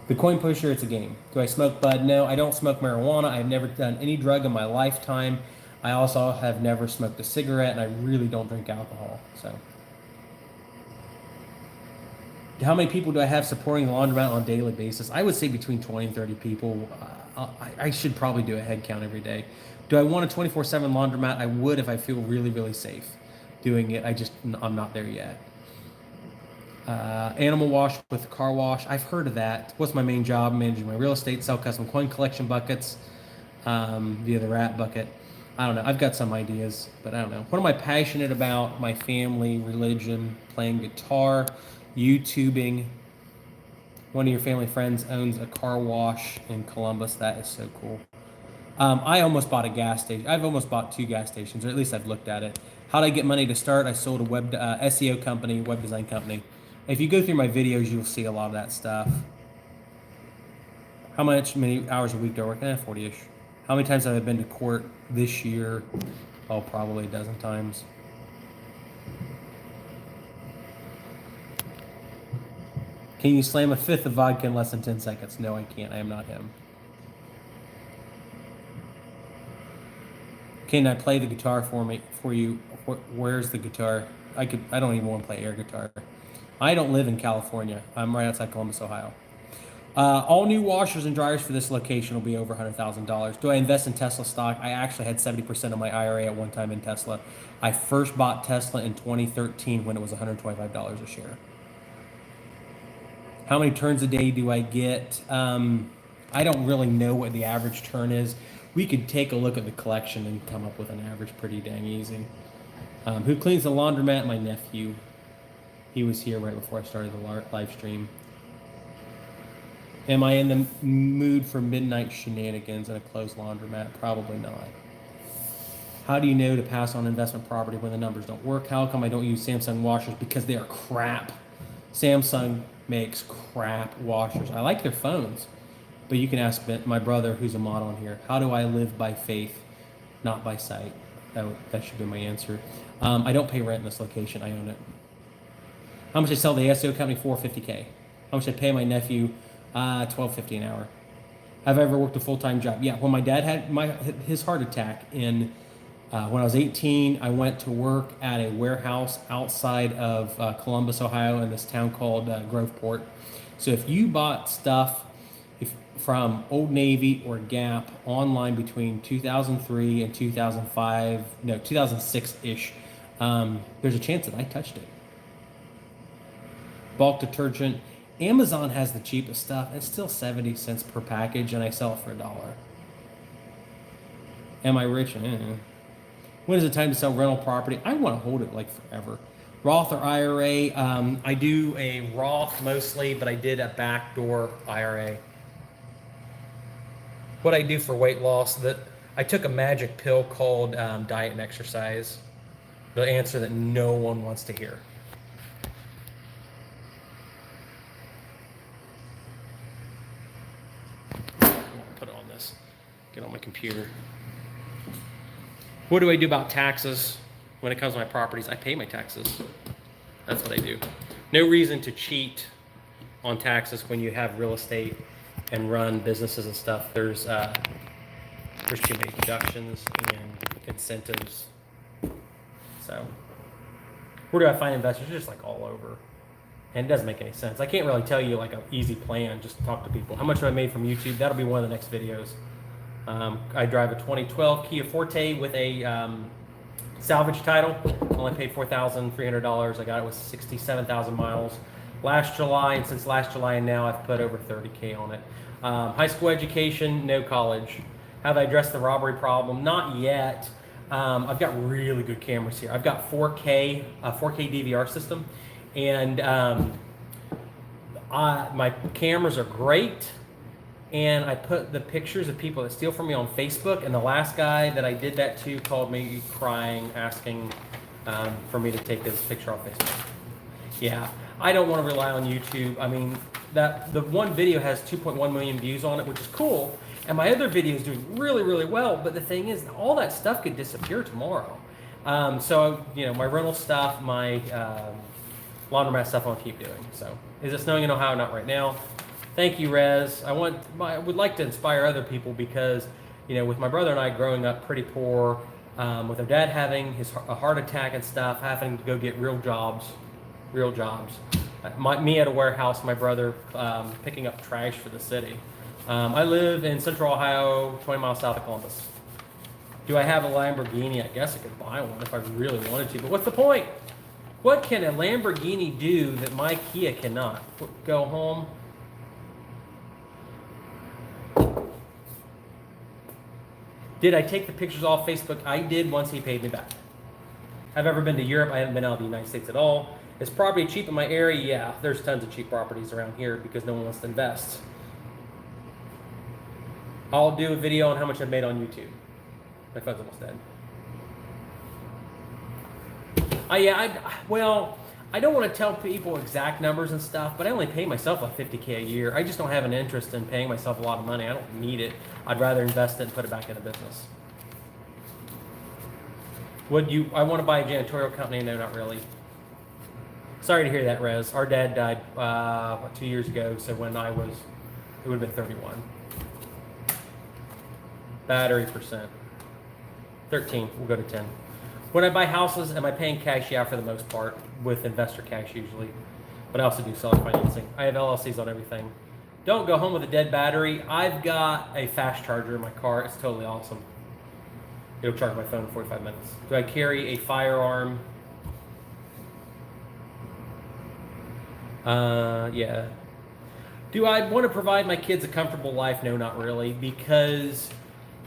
The coin pusher, it's a game. Do I smoke bud? No, I don't smoke marijuana. I've never done any drug in my lifetime. I also have never smoked a cigarette, and I really don't drink alcohol. So, how many people do I have supporting the laundromat on a daily basis? I would say between 20 and 30 people. I should probably do a head count every day. Do I want a 24/7 laundromat? I would if I feel really, really safe doing it. I'm not there yet. Animal wash with car wash. I've heard of that. What's my main job? Managing my real estate, sell custom coin collection buckets via the rat bucket. I don't know. I've got some ideas, but I don't know. What am I passionate about? My family, religion, playing guitar, YouTubing. One of your family friends owns a car wash in Columbus. That is so cool. I almost bought a gas station. I've almost bought 2 gas stations, or at least I've looked at it. How did I get money to start? I sold a web SEO company, web design company. If you go through my videos, you'll see a lot of that stuff. Many hours a week do I work? 40-ish. How many times have I been to court this year? Oh, probably a dozen times. Can you slam a fifth of vodka in less than 10 seconds? No, I can't. I am not him. Can I play the guitar for you? Where's the guitar? I don't even want to play air guitar. I don't live in California. I'm right outside Columbus, Ohio. All new washers and dryers for this location will be over $100,000. Do I invest in Tesla stock? I actually had 70% of my IRA at one time in Tesla. I first bought Tesla in 2013 when it was $125 a share. How many turns a day do I get? I don't really know what the average turn is. We could take a look at the collection and come up with an average pretty dang easy. Who cleans the laundromat? My nephew. He was here right before I started the live stream. Am I in the mood for midnight shenanigans in a closed laundromat? Probably not. How do you know to pass on investment property when the numbers don't work? How come I don't use Samsung washers? Because they are crap. Samsung makes crap washers. I like their phones, but you can ask my brother, who's a model in here. How do I live by faith, not by sight? That should be my answer. I don't pay rent in this location. I own it. How much I sell the SEO company? $450K. How much I pay my nephew? $12.50 an hour. Have I ever worked a full-time job? Yeah. When my dad had his heart attack when I was 18, I went to work at a warehouse outside of Columbus, Ohio, in this town called Groveport. So if you bought stuff from Old Navy or Gap online between 2003 and 2006-ish, there's a chance that I touched it. Bulk detergent. Amazon has the cheapest stuff. It's still 70 cents per package, and I sell it for $1. Am I rich? When is it time to sell rental property? I want to hold it like forever. Roth or IRA? I do a Roth mostly, but I did a backdoor IRA. What I do for weight loss, that I took a magic pill called diet and exercise. The answer that no one wants to hear. Put it on this. Get on my computer. What do I do about taxes when it comes to my properties? I pay my taxes. That's what I do. No reason to cheat on taxes when you have real estate and run businesses and stuff. There's too many deductions and incentives. So where do I find investors? Just like all over. And it doesn't make any sense. I can't really tell you like an easy plan. Just talk to people. How much have I made from YouTube? That'll be one of the next videos. I drive a 2012 Kia Forte with a salvage title. Only paid $4,300. I got it with 67,000 miles last July, and since last July and now I've put over 30K on it. High school education, no college. Have I addressed the robbery problem? Not yet. I've got really good cameras here. I've got 4K DVR system, and my cameras are great. And I put the pictures of people that steal from me on Facebook. And the last guy that I did that to called me crying, asking for me to take this picture off Facebook. Yeah, I don't want to rely on YouTube. I mean, the one video has 2.1 million views on it, which is cool. And my other video is doing really, really well. But the thing is, all that stuff could disappear tomorrow. So, my rental stuff, my laundromat stuff I'll keep doing. So, is it snowing in Ohio? Not right now. Thank you, Rez. I would like to inspire other people because, with my brother and I growing up pretty poor, with our dad having a heart attack and stuff, having to go get real jobs. Me at a warehouse, my brother picking up trash for the city. I live in Central Ohio, 20 miles south of Columbus. Do I have a Lamborghini? I guess I could buy one if I really wanted to, but what's the point? What can a Lamborghini do that my Kia cannot? Go home. Did I take the pictures off Facebook? I did once he paid me back. Have I ever been to Europe? I haven't been out of the United States at all. Is property cheap in my area? Yeah, there's tons of cheap properties around here because no one wants to invest. I'll do a video on how much I've made on YouTube. My phone's almost dead. I don't want to tell people exact numbers and stuff, but I only pay myself like $50K a year. I just don't have an interest in paying myself a lot of money. I don't need it. I'd rather invest it and put it back in the business. I want to buy a janitorial company? No, not really. Sorry to hear that, Rez. Our dad died 2 years ago, so when it would have been 31. Battery percent. 13, we'll go to 10. When I buy houses, am I paying cash? Yeah, for the most part, with investor cash usually. But I also do seller financing. I have LLCs on everything. Don't go home with a dead battery. I've got a fast charger in my car. It's totally awesome. It'll charge my phone in 45 minutes. Do I carry a firearm? Yeah. Do I want to provide my kids a comfortable life? No, not really, because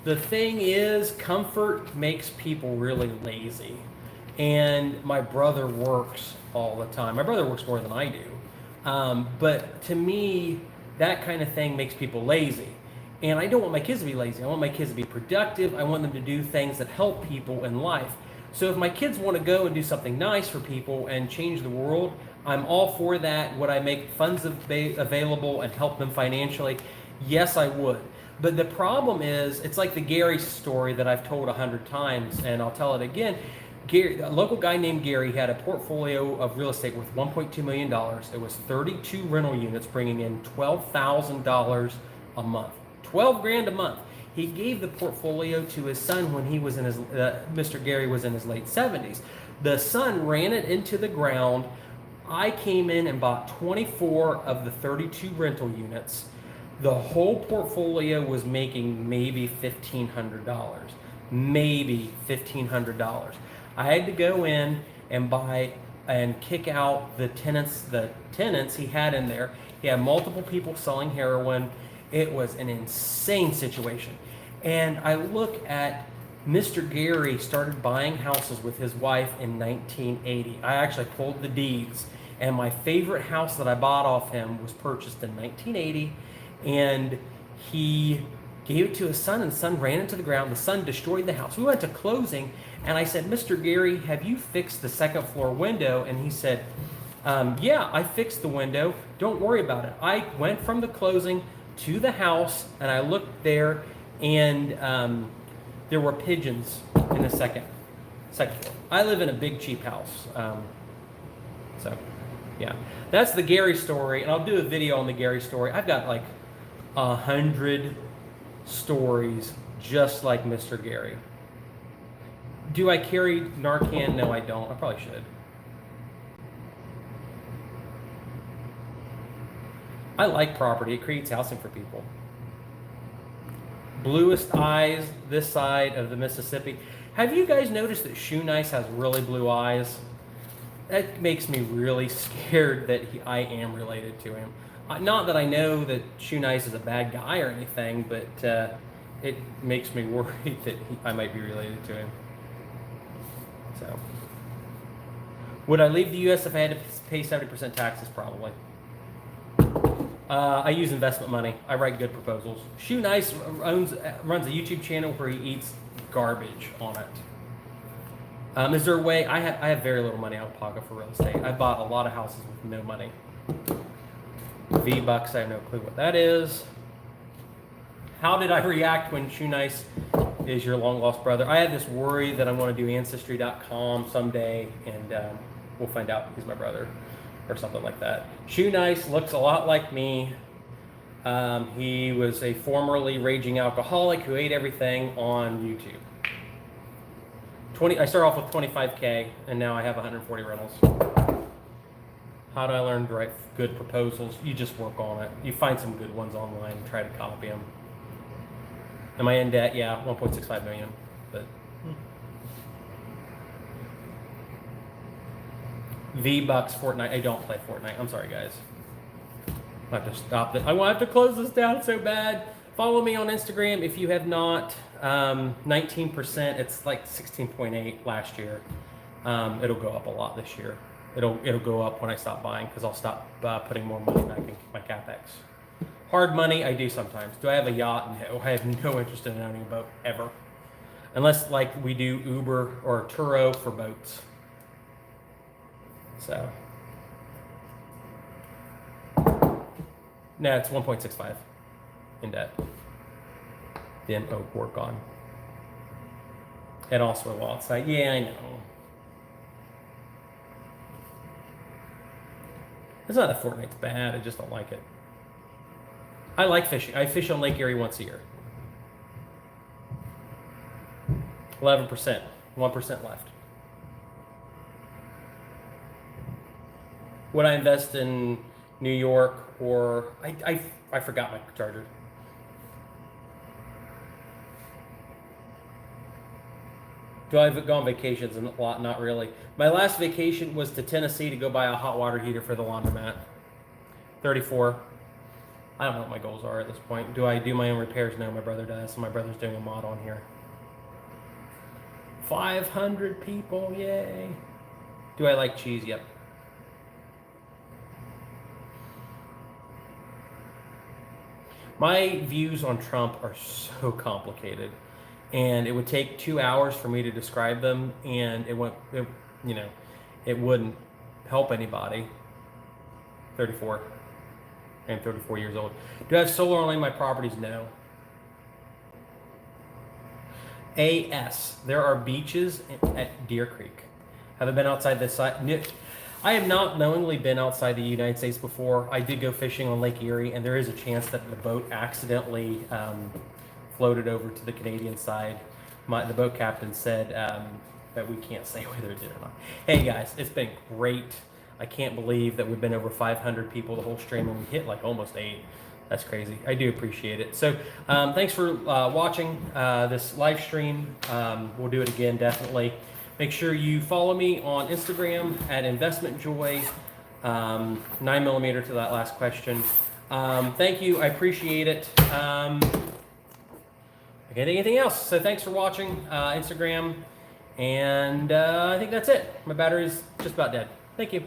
the thing is, comfort makes people really lazy. And my brother works all the time. My brother works more than I do. But to me, that kind of thing makes people lazy. And I don't want my kids to be lazy. I want my kids to be productive. I want them to do things that help people in life. So if my kids want to go and do something nice for people and change the world, I'm all for that. Would I make funds available and help them financially? Yes, I would. But the problem is, it's like the Gary story that I've told 100 times, and I'll tell it again. Gary, a local guy named Gary had a portfolio of real estate worth $1.2 million. It was 32 rental units bringing in $12,000 a month. 12 grand a month. He gave the portfolio to his son when he was in his, Mr. Gary was in his late 70s. The son ran it into the ground. I came in and bought 24 of the 32 rental units. The whole portfolio was making maybe $1,500. Maybe $1,500. I had to go in and buy and kick out the tenants he had in there. He had multiple people selling heroin. It was an insane situation. And I look at Mr. Gary started buying houses with his wife in 1980. I actually pulled the deeds, and my favorite house that I bought off him was purchased in 1980, and he gave it to his son, and the son ran into the ground. The son destroyed the house. We went to closing, and I said, Mr. Gary, have you fixed the second floor window? And he said, yeah, I fixed the window. Don't worry about it. I went from the closing to the house, and I looked there, and there were pigeons in the second floor. I live in a big, cheap house. So, yeah. That's the Gary story, and I'll do a video on the Gary story. I've got like 100 stories just like Mr. Gary. Do I carry Narcan? No, I don't. I probably should. I like property. It creates housing for people. Bluest eyes this side of the Mississippi. Have you guys noticed that Shoe Nice has really blue eyes? That makes me really scared that I am related to him. Not that I know that Shoe Nice is a bad guy or anything, but it makes me worried that I might be related to him. So, would I leave the U.S. if I had to pay 70% taxes? Probably. I use investment money. I write good proposals. Shoe Nice runs a YouTube channel where he eats garbage on it. Is there a way? I have very little money out of pocket for real estate. I bought a lot of houses with no money. V-Bucks, I have no clue what that is. How did I react when Shoe Nice is your long lost brother? I had this worry that I want to do Ancestry.com someday, and we'll find out he's my brother or something like that. Shoe Nice looks a lot like me. He was a formerly raging alcoholic who ate everything on YouTube. I started off with 25K, and now I have 140 rentals. How do I learn to write good proposals? You just work on it. You find some good ones online and try to copy them. Am I in debt? Yeah, 1.65 million. But V-Bucks, Fortnite. I don't play Fortnite. I'm sorry, guys. I have to stop it. I want to close this down so bad. Follow me on Instagram if you have not. 19%. It's like 16.8 last year. It'll go up a lot this year. It'll go up when I stop buying because I'll stop putting more money back in my capex. Hard money, I do sometimes. Do I have a yacht? No, I have no interest in owning a boat ever, unless like we do Uber or Turo for boats. So No, it's 1.65 in debt. Then work on. And also a wall outside. Yeah, I know. It's not that Fortnite's bad. I just don't like it. I like fishing. I fish on Lake Erie once a year. 11%. 1% left. Would I invest in New York or... I forgot my charger. Do I go on vacations? A lot, not really. My last vacation was to Tennessee to go buy a hot water heater for the laundromat. 34. I don't know what my goals are at this point. Do I do my own repairs? No, my brother does. So my brother's doing a mod on here. 500 people, yay. Do I like cheese? Yep. My views on Trump are so complicated, and it would take 2 hours for me to describe them, and it wouldn't help anybody. 34. I'm 34 years old. Do I have solar on any of my properties? No. AS. There are beaches at Deer Creek. Have I been outside this side? I have not knowingly been outside the United States before. I did go fishing on Lake Erie, and there is a chance that the boat accidentally floated over to the Canadian side. The boat captain said that we can't say whether it did or not. Hey guys, it's been great. I can't believe that we've been over 500 people the whole stream, and we hit like almost 8. That's crazy. I do appreciate it. So thanks for watching this live stream. We'll do it again, definitely. Make sure you follow me on Instagram at InvestmentJoy, 9mm to that last question. Thank you. I appreciate it. I can't think anything else. So thanks for watching Instagram. And I think that's it. My battery's just about dead. Thank you.